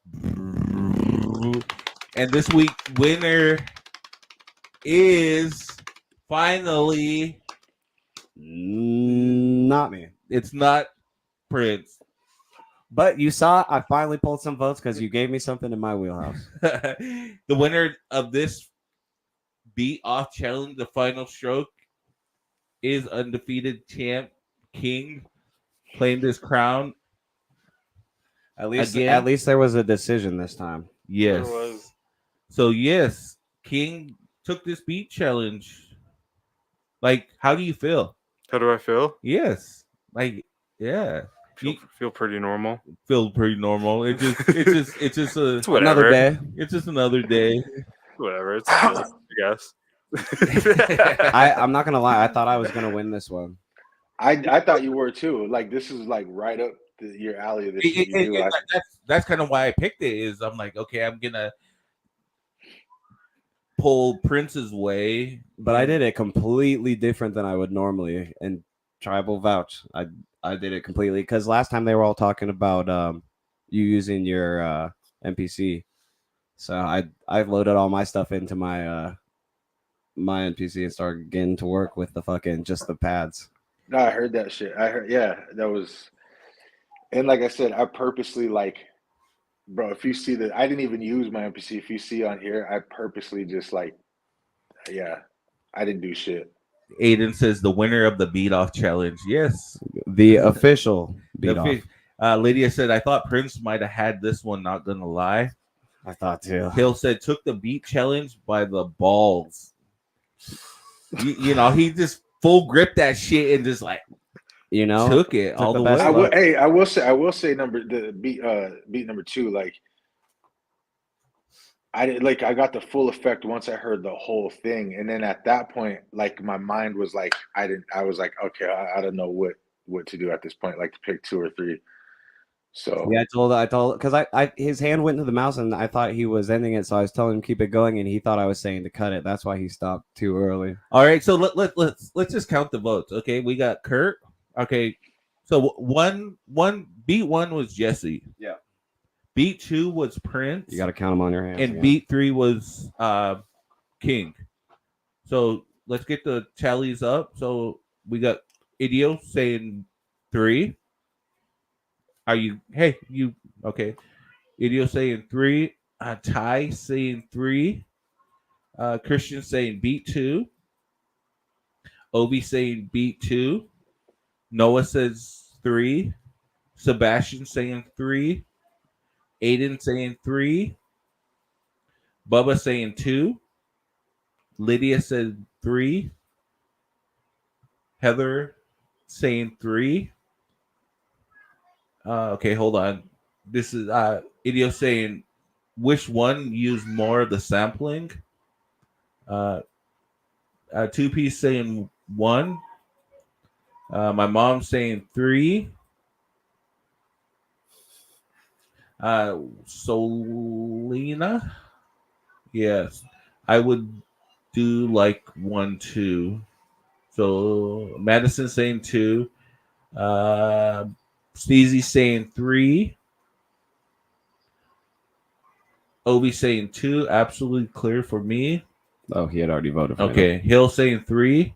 And this week winner is finally not me. It's not Prince. But you saw I finally pulled some votes because you gave me something in my wheelhouse. The winner of this beat off challenge, the final stroke, is undefeated champ King. Claimed his crown. At least there was a decision this time. Yes. There was. So yes, King took this beat challenge. Like, how do you feel? How do I feel? Yes. Like, yeah. Feel pretty normal. Feel pretty normal. It's just It's whatever. Another day. It's just another day. Whatever. It's chill, I guess. I'm not gonna lie. I thought I was gonna win this one. I thought you were too. Like this is like right up your alley of the shit you do. That's kind of why I picked it. Is I'm like, okay, I'm gonna pull Prince's way, But I did it completely different than I would normally. And tribal vouch, I did it completely because last time they were all talking about you using your NPC. So I loaded all my stuff into my my NPC and started getting to work with the fucking just the pads. No, I heard that shit. I heard, yeah, that was, and like I said, I purposely like, bro. If you see that, I didn't even use my NPC. If you see on here, I purposely just like, yeah, I didn't do shit. Aiden says the winner of the beat off challenge. Yes, the official beat off. Lydia said, I thought Prince might have had this one. Not gonna lie, I thought too. Hill said took the beat challenge by the balls. You know, he just full grip that shit and just like, you know, took it all the way. I will say the beat number 2. Like I got the full effect once I heard the whole thing, and then at that point, like my mind was like, I was like, okay, I don't know what to do at this point, like to pick 2 or 3. So yeah, I told because I his hand went to the mouse and I thought he was ending it, so I was telling him keep it going, and he thought I was saying to cut it. That's why he stopped too early. All right, so let's just count the votes. Okay, we got Kurt. Okay, so beat 1 was Jesse. Yeah. Beat 2 was Prince. You got to count them on your hands. And again. beat 3 was King. So let's get the tallies up. So we got Idio saying 3. Are you? Hey, you okay? Idio saying 3. Ty saying 3. Christian saying beat 2. Obi saying beat 2. Noah says 3. Sebastian saying 3. Aiden saying 3. Bubba saying 2. Lydia said 3. Heather saying 3. Okay, hold on. This is Idio saying which one used more of the sampling. 2-piece saying 1. My mom saying 3. Solina, yes, I would do like 1, 2. So Madison saying 2. Steezy saying 3. Obi saying 2. Absolutely clear for me. Oh, he had already voted for me. Okay, Hill saying 3.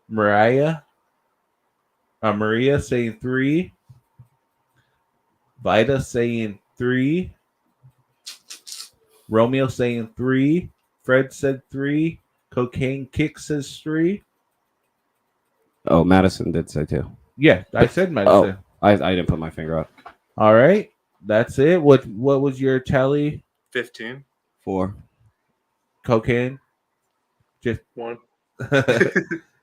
Maria saying 3. Vida saying 3. Romeo saying 3. Fred said 3. Cocaine Kick says 3. Oh, Madison did say 2. Yeah, I said Madison. Oh, I didn't put my finger up. All right, that's it. What was your tally? 15. 4. Cocaine. Just 1.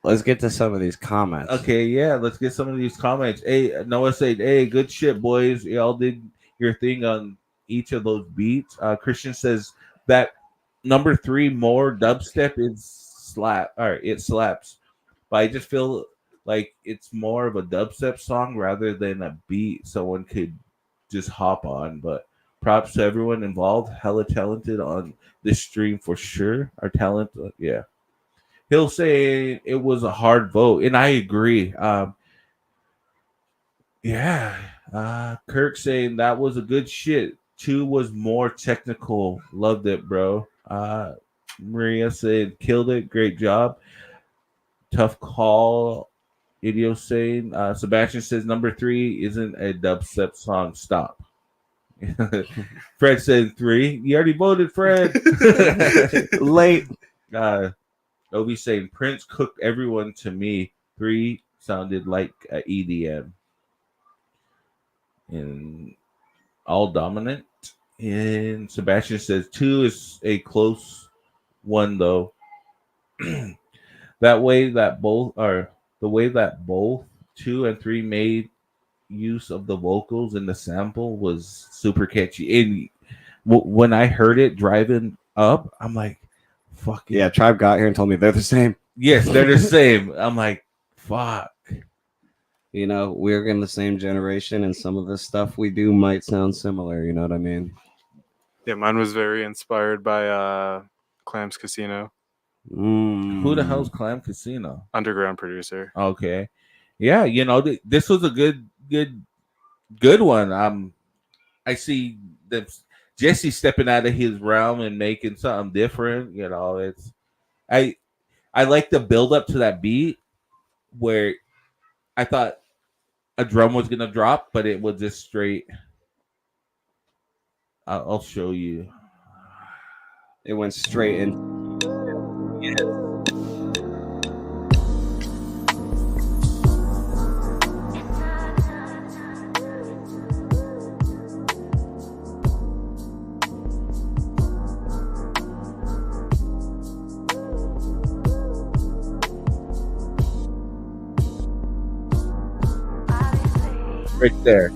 Let's get to some of these comments. Okay, yeah, let's get some of these comments. Hey, Noah said, "Hey, good shit, boys. Y'all did your thing on each of those beats." Christian says that number 3 more dubstep is slap. All right, it slaps, but I just feel like it's more of a dubstep song rather than a beat someone could just hop on. But props to everyone involved. Hella talented on this stream for sure. Our talent, yeah. He'll say it was a hard vote, and I agree. Kirk saying that was a good shit. 2 was more technical. Loved it, bro. Maria said killed it. Great job. Tough call. Idio saying Sebastian says number 3 isn't a dubstep song. Stop. Fred said 3. You already voted, Fred. Late. Obi saying Prince cooked everyone to me. 3 sounded like EDM. And all dominant. And Sebastian says 2 is a close one though. that way that both are the way that both 2 and 3 made use of the vocals in the sample was super catchy. And when I heard it driving up, I'm like, fucking Yeah, Tribe got here and told me they're the same. yes, they're the same. I'm like, fuck. You know, we're in the same generation, and some of the stuff we do might sound similar. You know what I mean? Yeah, mine was very inspired by Clams Casino. Who the hell's Clam Casino? Underground producer. Okay, yeah, this was a good one. I see that Jesse stepping out of his realm and making something different. It's I like the build up to that beat where I thought a drum was gonna drop, but it was just straight. I'll show you. It went straight in. Right there.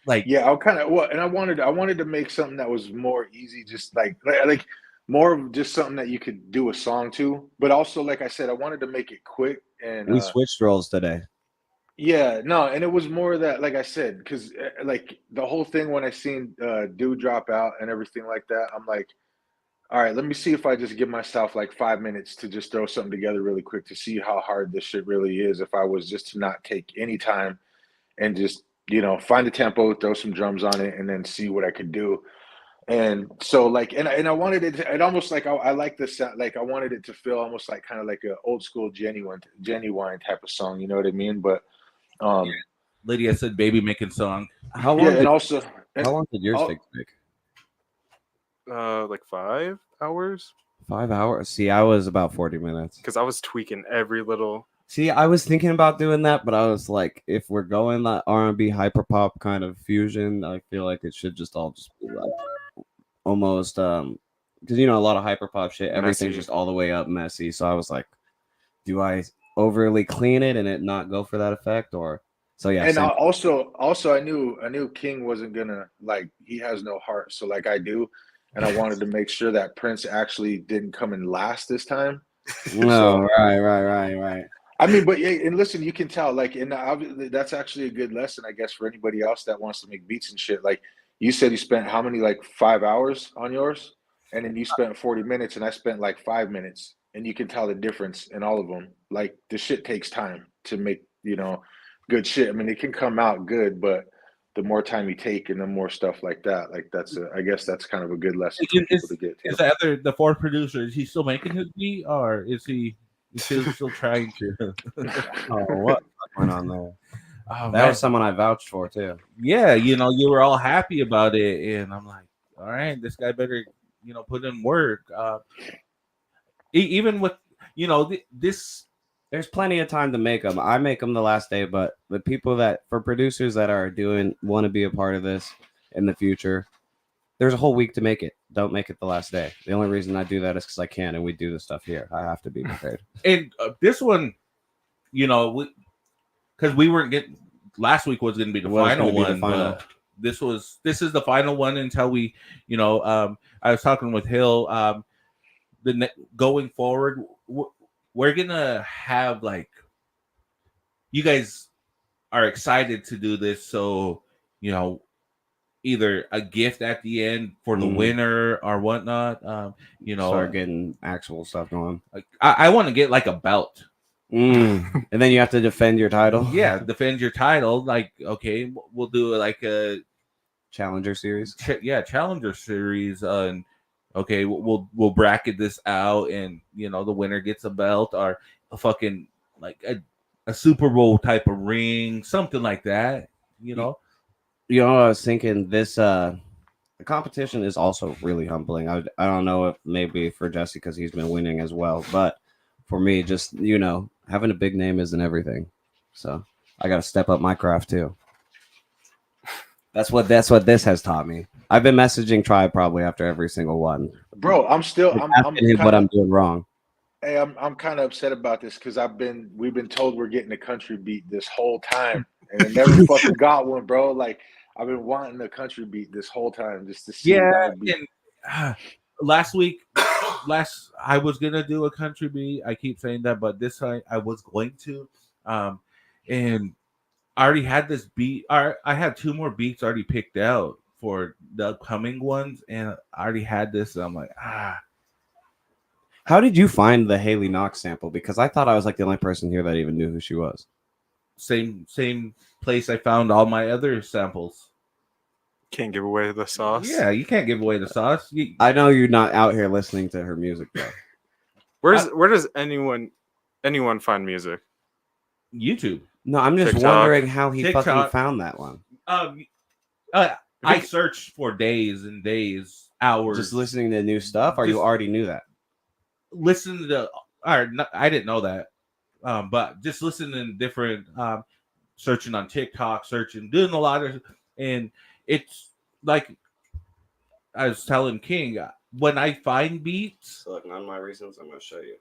Like, yeah, I kind of and I wanted to make something that was more easy, just like more of just something that you could do a song to, but also like I said, I wanted to make it quick and We switched roles today. yeah, no, and it was more that, like I said, because like the whole thing when I seen dude drop out and everything like that, I'm like, all right, let me see if I just give myself like 5 minutes to just throw something together really quick to see how hard this shit really is. If I was just to not take any time and just find a tempo, throw some drums on it, and then see what I could do. And so like, and I wanted it to, it almost like I like the sound, like I wanted it to feel almost like kind of like an old school genuine type of song. You know what I mean? But Lydia said, "Baby making song." How long? yeah, did, and also, how long did yours take to make? Like 5 hours. 5 hours. See, I was about 40 minutes. Because I was tweaking every little. See, I was thinking about doing that, but I was like, if we're going that R&B hyperpop kind of fusion, I feel like it should just all just be like almost because a lot of hyperpop shit, everything's just all the way up messy. So I was like, do I overly clean it and it not go for that effect, or so yeah. And also I knew King wasn't gonna, like, he has no heart, so like I do, and I wanted to make sure that Prince actually didn't come in last this time. No, right. I mean, but yeah, and listen, you can tell, like, and obviously that's actually a good lesson, I guess, for anybody else that wants to make beats and shit. Like, you said you spent how many, like 5 hours on yours, and then you spent 40 minutes, and I spent like 5 minutes, and you can tell the difference in all of them. Like, the shit takes time to make, good shit. I mean, it can come out good, but the more time you take and the more stuff like that, like I guess that's kind of a good lesson for people to get to. Is the fourth producer? Is he still making his beat, or is he still trying to? Oh, what went on there? Oh, that was someone I vouched for too. Yeah, you were all happy about it, and I'm like, all right, this guy better, put in work. Even with, this. There's plenty of time to make them. I make them the last day, but the people for producers that are want to be a part of this in the future, there's a whole week to make it. Don't make it the last day. The only reason I do that is because I can, and we do the stuff here. I have to be prepared. And this one, because we weren't getting, last week was going to be the final one. But this is the final one until we, I was talking with Hill. Going forward, we're gonna have, like, you guys are excited to do this, so either a gift at the end for the winner or whatnot. Start getting actual stuff going. Like, I want to get like a belt, and then you have to defend your title. Yeah, defend your title. Like, okay, we'll do like a challenger series. Challenger series, and okay, we'll bracket this out, and the winner gets a belt or a fucking like a Super Bowl type of ring, something like that. I was thinking this. The competition is also really humbling. I don't know if maybe for Jesse because he's been winning as well, but for me, just having a big name isn't everything. So I got to step up my craft too. That's what this has taught me. I've been messaging Tribe probably after every single one. Bro, I'm what I'm doing wrong. Hey, I'm kind of upset about this because we've been told we're getting a country beat this whole time, and it never fucking got one, bro. Like I've been wanting a country beat this whole time just to see Yeah, that would be. and last week, I was gonna do a country beat. I keep saying that, but this time I was going to, and I already had this beat. I had 2 more beats already picked out for the upcoming ones, and I already had this. And I'm like, How did you find the Haley Knox sample? Because I thought I was like the only person here that even knew who she was. same place I found all my other samples. Can't give away the sauce. Yeah, you can't give away the sauce. I know you're not out here listening to her music though. Where does anyone find music? YouTube. No, I'm just TikTok. wondering how he TikTok. fucking found that one. I searched for days and days, hours, Just listening to new stuff, or you already knew that? listen to. I didn't know that, but just listening to different, searching on TikTok, doing a lot of, and it's like I was telling King, when I find beats. So, look, none of my reasons. I'm gonna show you.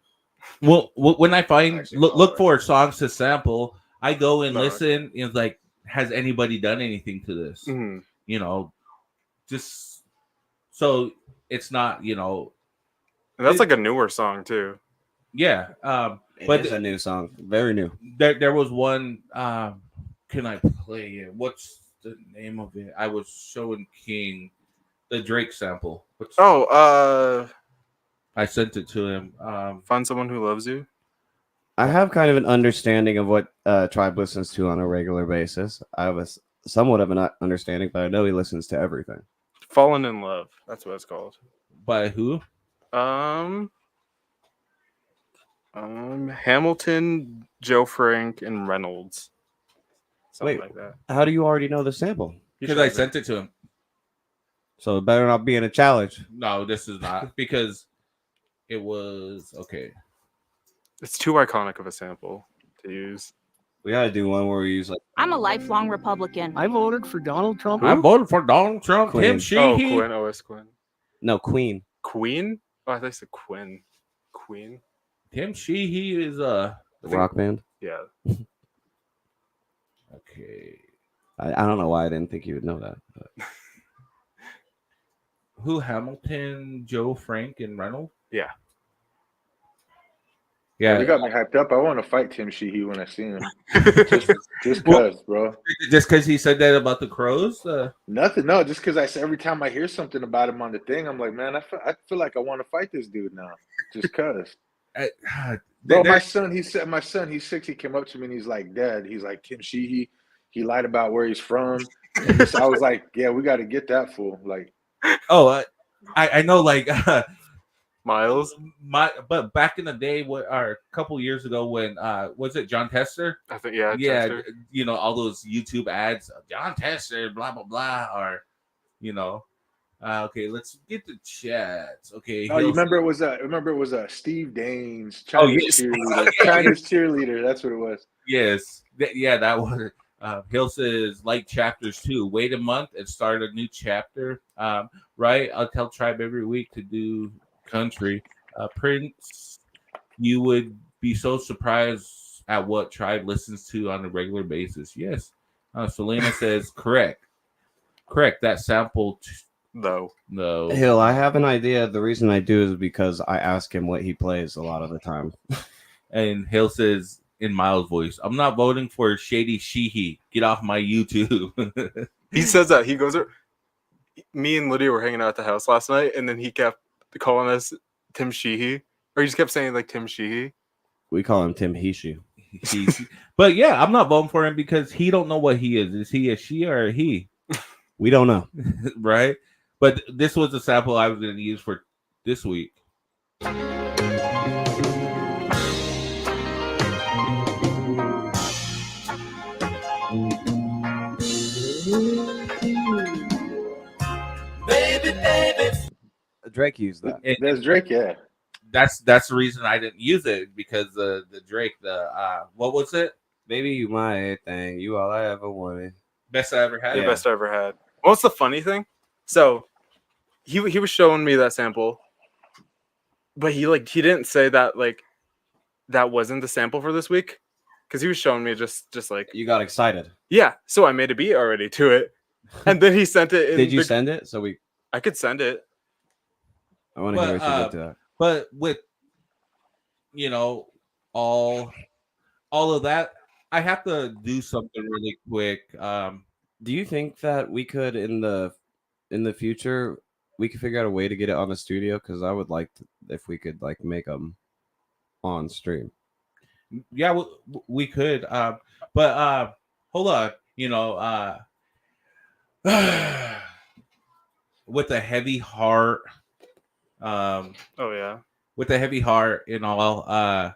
Well, when I find Actually, look for songs to sample, I go and No. listen. And like, has anybody done anything to this? Mhm. You know, just so it's not, you know. And that's like a newer song too. Yeah, But it's a new song, very new. There was one. Can I play it? What's the name of it? I was showing King the Drake sample. I sent it to him. Find Someone Who Loves You. I have kind of an understanding of what Tribe listens to on a regular basis. I have somewhat of an understanding, but I know he listens to everything. Fallen in Love. That's what it's called. By who? Hamilton, Joe Frank, and Reynolds. Something like that. How do you already know the sample? Because I sent it to him. So it better not be in a challenge. No, this is not, because it was okay. It's too iconic of a sample to use. We gotta do one where we use like. I'm a lifelong Republican. I voted for Donald Trump. I voted for Donald Trump. Queen. Him, she, Oh, he. Quinn. Oh, it's Quinn. No, Queen. Queen? Oh, I thought you said Quinn. Queen? Him, she, he is The rock band. Yeah. Okay. I don't know why I didn't think you would know that. But. Who? Hamilton, Joe Frank, and Reynolds? Yeah. Yeah. You got me hyped up. I want to fight Tim Sheehy when I see him. just Well, cause, bro. Just because he said that about the Crows? Nothing. No, just because every time I hear something about him on the thing, I'm like, man, I feel like I want to fight this dude now. Just cause. Bro, my son, he's 6. He came up to me and he's like, Dad, he's like, Tim Sheehy, he lied about where he's from. And so I was like, yeah, we got to get that fool. Like, oh, I know, like Miles. But back in the day, a couple years ago, when was it John Tester? I think yeah. Tester. You know, all those YouTube ads, John Tester, blah blah blah, or you know. Okay, let's get the chats. Okay. Oh, you remember it was Steve Daines, Chinese cheerleader. Chinese cheerleader. That's what it was. Yes. That was. Hill says, like chapters 2, wait a month and start a new chapter. Right? I'll tell Tribe every week to do country. Prince, you would be so surprised at what Tribe listens to on a regular basis. Yes. Selena says, correct. That sample. No. Hill, I have an idea. The reason I do is because I ask him what he plays a lot of the time. And Hill says in Miles' voice, I'm not voting for Shady Sheehy. Get off my YouTube. He says that. He goes, me and Lydia were hanging out at the house last night, and then he kept calling us Tim Sheehy. Or he just kept saying like Tim Sheehy. We call him Tim Heeshy. But yeah, I'm not voting for him because he don't know what he is. Is he a she or a he? We don't know. Right? But this was the sample I was going to use for this week. Baby. Drake used that. That's Drake, yeah. That's the reason I didn't use it, because the Drake, what was it? Baby, you my thing. You all I ever wanted. Best I ever had. The best I ever had. What's the funny thing? So he was showing me that sample, but he didn't say that like that wasn't the sample for this week, because he was showing me just like you got excited. Yeah, so I made a beat already to it, and then he sent it. Did you send it? So I could send it. I want to hear what you did to that. But with all of that, I have to do something really quick. Do you think that we could in the future we could figure out a way to get it on the studio? Because I would like to, if we could like make them on stream. Yeah, we could. But hold on. With a heavy heart. Oh yeah. With a heavy heart and all.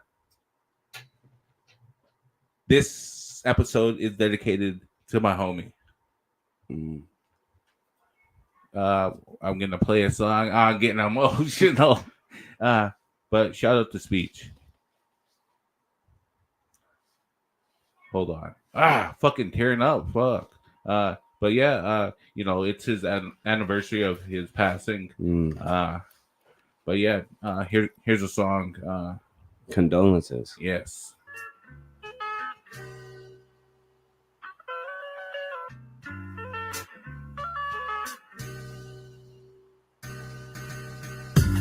This episode is dedicated to my homie. I'm gonna play a song. I'm getting emotional. But shout out to Speech. Hold on. Fucking tearing up. Fuck. But yeah, it's his anniversary of his passing. But yeah, here's a song. Condolences. Yes.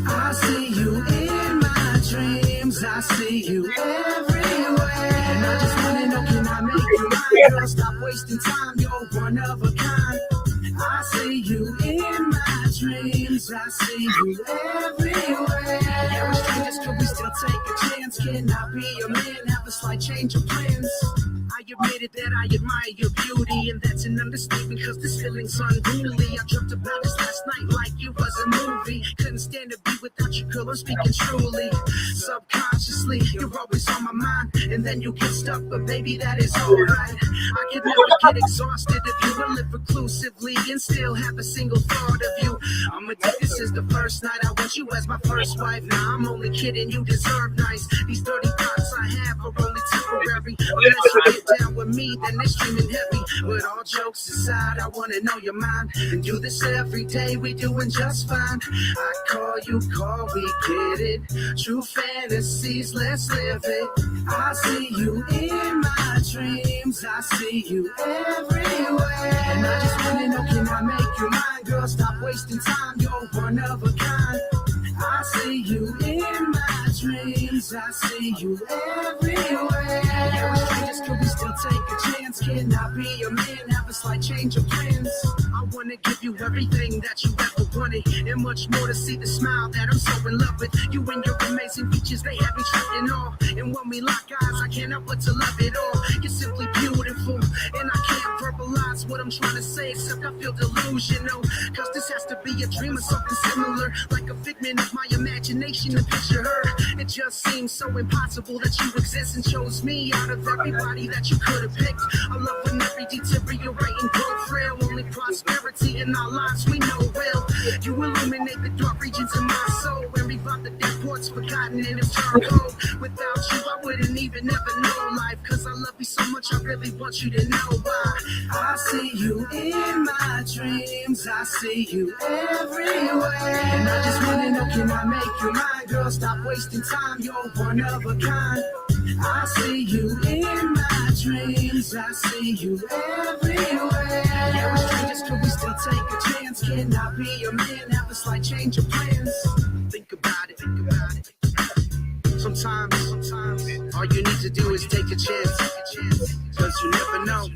I see you in my dreams. I see you everywhere. And I just wanna know, can I make you mine? Girl, stop wasting time. You're one of a kind. I see you in my dreams. I see you everywhere. Yeah, we're strangers, could we still take a chance? Can I be your man? Have a slight change of plans. I admitted that I admire your beauty, and that's an understatement, cause this feeling's unruly. I dreamt about this last night like it was a movie. Couldn't stand to be without you, girl, I'm speaking truly. Subconsciously, you're always on my mind, and then you get stuck, but baby, that is alright. I could never get exhausted if you would live reclusively and still have a single thought of you. I'm addicted since the first night. I want you as my first wife. Now I'm only kidding, you deserve nice. These 30 thoughts I have are only temporary. Unless you get down with me, then it's streaming heavy. But all jokes aside, I wanna know your mind. And do this every day, we doing just fine. I call, you call, we get it. True fantasies, let's live it. I see you in my dreams. I see you everywhere. And I just wanna know, can I make you mine? Girl, stop wasting time, you're one of a kind. I see you in my dreams. I see you everywhere. Yeah, we're strangers, could we still take a chance? Can I be your man? Have a slight change of plans. I wanna give you everything that you ever wanted, and much more to see the smile that I'm so in love with. You and your amazing features, they have me trapped in awe. And when we lock eyes, I can't help but to love it all. You're simply beautiful, and I can't verbalize what I'm trying to say, except I feel delusional. Cause this has to be a dream or something similar, like a figment of my imagination to picture her. It just seems so impossible that you exist and chose me out of everybody that you could have picked. I love when every deteriorating growth frail. Only prosperity in our lives we know well. You illuminate the dark regions of my soul and revive the dead ports forgotten in its charcoal. Without you I wouldn't even ever know life, cause I love you so much I really want you to know why. I see you in my dreams. I see you everywhere. And I just wanna know, can I make you mine? Girl, stop wasting time, you're one of a kind. I see you in my dreams. I see you everywhere. Yeah, we're strangers, could we still take a chance? Can I be your man? Have a slight change of plans. Think about it, think about it. Sometimes, all you need to do is take a chance. Cause you never know.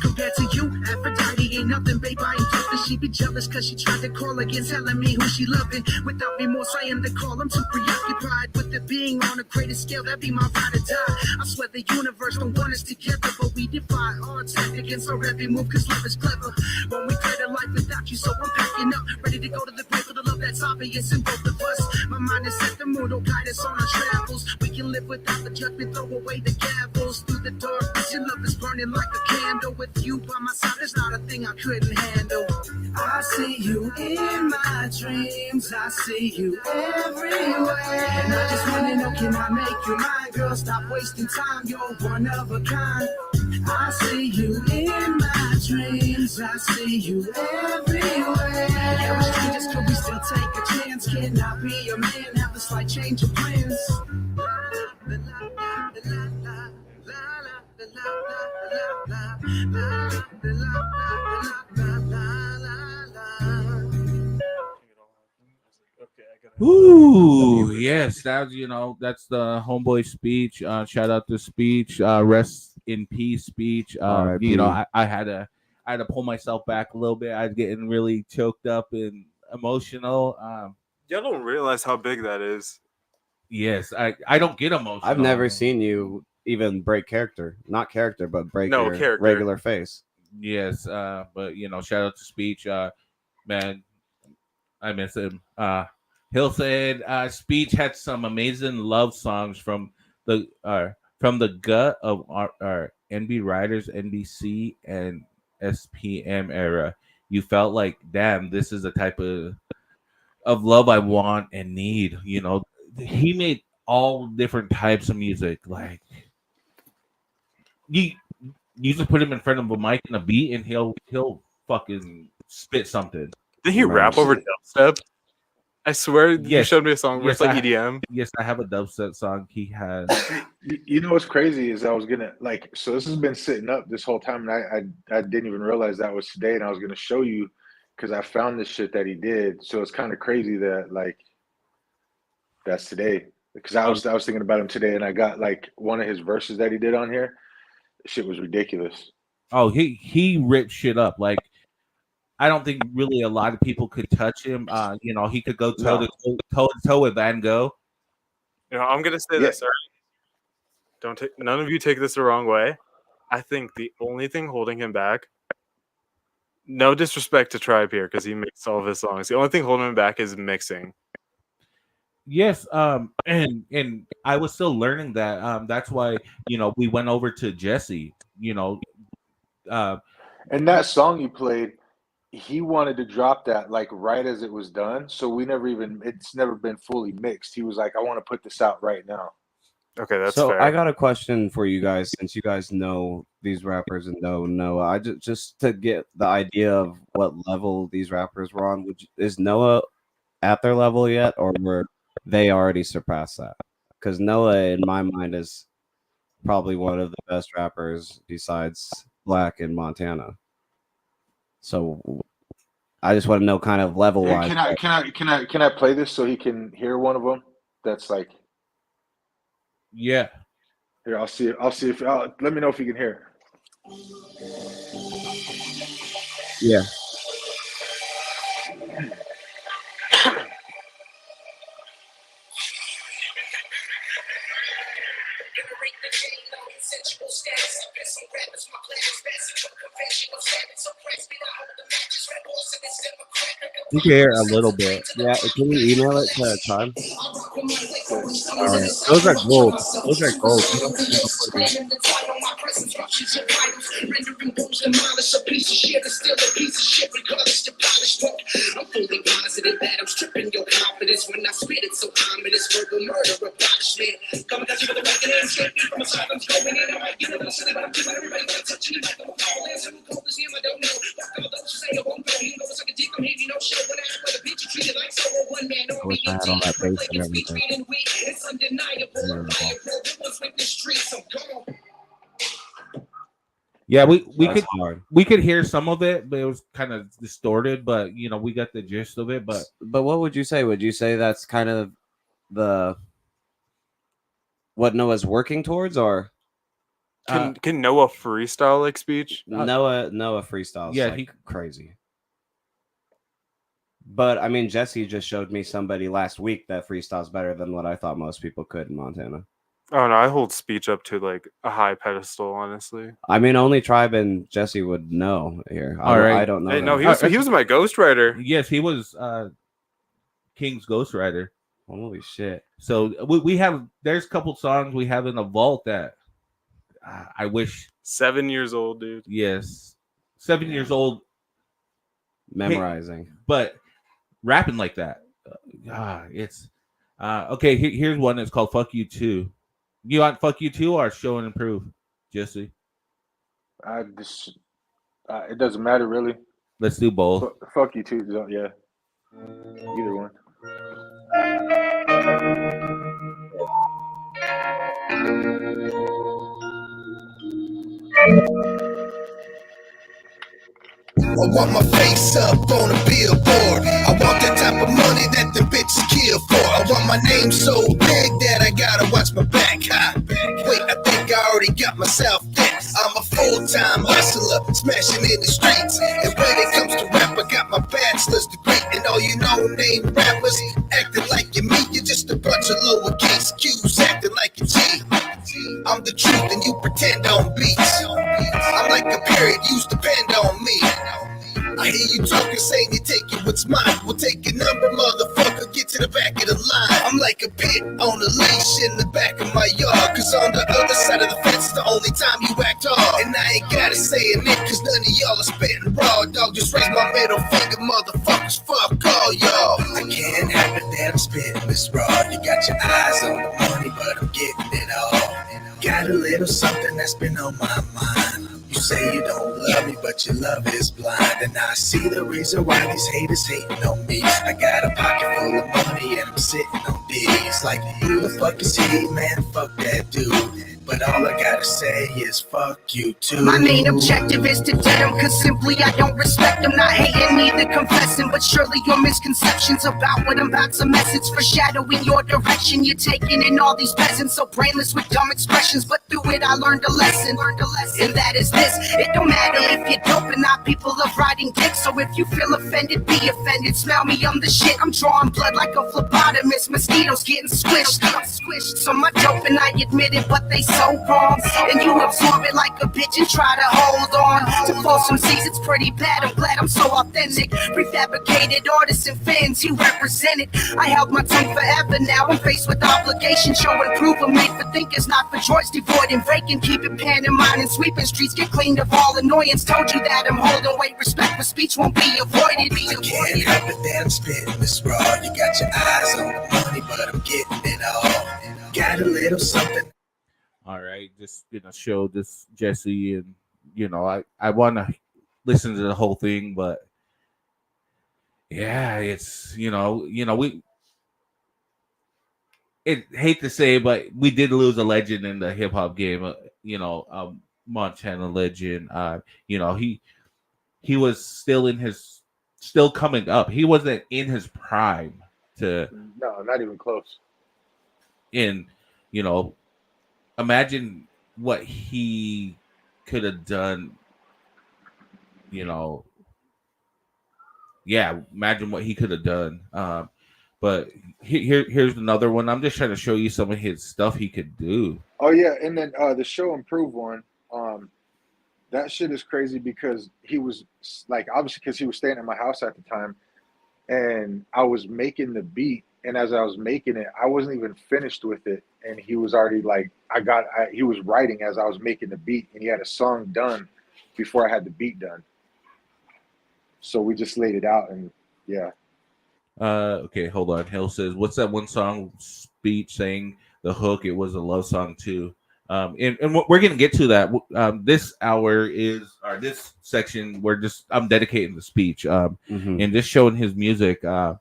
Compared to you, Aphrodite ain't nothing, babe, I ain't nothing. She be jealous cause she tried to call again, telling me who she loving. Without remorse, I am the call, I'm too preoccupied with it being on a greater scale, that'd be my ride or die. I swear the universe don't want us together, but we defy odds against our every move, cause love is clever. When we create a life without you, so I'm packing up, ready to go to the grave for the love that's obvious in both of us. My mind is set, the mood will guide us on our travels. We can live without the judgment, throw away the gavels. Through the darkness, your love is burning like a candle. With you by my side, there's not a thing I couldn't handle. I see you in my dreams. I see you everywhere. And I just wanna know, can I make you mine? Girl, stop wasting time, you're one of a kind. I see you in my dreams. I see you everywhere. Yeah, we're strangers, could we still take a chance? Can I be your man? Have a slight change of plans. Ooh, yes, that's that's the homeboy speech. Shout out to speech. Rest in peace, speech. R.I.P. I had to pull myself back a little bit. I was getting really choked up and emotional. Y'all don't realize how big that is. Yes, I don't get emotional. I've never seen you even break character. Not character, but break No, your character. regular face. Yes, but shout out to speech. Man, I miss him. Hill said speech had some amazing love songs from the gut of our NB Riders, NBC, and SPM era. You felt like, damn, this is the type of love I want and need. He made all different types of music. Like you just put him in front of a mic and a beat, and he'll fucking spit something. Did he rap over dubstep? I swear you showed me a song where it's like I, EDM. Yes, I have a dubstep song he has. You know what's crazy is I was gonna so this has been sitting up this whole time, and I didn't even realize that was today, and I was gonna show you because I found this shit that he did. So it's kind of crazy that that's today, because I was thinking about him today, and I got one of his verses that he did on here. Shit was ridiculous. Oh, he ripped shit up. Like, I don't think really a lot of people could touch him. He could go toe to toe with Van Gogh. I'm gonna say this, alright? None of you take this the wrong way. I think the only thing holding him back, no disrespect to Tribe here, because he makes all of his songs. The only thing holding him back is mixing. Yes, and I was still learning that. That's why we went over to Jesse. And that song you played, he wanted to drop that right as it was done. So it's never been fully mixed. He was like, I want to put this out right now. Okay, that's so fair. I got a question for you guys, since you guys know these rappers and know Noah. I just to get the idea of what level these rappers were on. Is Noah at their level yet, or were they already surpassed that? Because Noah, in my mind, is probably one of the best rappers besides Black in Montana. So I just want to know kind of level wise. Can I play this so he can hear one of them? That's yeah. Here, I'll see if let me know if you can hear. Yeah. You can hear a little bit. Yeah, can you email it to Time? All right. Those are gold. Those are gold. I'm fully positive that I'm stripping your confidence when I spit it so ominous. Verbal murder, punishment. Coming at you with a record and escaping from asylums. Going in, I might get a little silly, but I'm giving everybody that touching it like I'm a call. Answer who called this name, I don't know. Fuck all those who say I won't go. He knows I can dig, I'm hitting no show. When I ask what a bitch you treated like so. One man or wish I had all that bass and everything. It's undeniable. Once with the streets, I'm gone. Yeah, we could hear some of it, but it was kind of distorted. But we got the gist of it. But what would you say? Would you say that's kind of what Noah's working towards, or can Noah freestyle like speech? Noah freestyles, yeah, crazy. But I mean, Jesse just showed me somebody last week that freestyles better than what I thought most people could in Montana. Oh no, I hold speech up to a high pedestal, honestly. I mean, only Tribe and Jesse would know here. I don't know. Hey, no, he was my ghostwriter. Yes, he was King's ghostwriter. Holy shit! So there's a couple songs we have in the vault that I wish. 7 years old, dude. Yes, 7 years old, memorizing, but rapping like that. It's okay. Here's one that's called "Fuck You Too." You want "Fuck You Too" or "Show and Improve," Jesse? I just it doesn't matter really. Let's do both. Fuck you too. Yeah, either one. I want my face up on a billboard. I want that type of money that the bitches kill for. I want my name so big that I gotta watch my back. Ha. Wait, I think I already got myself there. I'm a full-time hustler, smashing in the streets. And when it comes to rap, I got my bachelor's degree. And all you no-name rappers acting like you're me. You're just a bunch of lowercase Q's acting like a G. I'm the truth and you pretend on beats. I'm like a period, you depend on me. I hear you talking, saying you take it what's mine. We'll take a number, motherfucker, get to the back of the line. I'm like a pit on a leash in the back of my yard. Cause on the other side of the fence is the only time you act hard. And I ain't gotta say a nick, cause none of y'all are spitting raw. Dog, just raise my middle finger, motherfuckers, fuck all y'all. I can't help it that I'm spitting this raw. You got your eyes on the money, but I'm getting it all. Got a little something that's been on my mind. You say you don't love me, but your love is blind. And I see the reason why these haters hating on me. I got a pocket full of money and I'm sitting on D's. Like, who the fuck is he, man? Fuck that dude. But all I gotta say is fuck you too. My main objective is to dead him, cause simply I don't respect him. Not hating, neither confessing, but surely your misconceptions about what I'm about to message foreshadowing your direction. You're taking in all these peasants, so brainless with dumb expressions. But through it I learned a lesson, and that is this. It don't matter if you're dope or not, people love riding dicks. So if you feel offended, be offended. Smell me, I'm the shit. I'm drawing blood like a phlebotomist. Mosquitoes getting squished. So my dope and I admit it, but they so wrong. And you absorb it like a bitch and try to hold on. To pull some C's, it's pretty bad. I'm glad I'm so authentic. Prefabricated artists and fans, you represented. I held my tongue forever, now I'm faced with obligation. Show and prove I'm made for thinkers, not for droids. Devoid and vacant, keep it pan in mind and sweeping streets. Get cleaned of all annoyance. Told you that I'm holding weight. Respect for speech won't be avoided. I can't help it that I'm spitting this raw. You got your eyes on the money, but I'm getting it all. Got a little something. All right, just show this Jesse, and I want to listen to the whole thing, but yeah, it's we hate to say, but we did lose a legend in the hip hop game. Montana legend. He was still coming up. He wasn't in his prime No, not even close. Imagine what he could have done. Imagine what he could have done. But here's another one. I'm just trying to show you some of his stuff he could do. Oh yeah, and then the Show and Prove one. That shit is crazy because he was like, obviously because he was staying at my house at the time, and I was making the beat, and as I was making it, I wasn't even finished with it, and he was already like, he was writing as I was making the beat, and he had a song done before I had the beat done. So we just laid it out, and yeah. Okay, hold on. Hill says, "What's that one song speech saying the hook? It was a love song too." And we're gonna get to that. This hour this section. I'm dedicating the speech. And just showing his music. And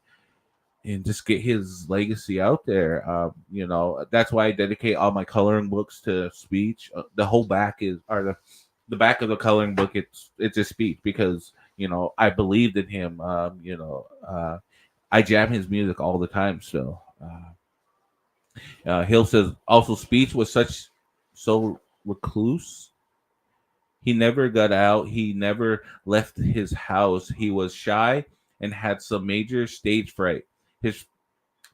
just get his legacy out there. That's why I dedicate all my coloring books to speech. The whole back the back of the coloring book. It's a speech because I believed in him. I jam his music all the time. So Hill says also speech was so recluse. He never got out. He never left his house. He was shy and had some major stage fright. His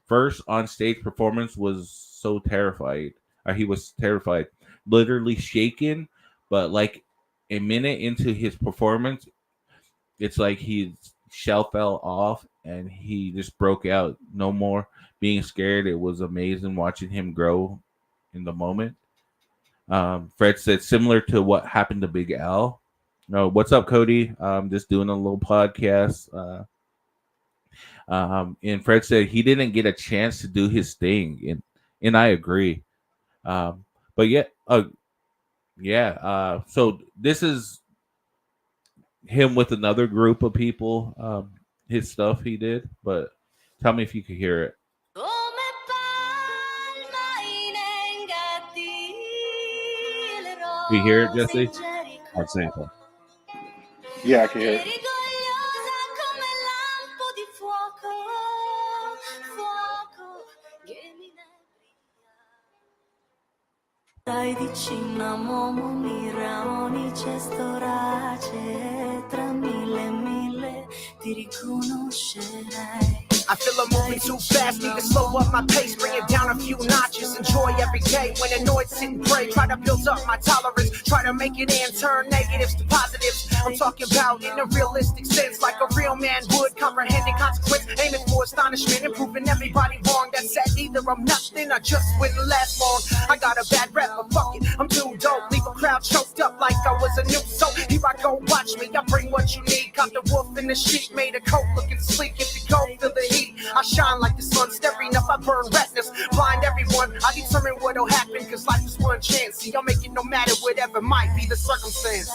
first on-stage performance was so terrified. He was terrified, literally shaken. But like a minute into his performance, it's like his shell fell off and he just broke out. No more being scared. It was amazing watching him grow in the moment. Fred said similar to what happened to Big Al. No, what's up, Cody? Just doing a little podcast. And Fred said he didn't get a chance to do his thing, and I agree. But yeah, Yeah. So this is him with another group of people. His stuff he did, but tell me if you could hear it. You hear it, Jesse? Hard sample. Yeah, I can hear it. Dai vicino momo mironi c'è storace tra mille mille ti riconoscerei. I feel I'm moving too fast, need to slow up my pace, bring it down a few notches. Enjoy every day when annoyed, sit and pray. Try to build up my tolerance, try to make it in, turn negatives to positives. I'm talking about in a realistic sense, like a real man would, comprehending consequence, aiming for astonishment, and proving everybody wrong. That said, either I'm nothing or just wouldn't last long. I got a bad rep, but fuck it, I'm too dope. Leave a crowd choked up like I was a noob. So here I go, watch me, I bring what you need. Caught the wolf in the sheet, made a coat looking sleek. If you go, feel the heat. I shine like the sun, staring up, I burn retinas, blind everyone. I determine what'll happen, cause life is one chance. See, I'll make it no matter whatever might be the circumstance.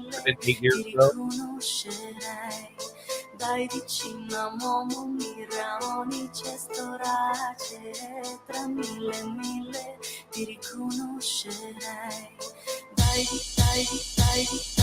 Within 8 years ago. Dai vicino momo mironi c'è storace tra mille mille ti riconoscerei.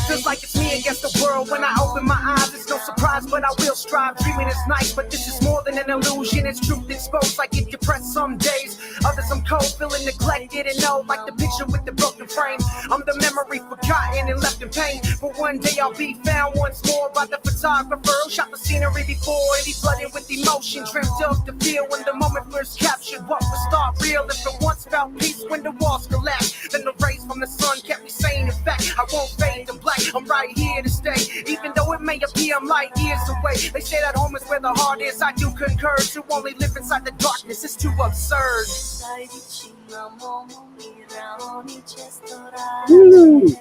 Feels like it's me against the world when I open my eyes. It's no surprise, but I will strive. Dreaming is nice, but this is more than an illusion. It's truth exposed. I get depressed some days. Others I'm cold, feeling neglected and old, like the picture with the broken frame. I'm the memory forgotten and left in pain. But one day I'll be found once more by the photographer who shot the scenery before. And he flooded with emotion, dreamt of the feel when the moment first captured what was thought real. If it once felt peace when the walls collapsed, then the rays from the sun kept me sane. In fact, I won't fade to black. I'm right here to stay, even though it may appear I'm light years away. They say that home is where the heart is. I do concur. To only live inside the darkness is too absurd.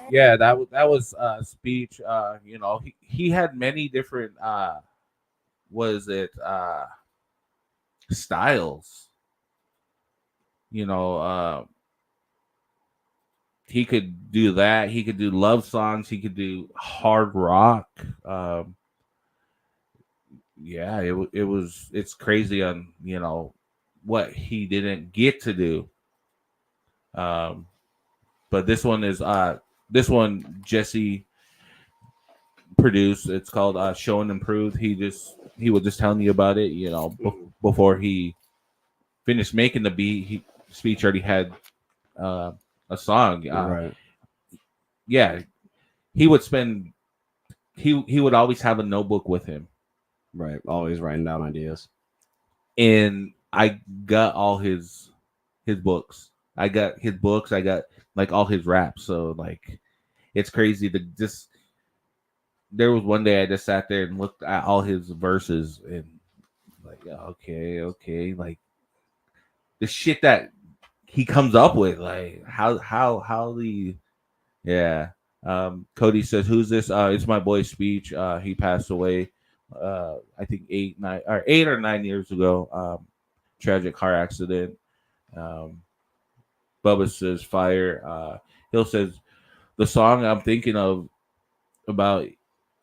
Yeah, that was speech. You know, he had many different styles. You know, he could do that. He could do love songs. He could do hard rock. Yeah, it's crazy on, you know, what he didn't get to do. But this one Jesse produced. It's called Show and Improve. He was just telling you about it, you know, before he finished making the beat. Speech already had a song. Right. Yeah, he would always have a notebook with him. Right, always writing down ideas. And I got all his books. I got his books. I got like all his raps. So like, it's crazy to just. There was one day I just sat there and looked at all his verses and like, okay, like the shit that he comes up with, like how the yeah. Cody says, "Who's this?" It's my boy Speech. He passed away. I think 8 or 9 years ago. Tragic car accident. Bubba says fire. Hill says the song I'm thinking about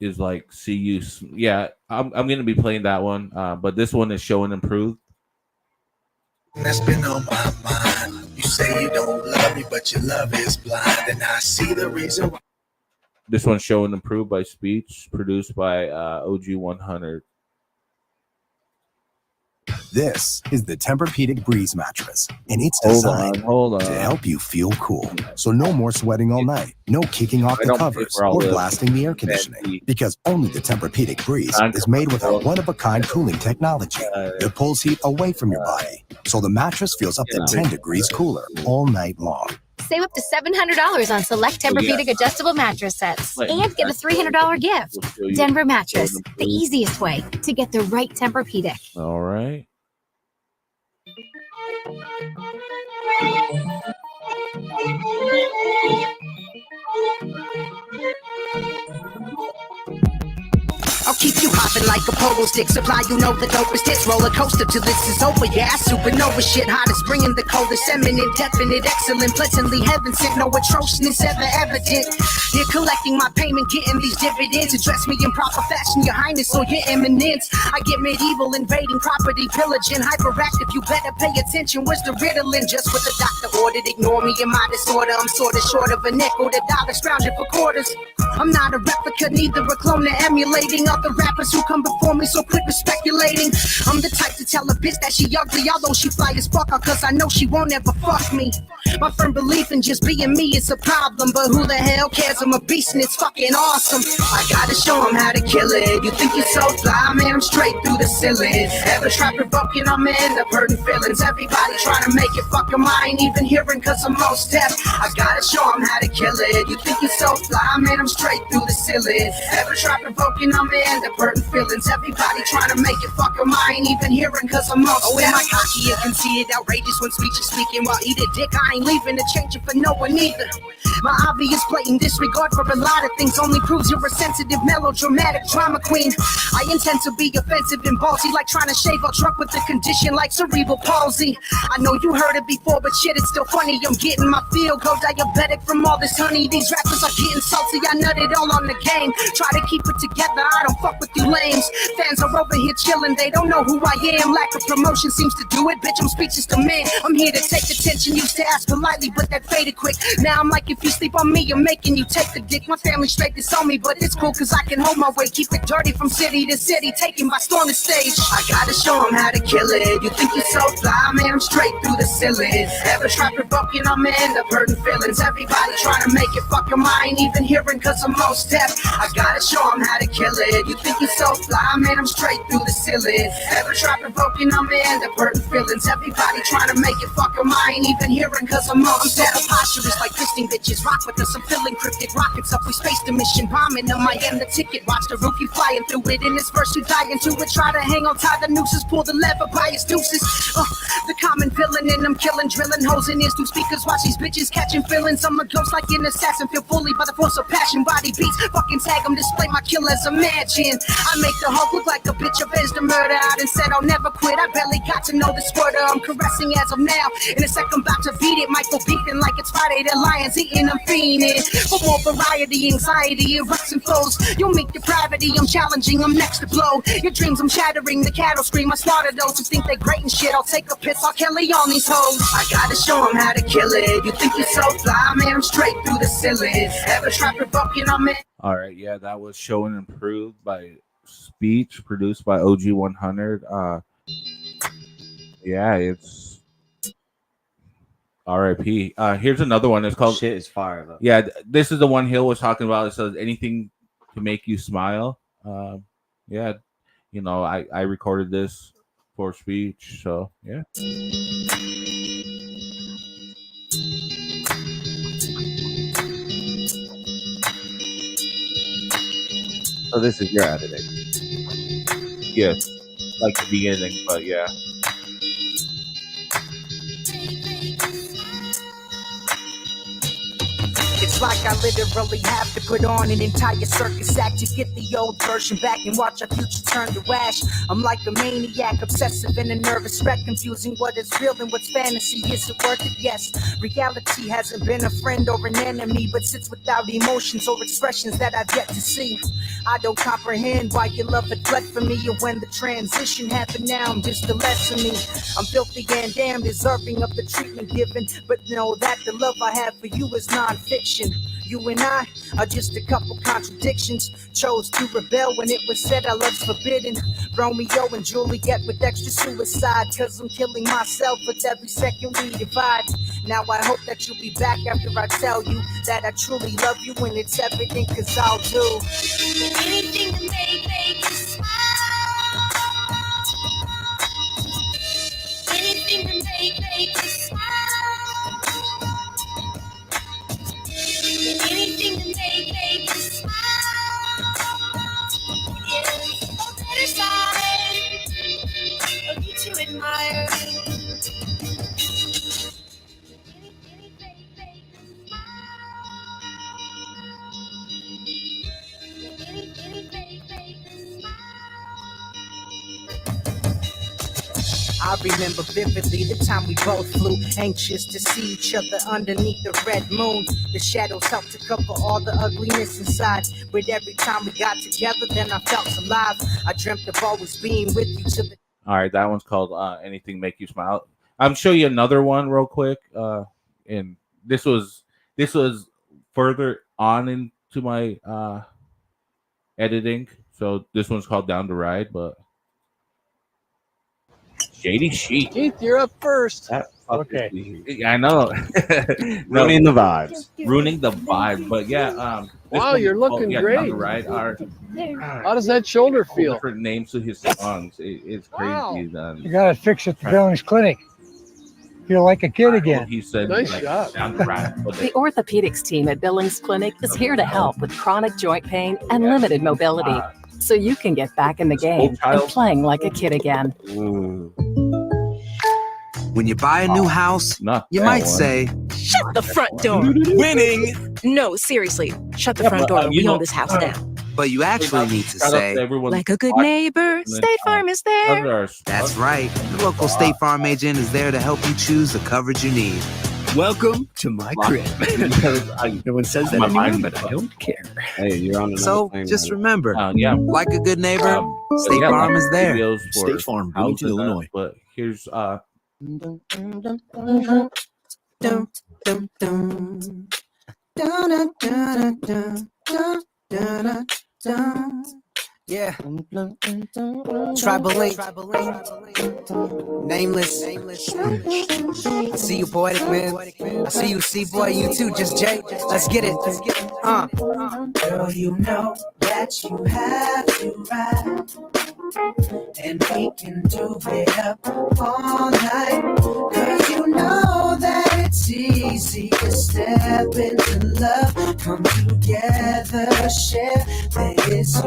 is like see you. Yeah, I'm gonna be playing that one. But this one is Show and Improve. That's been on my mind. You say you don't love me, but your love is blind, and I see the reason why. This one's Show and Improve by Speech, produced by OG 100. This is the Tempur-Pedic Breeze mattress, and it's designed to help you feel cool. So no more sweating all night, no kicking off the covers or blasting the air conditioning, because only the Tempur-Pedic Breeze is made with a one-of-a-kind cooling technology that pulls heat away from your body, so the mattress feels up to 10 degrees cooler all night long. Save up to $700 on select Tempur-Pedic adjustable mattress sets and get a $300 gift. Denver Mattress, the easiest way to get the right Tempur-Pedic. All right. I'll keep you hopping like a pogo stick. Supply, you know the dopest hits. Roller coaster till this is over. Yeah, supernova shit. Hottest, bringing the coldest. Eminent, definite, excellent. Pleasantly heaven sent. No atrociousness ever evident. You're collecting my payment, getting these dividends. Address me in proper fashion, your highness or your eminence. I get medieval, invading property, pillaging. Hyperactive, you better pay attention. Where's the Ritalin? Just what the doctor ordered. Ignore me in my disorder. I'm sort of short of a nickel. The dollar scrounging for quarters. I'm not a replica, neither a clone to emulating other rappers who come before me, so quit speculating. I'm the type to tell a bitch that she ugly, although she fly as fuck, cause I know she won't ever fuck me. My firm belief in just being me is a problem, but who the hell cares? I'm a beast and it's fucking awesome. I gotta show him how to kill it. You think you're so fly, man, I'm straight through the ceiling. Ever try provoking, I'ma end up hurting feelings. Everybody trying to make it fucking mine, even hearing cause I'm most deaf. I gotta show him how to kill it. You think you're so fly, man, I'm straight through the ceiling. Ever try provoking, I'ma end up hurting feelings. Everybody trying to make it fucking mine, even hearing cause I'm most deaf. Am I cocky and conceited, outrageous when speech is speaking? While eat a dick, I ain't leaving to change it for no one either. My obvious blatant disregard for a lot of things only proves you're a sensitive, melodramatic drama queen. I intend to be offensive and ballsy, like trying to shave a truck with a condition like cerebral palsy. I know you heard it before, but shit, it's still funny. I'm getting my feel go diabetic from all this honey. These rappers are getting salty, I nutted all on the game. Try to keep it together, I don't fuck with you lames. Fans are over here chilling, they don't know who I am. Lack of promotion seems to do it, bitch, I'm speechless to men. I'm here to take attention, used to ask politely, but that faded quick. Now I'm like, if you sleep on me, I'm making you take the dick. My family straight disown me, but it's cool cause I can hold my weight. Keep it dirty from city to city, taken by storm the stage. I gotta show him how to kill it. You think you're so fly, man, I'm straight through the ceiling. Ever try provoking, I'ma end up hurting feelings. Everybody trying to make it fucking mine, even hearing cause I'm most deaf. I gotta show him how to kill it. You think you're so fly, man, I'm straight through the ceiling. Ever try provoking, I'ma end up hurting feelings. Everybody trying to make it fucking mine, even hearing cause I'm most deaf. I'm posturous like fisting bitches. Rock with us, I'm feeling cryptic. Rockets up, we spaced the mission. Bombing them, I am the ticket. Watch the rookie flying through it. In this verse, you die into it. Try to hang on, tie the nooses. Pull the lever by his deuces. The common villain, and I'm killing, drilling holes in his two speakers. Watch these bitches catching feelings. I'm a ghost like an assassin. Feel fully by the force of passion. Body beats, fucking tag them. Display my killers, imagine. I make the Hulk look like a bitch. Avenge the murder out and said I'll never quit. I barely got to know the squirter. I'm caressing as of now. In a second, about to beat it. Michael beating like it's Friday. The lions eating, I'm fiending. For more variety, anxiety, erupts and flows. You'll meet depravity. I'm challenging, I'm next to blow. Your dreams, I'm shattering. The cattle scream. I slaughter those who think they great and shit. I'll take a piss. I'll Kelly on these hoes. I gotta show him how to kill it. You think you're so fly, man? I'm straight through the ceiling. Ever try provoking, I'm in. All right, yeah, that was Show and Improved by Speech, produced by OG100. Yeah, it's R.I.P. Here's another one. It's called Shit is fire though. Yeah, this is the one Hill was talking about. It says anything to make you smile. Yeah, you know, I recorded this for Speech, so yeah. So this is your editing. Yes, like the beginning, but yeah. It's like I literally have to put on an entire circus act to get the old version back and watch our future turn to ash. I'm like a maniac, obsessive and a nervous wreck, confusing what is real and what's fantasy. Is it worth it? Yes. Reality hasn't been a friend or an enemy, but sits without emotions or expressions that I've yet to see. I don't comprehend why your love had fled from me, and when the transition happened, now I'm just a less of me. I'm filthy and damn deserving of the treatment given, but know that the love I have for you is non-fiction. You and I are just a couple contradictions. Chose to rebel when it was said our love's forbidden. Romeo and Juliet with extra suicide, cause I'm killing myself with every second we divide. Now I hope that you'll be back after I tell you that I truly love you, and it's evident cause I'll do anything to make you smile. Anything to make you smile. Anything to make you smile. Yes, a better side of you to admire. I remember vividly the time we both flew, anxious to see each other underneath the red moon. The shadows helped to cover all the ugliness inside, but every time we got together, then I felt alive. I dreamt of always being with you to the... All right, that one's called "Anything Make You Smile." I'm show you another one real quick, and this was further on into my editing. So this one's called "Down to Ride," but Shady Sheep. Keith, you're up first. Okay, I know. Ruining the vibes. Ruining the vibe, but yeah. Wow, you're looking Down great. to Ride. How does that shoulder feel? Different names to his songs. It's crazy. You got to fix it at the Billings Clinic. Feel like a kid again. He said, Nice job. Down to Ride. The orthopedics team at Billings Clinic is here to help with chronic joint pain and limited mobility, so you can get back in the game and playing like a kid again. When you buy a new house, you might say, Shut the front door. winning. No, seriously, shut the front door. We own this house now. But you actually need to say, Like a good neighbor, State Farm is there. that's right. The local State Farm agent is there to help you choose the coverage you need. Welcome to my crib. No one says that anymore, but I don't care. Hey, you're on So just remember, yeah. like a good neighbor, State Farm is there. Videos for State Farm, houses Bloomington, and that, Illinois. But here's Yeah. Tribal link. Nameless. I see you, poetic man. I see you, C-boy. You too, just Jay. Let's get it. Girl, you know that you have to ride, and we can do it up all night. Girl, you know that it's easy to step into love, come together, share this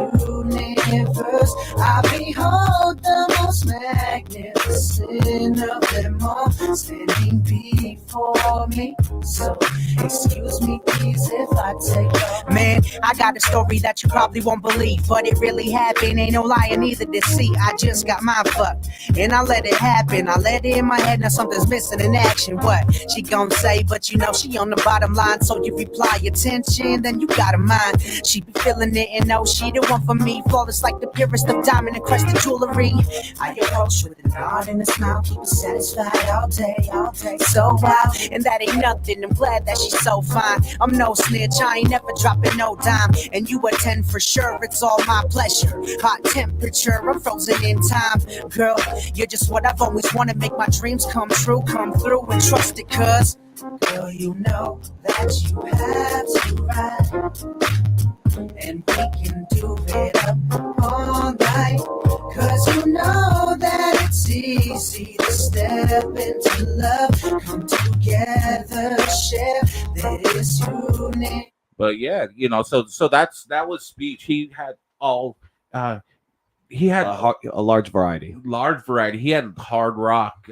universe. I behold the most magnificent of them all, standing before me. So excuse me, please, if I take off. Man, I got a story that you probably won't believe, but it really happened. Ain't no lying, either deceit. I just got mine fucked, and I let it happen. I let it in my head, now something's missing in action. What she gon' say? But you know she on the bottom line, so you reply attention, then you got a mind. She be feeling it and know she the one for me. Flawless like the purest of diamond and crusted jewelry. I approach with a nod and a smile, keep her satisfied all day. So wild, and that ain't nothing. I'm glad that she's so fine. I'm no snitch, I ain't never dropping no dime. And you a 10 for sure, it's all my pleasure. Hot temperature, I'm frozen in time. Girl, you're just what I've always wanted. Make my dreams come true, come through and trust it, cuz Girl, you know that you have to ride, and we can do it up all night. Cause you know that it's easy to step into love, come together, share this unique. But yeah, so that was Speech. He had all he had a large variety. He had hard rock,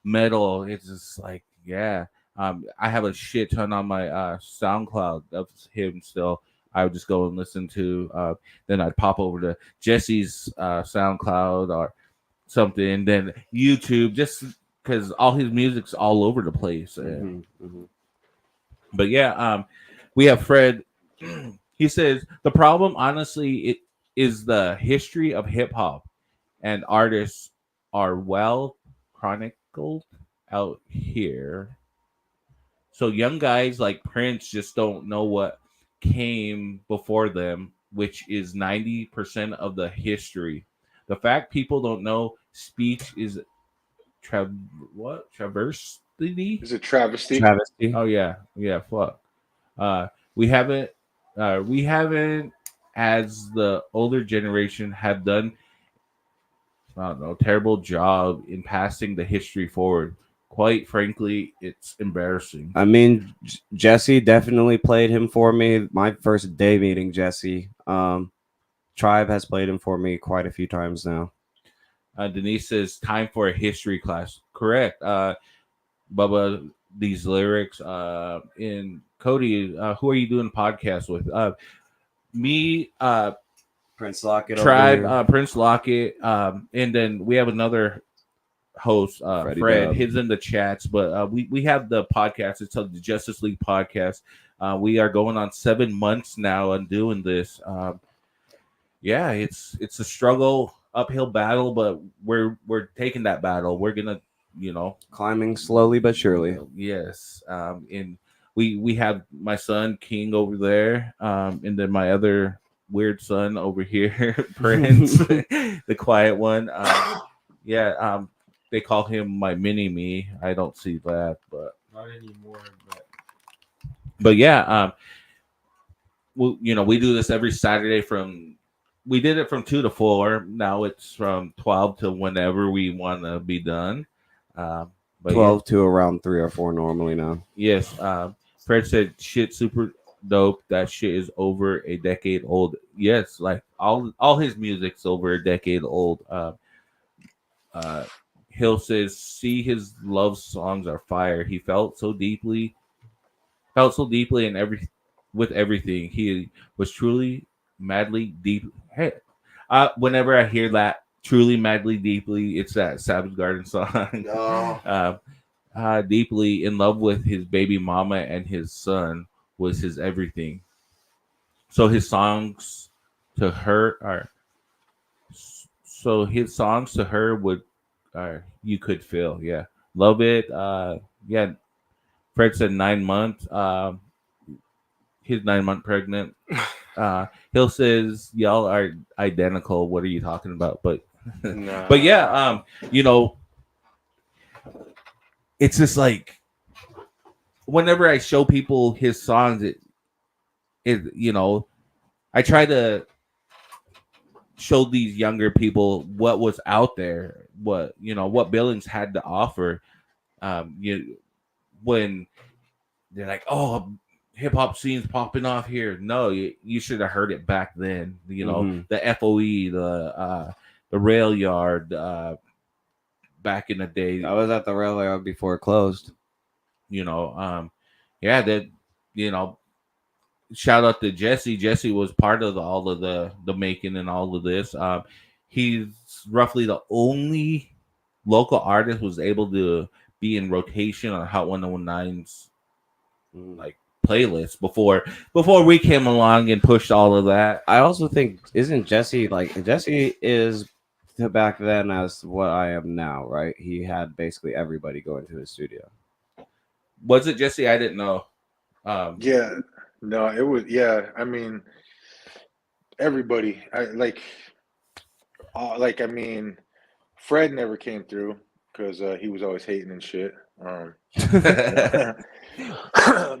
metal. It's just like, yeah. I have a shit ton on my SoundCloud of him still. I would just go and listen to. Then I'd pop over to Jesse's SoundCloud or something. Then YouTube, just because all his music's all over the place. But yeah, we have Fred. He says the problem, honestly, it is the history of hip hop, and artists are well chronicled out here. So young guys like Prince just don't know what came before them, which is 90% of the history. The fact people don't know Speech is travesty? Is it travesty? Travesty. Oh yeah, fuck. We haven't, as the older generation have done, I don't know, terrible job in passing the history forward. Quite frankly, it's embarrassing. I mean, Jesse definitely played him for me. My first day meeting Jesse. Tribe has played him for me quite a few times now. Denise says, time for a history class. Correct. Bubba, these lyrics. In Cody, who are you doing a podcast with? Me, Prince Lockett, Tribe, Prince Lockett, and then we have another host, Freddie Fred. Dub. He's in the chats, but we have the podcast. It's the Justice League podcast. We are going on 7 months now on doing this. Yeah, it's a struggle, uphill battle, but we're taking that battle. We're gonna, climbing slowly but surely. Yes, and we have my son King over there, and then my other weird son over here, Prince, the quiet one. They call him my mini me. I don't see that, but Not anymore. but yeah, we do this every Saturday we did it from 2 to 4. Now it's from 12 to whenever we want to be done. But 12 to around 3 or 4 normally now. Yes. Fred said shit super dope. That shit is over a decade old. Yes, like all his music's over a decade old. Hill says, see, his love songs are fire. He felt so deeply and with everything. He was truly madly deep. Hey, whenever I hear that truly madly deeply, it's that Savage Garden song. Deeply in love with his baby mama and his son was his everything. So his songs to her would you could feel. Yeah, love it. Yeah, Fred said 9 months. He's 9 months pregnant. Hill says y'all are identical. What are you talking about? But Nah. but yeah, it's just like whenever I show people his songs, I try to show these younger people what was out there, what Billings had to offer. When they're like, oh, hip hop scene's popping off here. No, you should have heard it back then. The FOE, the rail yard, back in the day. I was at the rail yard before it closed. Shout out to Jesse. Jesse was part of all of the making and all of this. He's roughly the only local artist who was able to be in rotation on Hot 109's like playlist before we came along and pushed all of that. I also think isn't Jesse is back then as what I am now, right? He had basically everybody going to his studio. Was it Jesse? I didn't know. Yeah, no, it was. Yeah, I mean, everybody. I mean, Fred never came through because he was always hating and shit.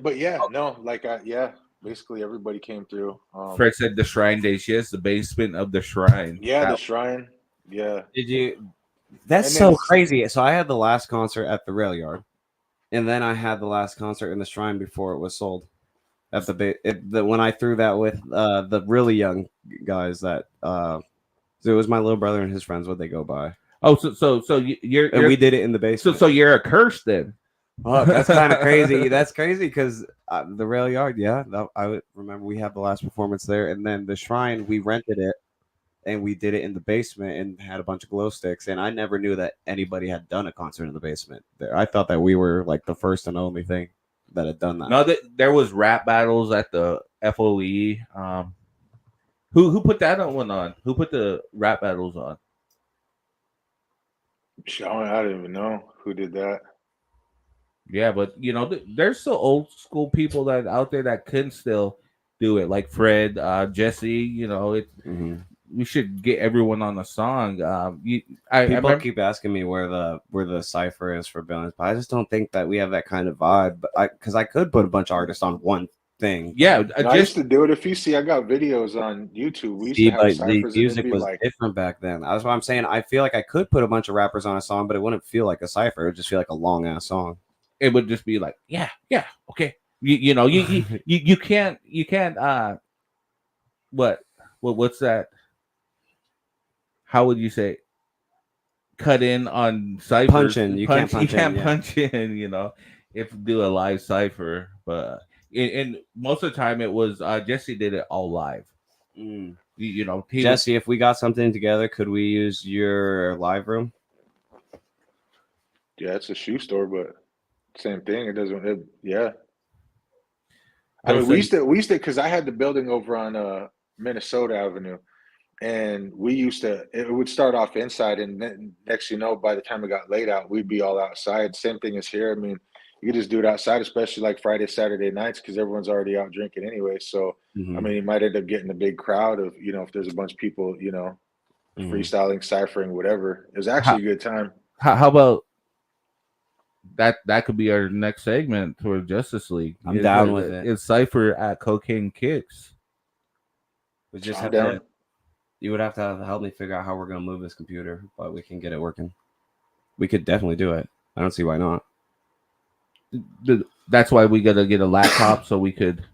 But yeah, no, basically everybody came through. Fred said the Shrine Days. Yes, the basement of the Shrine. Yeah, the Shrine. Yeah. Did you? That's so crazy. So I had the last concert at the rail yard, and then I had the last concert in the Shrine before it was sold. At when I threw that with the really young guys that it was my little brother and his friends. What they go by. Oh, so you're and we did it in the basement. So you're a curse then. Oh, that's kind of crazy. That's crazy because the rail yard, I would remember we had the last performance there, and then the Shrine we rented it, and we did it in the basement and had a bunch of glow sticks. And I never knew that anybody had done a concert in the basement there. I thought that we were like the first and only thing that had done that. No, there was rap battles at the FOE. Who put that one on? Who put the rap battles on? I don't even know who did that. Yeah, but there's still old school people that out there that can still do it, like Fred, Jesse. We should get everyone on the song. People keep asking me where the cipher is for Billings, but I just don't think that we have that kind of vibe. But because I could put a bunch of artists on one thing. Yeah, I used to do it. If you see, I got videos on YouTube. We used to have ciphers. The music was different back then. That's what I'm saying. I feel like I could put a bunch of rappers on a song, but it wouldn't feel like a cipher. It would just feel like a long ass song. It would just be like, yeah, okay. You can't what's that? How would you say? Cut in on cipher. Punch in. You can't punch in. If do a live cipher, but and most of the time it was Jesse did it all live. Jesse, if we got something together, could we use your live room? Yeah, it's a shoe store, but same thing. It doesn't. Yeah. I Hill mean, said, we used to, because I had the building over on Minnesota Avenue, and we used to. It would start off inside, and then next, by the time it got late out, we'd be all outside. Same thing as here. I mean, you could just do it outside, especially like Friday, Saturday nights, because everyone's already out drinking anyway. So, I mean, you might end up getting a big crowd of, if there's a bunch of people, freestyling, ciphering, whatever. It was actually a good time. How about that could be our next segment toward Justice League. I'm down with it. It's Cypher at Cocaine Kicks. We just have to. You would have to help me figure out how we're gonna move this computer, but we can get it working. We could definitely do it. I don't see why not. That's why we gotta get a laptop so we could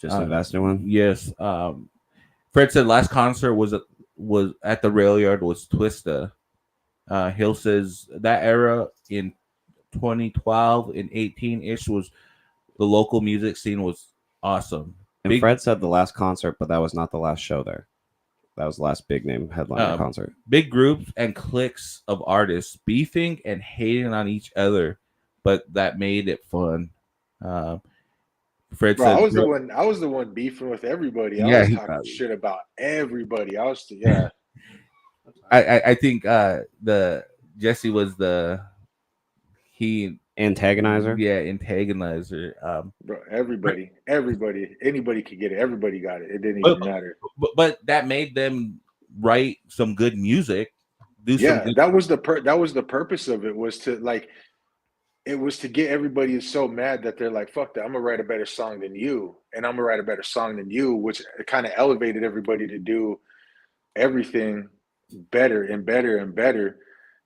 just invest in one. Yes. Fred said last concert was at the Rail Yard was Twista. Hill says that era in 2012 and 18-ish was the local music scene was awesome. And Fred said the last concert, but that was not the last show there. That was the last big name headliner concert. Big groups and cliques of artists beefing and hating on each other, but that made it fun. Fred said, I was the one beefing with everybody. I was talking shit about everybody. I think the Jesse was the antagonizer. Yeah, antagonizer. Bro, everybody, anybody could get it. Everybody got it. It didn't even matter. But that made them write some good music. That was the purpose of it, was to get everybody so mad that they're like, fuck that, I'm gonna write a better song than you, and I'm gonna write a better song than you, which kind of elevated everybody to do everything better and better and better.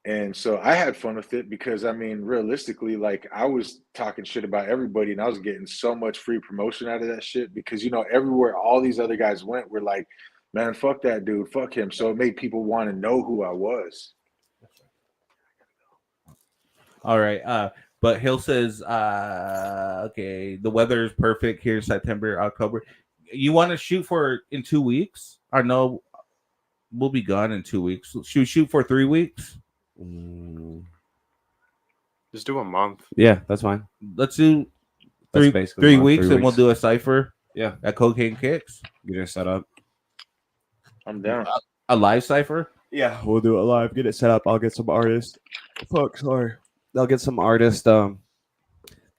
And so I had fun with it because, I mean, realistically, like, I was talking shit about everybody and I was getting so much free promotion out of that shit because, everywhere all these other guys went, were like, man, fuck that dude, fuck him. So it made people want to know who I was. All right. But Hill says, okay, the weather is perfect here, September, October. You want to shoot for in 2 weeks? Or no, we'll be gone in 2 weeks. Should we shoot for 3 weeks? Just do a month. Yeah, that's fine. Let's do 3 weeks, and we'll do a cypher. Yeah, at Cocaine Kicks. Get it set up. I'm down. A live cypher. Yeah, we'll do it live. Get it set up. I'll get some artists. Sorry. I'll get some artists that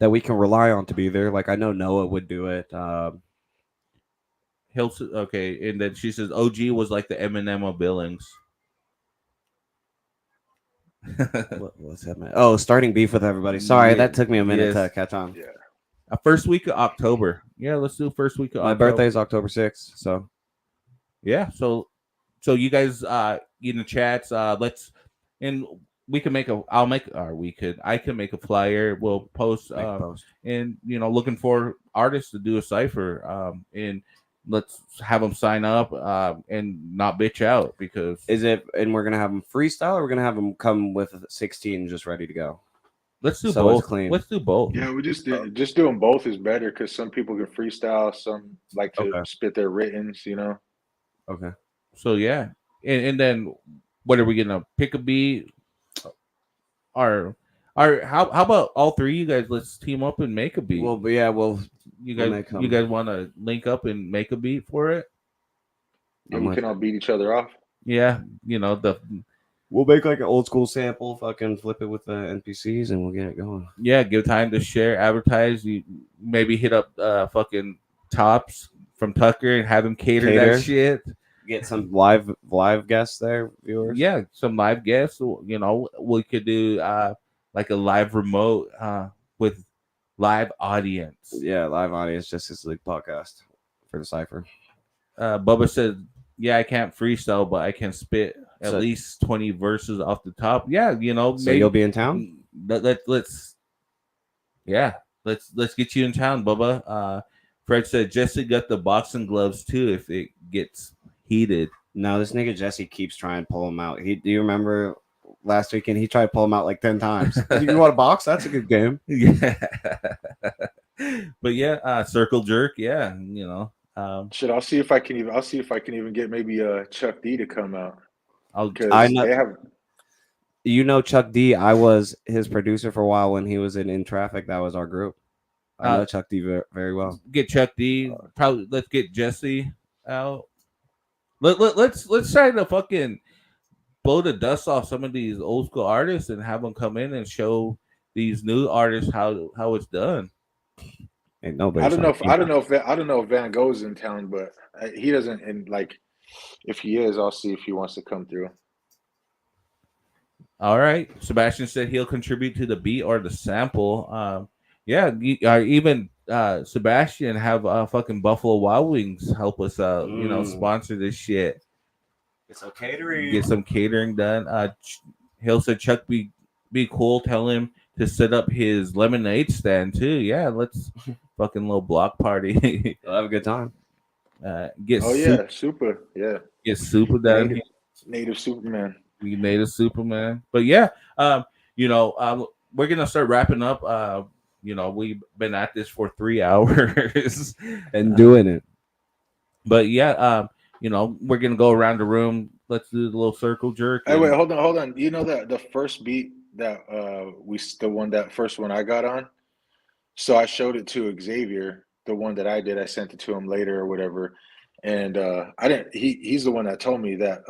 we can rely on to be there. Like I know Noah would do it. Okay, and then she says OG was like the Eminem of Billings. What's that, man? Oh, starting beef with everybody. Sorry, that took me a minute to catch on. Yeah. First week of October. Yeah, let's do first week of My October. birthday is October 6th, so yeah. So you guys in the chats, let's, and we can make I can make a flyer. We'll post and looking for artists to do a cipher. And let's have them sign up and not bitch out because and we're gonna have them freestyle, or we're gonna have them come with 16 just ready to go. Let's do both. Clean. Let's do both. Yeah, we just doing both is better because some people can freestyle, some like to spit their writtens, Okay. So yeah, and then what are we gonna pick a beat? Or how about all three of you guys? Let's team up and make a beat. Well, yeah, you guys want to link up and make a beat for it? And we can all beat each other off. Yeah, we'll make like an old school sample, fucking flip it with the NPCs, and we'll get it going. Yeah, give time to share, advertise. You maybe hit up fucking Tops from Tucker and have him cater that shit. Get some live guests there, viewers. Yeah, some live guests. We could do like a live remote with live audience. Yeah, live audience, Justice League podcast for the cipher. Bubba said, "Yeah, I can't freestyle, but I can spit at least 20 verses off the top." Yeah, So maybe you'll be in town. Let's get you in town, Bubba. Fred said Jesse got the boxing gloves too if it gets heated. No, this nigga Jesse keeps trying to pull him out. Do you remember last weekend? He tried to pull him out like 10 times. You want to box? That's a good game. Yeah. But yeah, circle jerk. Yeah, Shit, I'll see if I can even get maybe Chuck D to come out. You know Chuck D. I was his producer for a while when he was in Traffic. That was our group. I know Chuck D very well. Get Chuck D. Probably let's get Jesse out. Let's try to fucking blow the dust off some of these old school artists and have them come in and show these new artists how it's done. Ain't nobody. I don't know if Van Gogh's in town, but he doesn't. And like, if he is, I'll see if he wants to come through. All right. Sebastian said he'll contribute to the beat or the sample. Yeah, even Sebastian have fucking Buffalo Wild Wings help us out. You know, sponsor this shit. Get some catering. Get some catering done. Hill said Chuck be cool. Tell him to set up his lemonade stand too. Yeah, let's fucking little block party. We'll have a good time. Super. Yeah. Get super done. Native Superman. We native Superman. But yeah, we're gonna start wrapping up. We've been at this for 3 hours and doing it. But yeah, we're gonna go around the room. Let's do the little circle jerk. Hey, wait, hold on. You know that the first beat that that first one I got on. So I showed it to Xavier, the one that I did. I sent it to him later or whatever, and I didn't. He's the one that told me that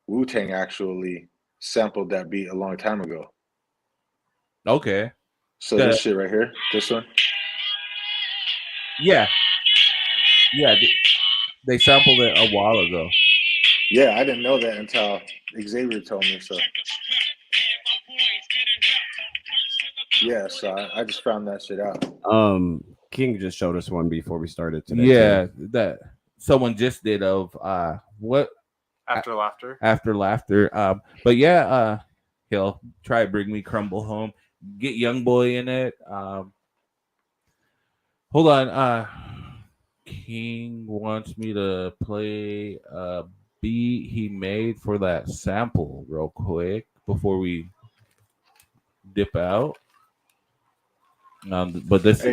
Wu-Tang actually sampled that beat a long time ago. Okay. So this shit right here, this one. Yeah. They sampled it a while ago. Yeah, I didn't know that until Xavier told me so. Yeah, so I just found that shit out. King just showed us one before we started today. Yeah, that someone just did of what After Laughter. After Laughter. But yeah, he'll try to bring me Crumble home. Get Young Boy in it. Hold on. King wants me to play a beat he made for that sample real quick before we dip out. But this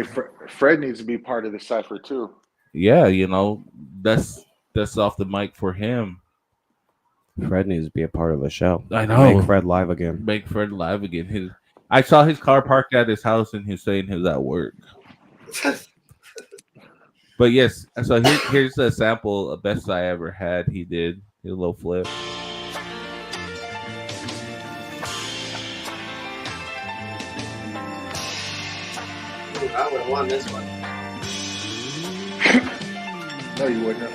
Fred needs to be part of the cipher too. Yeah, that's off the mic for him. Fred needs to be a part of the show. I know. Make Fred live again. I saw his car parked at his house and he's saying he was at work. But yes, so here's a sample of Best I Ever Had. He did a little flip. I would have won this one. No, you wouldn't.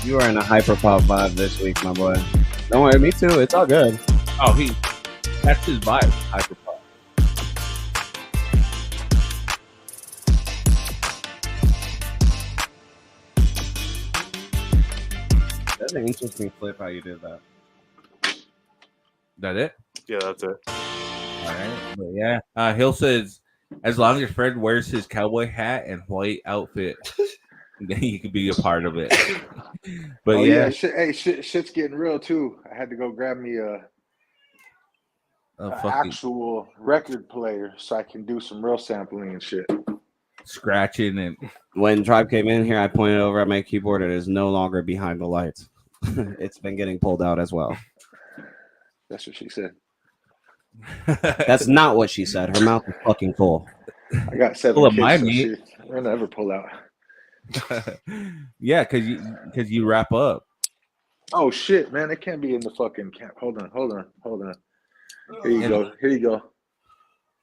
You are in a hyper pop vibe this week, my boy. Don't worry, me too. It's all good. Oh, that's his vibe, hyper pop. That's an interesting flip how you did that. That it? Yeah, that's it. All right. But yeah. Hill says, as long as Fred wears his cowboy hat and white outfit, then he could be a part of it. But shit's getting real too. I had to go grab me a actual record player so I can do some real sampling and shit. Scratching and when Tribe came in here, I pointed over at my keyboard. It is no longer behind the lights. It's been getting pulled out as well. That's what she said. That's not what she said. Her mouth is fucking full. I got 7 kids. So I'll never pull out. Yeah, because you wrap up. Oh shit, man! It can't be in the fucking camp. Hold on. Here you go.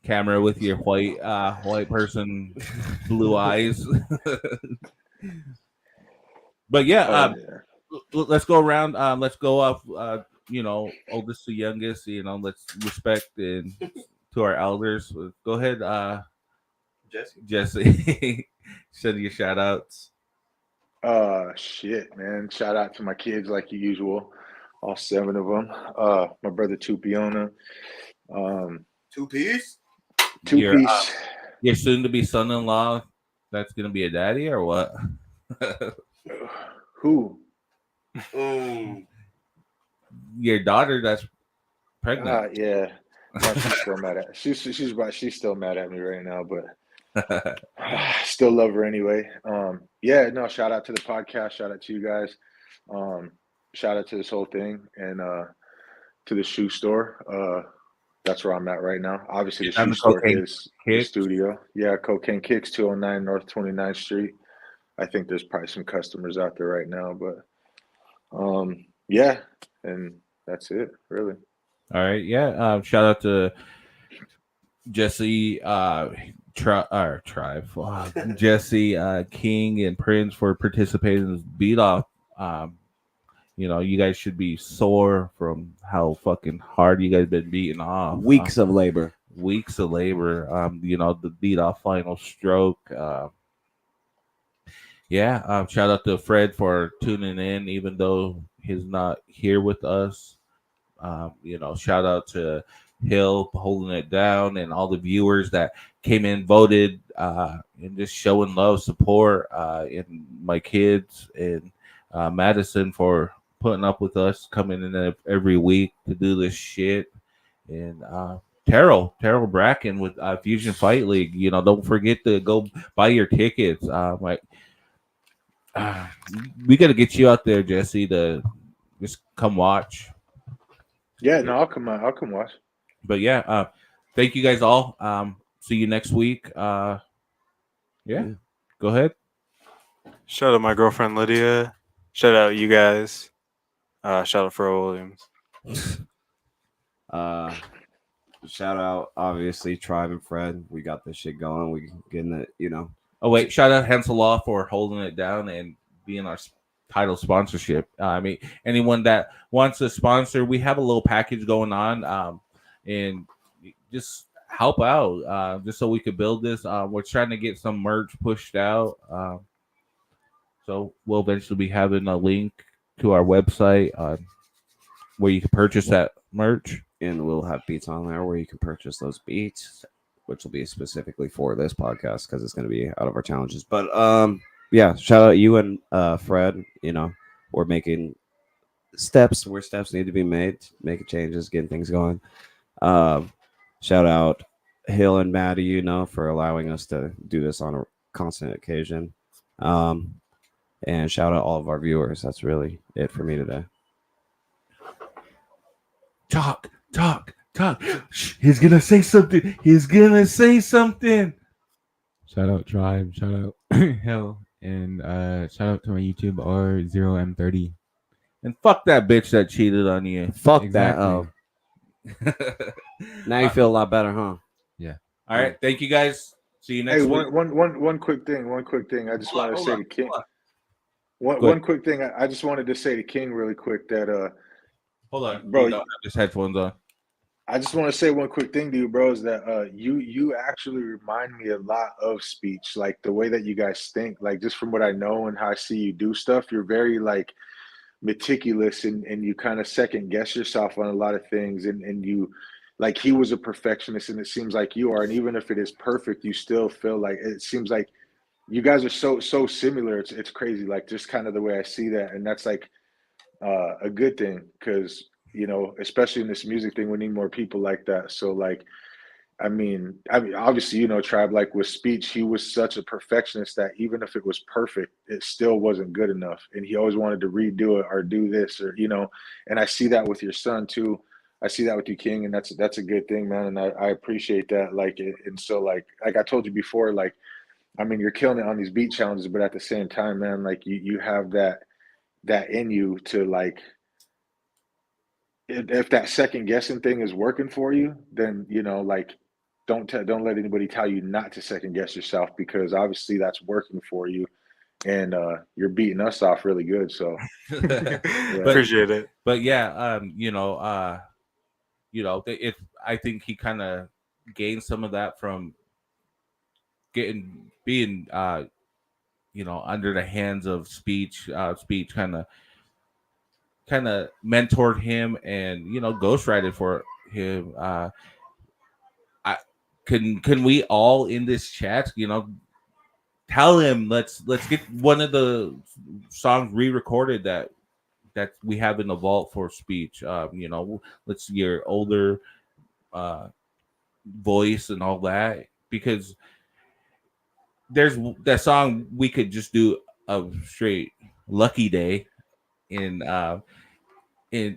Camera with your white person blue eyes. But yeah, let's go around. Let's go off. Oldest to youngest. Let's respect and to our elders. Go ahead, Jesse. Send your shout outs. Shit, man. Shout out to my kids like usual. All 7 of them. My brother Tupiona. 2 piece? 2 piece. Your soon to be son-in-law, that's gonna be a daddy or what? Who? Your daughter that's pregnant. Yeah. No, she's still mad at she's still mad at me right now, but still love her anyway. Yeah, no, shout out to the podcast, shout out to you guys. Shout out to this whole thing and to the shoe store. That's where I'm at right now. Obviously, the shoe store is the studio. Yeah, Cocaine Kicks, 209 North 29th Street. I think there's probably some customers out there right now, but yeah, and that's it, really. All right, yeah. Shout out to Jesse, Tribe, Jesse, King, and Prince for participating in this beat off. You guys should be sore from how fucking hard you guys been beating off. Weeks of labor. The beat off final stroke. Shout out to Fred for tuning in, even though he's not here with us. Shout out to Hill holding it down and all the viewers that came in, voted, and just showing love, support, and my kids and Madison for putting up with us, coming in every week to do this shit. And Terrill Bracken with Fusion Fight League. Don't forget to go buy your tickets. We got to get you out there, Jesse, to just come watch. Yeah, no, I'll come watch. But yeah, thank you guys all. See you next week. Go ahead. Shout out my girlfriend Lydia. Shout out you guys. Shout out Fro Williams. Shout out, obviously, Tribe and Fred. We got this shit going. We getting it, Oh wait, shout out Hansel Law for holding it down and being our title sponsorship. Anyone that wants to sponsor, we have a little package going on, and just help out, just so we could build this. We're trying to get some merch pushed out, so we'll eventually be having a link to our website where you can purchase that merch, and we'll have beats on there where you can purchase those beats, which will be specifically for this podcast because it's going to be out of our challenges. But shout out you and Fred. We're making steps where steps need to be made, making changes, getting things going. Shout out Hill and Maddie, for allowing us to do this on a constant occasion. And shout out all of our viewers. That's really it for me today. Talk. He's gonna say something. Shout out Tribe. Shout out Hill. And shout out to my YouTube R0M30. And fuck that bitch that cheated on you. Fuck exactly. That. Now you feel a lot better, huh? Yeah. All right. Thank you guys. See you next week. One quick thing. I just wanted to say to King. One quick thing. I just wanted to say to King really quick that hold on, bro. You don't have his headphones on. I just want to say one quick thing to you, bro, is that you actually remind me a lot of Speech, like the way that you guys think, like just from what I know and how I see you do stuff. You're very like meticulous and you kind of second guess yourself on a lot of things, and you like he was a perfectionist, and it seems like you are, and even if it is perfect, you still feel like it seems like you guys are so similar. It's crazy, like just kind of the way I see that, and that's like a good thing because especially in this music thing, we need more people like that. So like, I mean, obviously, Tribe, like with Speech, he was such a perfectionist that even if it was perfect, it still wasn't good enough. And he always wanted to redo it or do this or, and I see that with your son too. I see that with you, King. And that's a good thing, man. And I appreciate that. Like, and so like I told you before, like, I mean, you're killing it on these beat challenges, but at the same time, man, like you have that in you to like, if that second guessing thing is working for you, then like don't let anybody tell you not to second guess yourself, because obviously that's working for you, and you're beating us off really good. So appreciate it. But yeah, I think he kind of gained some of that from being under the hands of Speech. Speech kind of mentored him and ghostwrited for him. Can we all in this chat tell him let's get one of the songs re-recorded that we have in the vault for Speech. Let's your older voice and all that, because there's that song we could just do a straight Lucky Day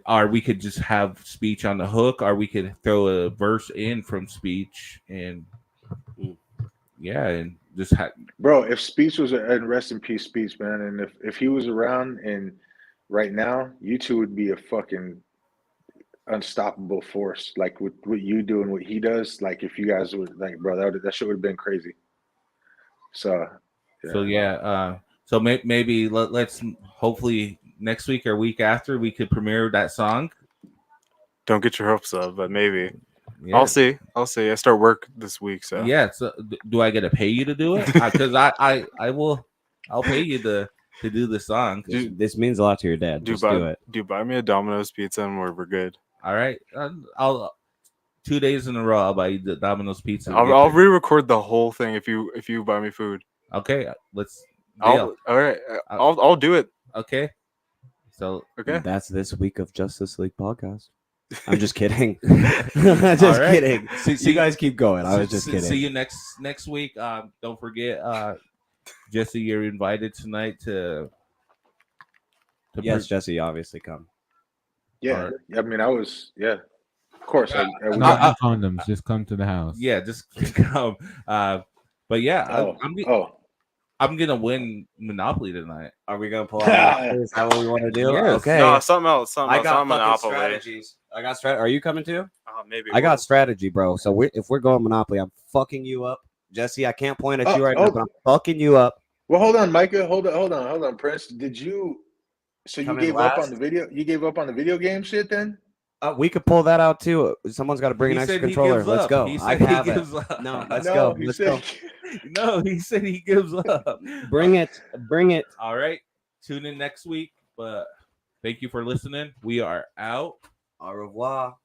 or we could just have speech on the hook, or we could throw a verse in from speech, and and just bro. If Speech was and rest in peace, Speech, man, and if he was around and right now, you two would be a fucking unstoppable force. Like with what you do and what he does. Like if you guys would like, bro, that shit would have been crazy. So maybe let's hopefully next week or week after we could premiere that song. Don't get your hopes up, but maybe. Yeah. I'll see. I start work this week, so yeah. So do I get to pay you to do it? Because I'll pay you to do the song. This means a lot to your dad. Just do it. Buy me a Domino's pizza and we're good. All right. I'll 2 days in a row. I'll buy you the Domino's pizza. I'll re-record the whole thing if you buy me food. Okay. All right. I'll do it. Okay. So that's this week of Justice League podcast. I'm just kidding. Kidding. You guys keep going. I was just kidding. See you next week. Don't forget, Jesse, you're invited tonight to yes, Jesse, obviously come. Yeah, I mean, I was of course. Not condoms. Just come to the house. Yeah, just come. But yeah, I'm gonna win Monopoly tonight. Are we gonna pull out? Is that what we want to do? Yes. Okay. No, something else. I got Monopoly strategies. I got strategy. Are you coming too? Maybe. I got strategy, bro. So if we're going Monopoly, I'm fucking you up, Jesse. I can't point at you right now, but I'm fucking you up. Well, hold on, Micah. Hold on, Prince. Did you? So you gave up on the video? You gave up on the video game shit then? We could pull that out too. Someone's got to bring an extra controller. Let's go. I have it. No, let's go. Let's go. No, he said he gives up. Bring it. All right. Tune in next week. But thank you for listening. We are out. Au revoir.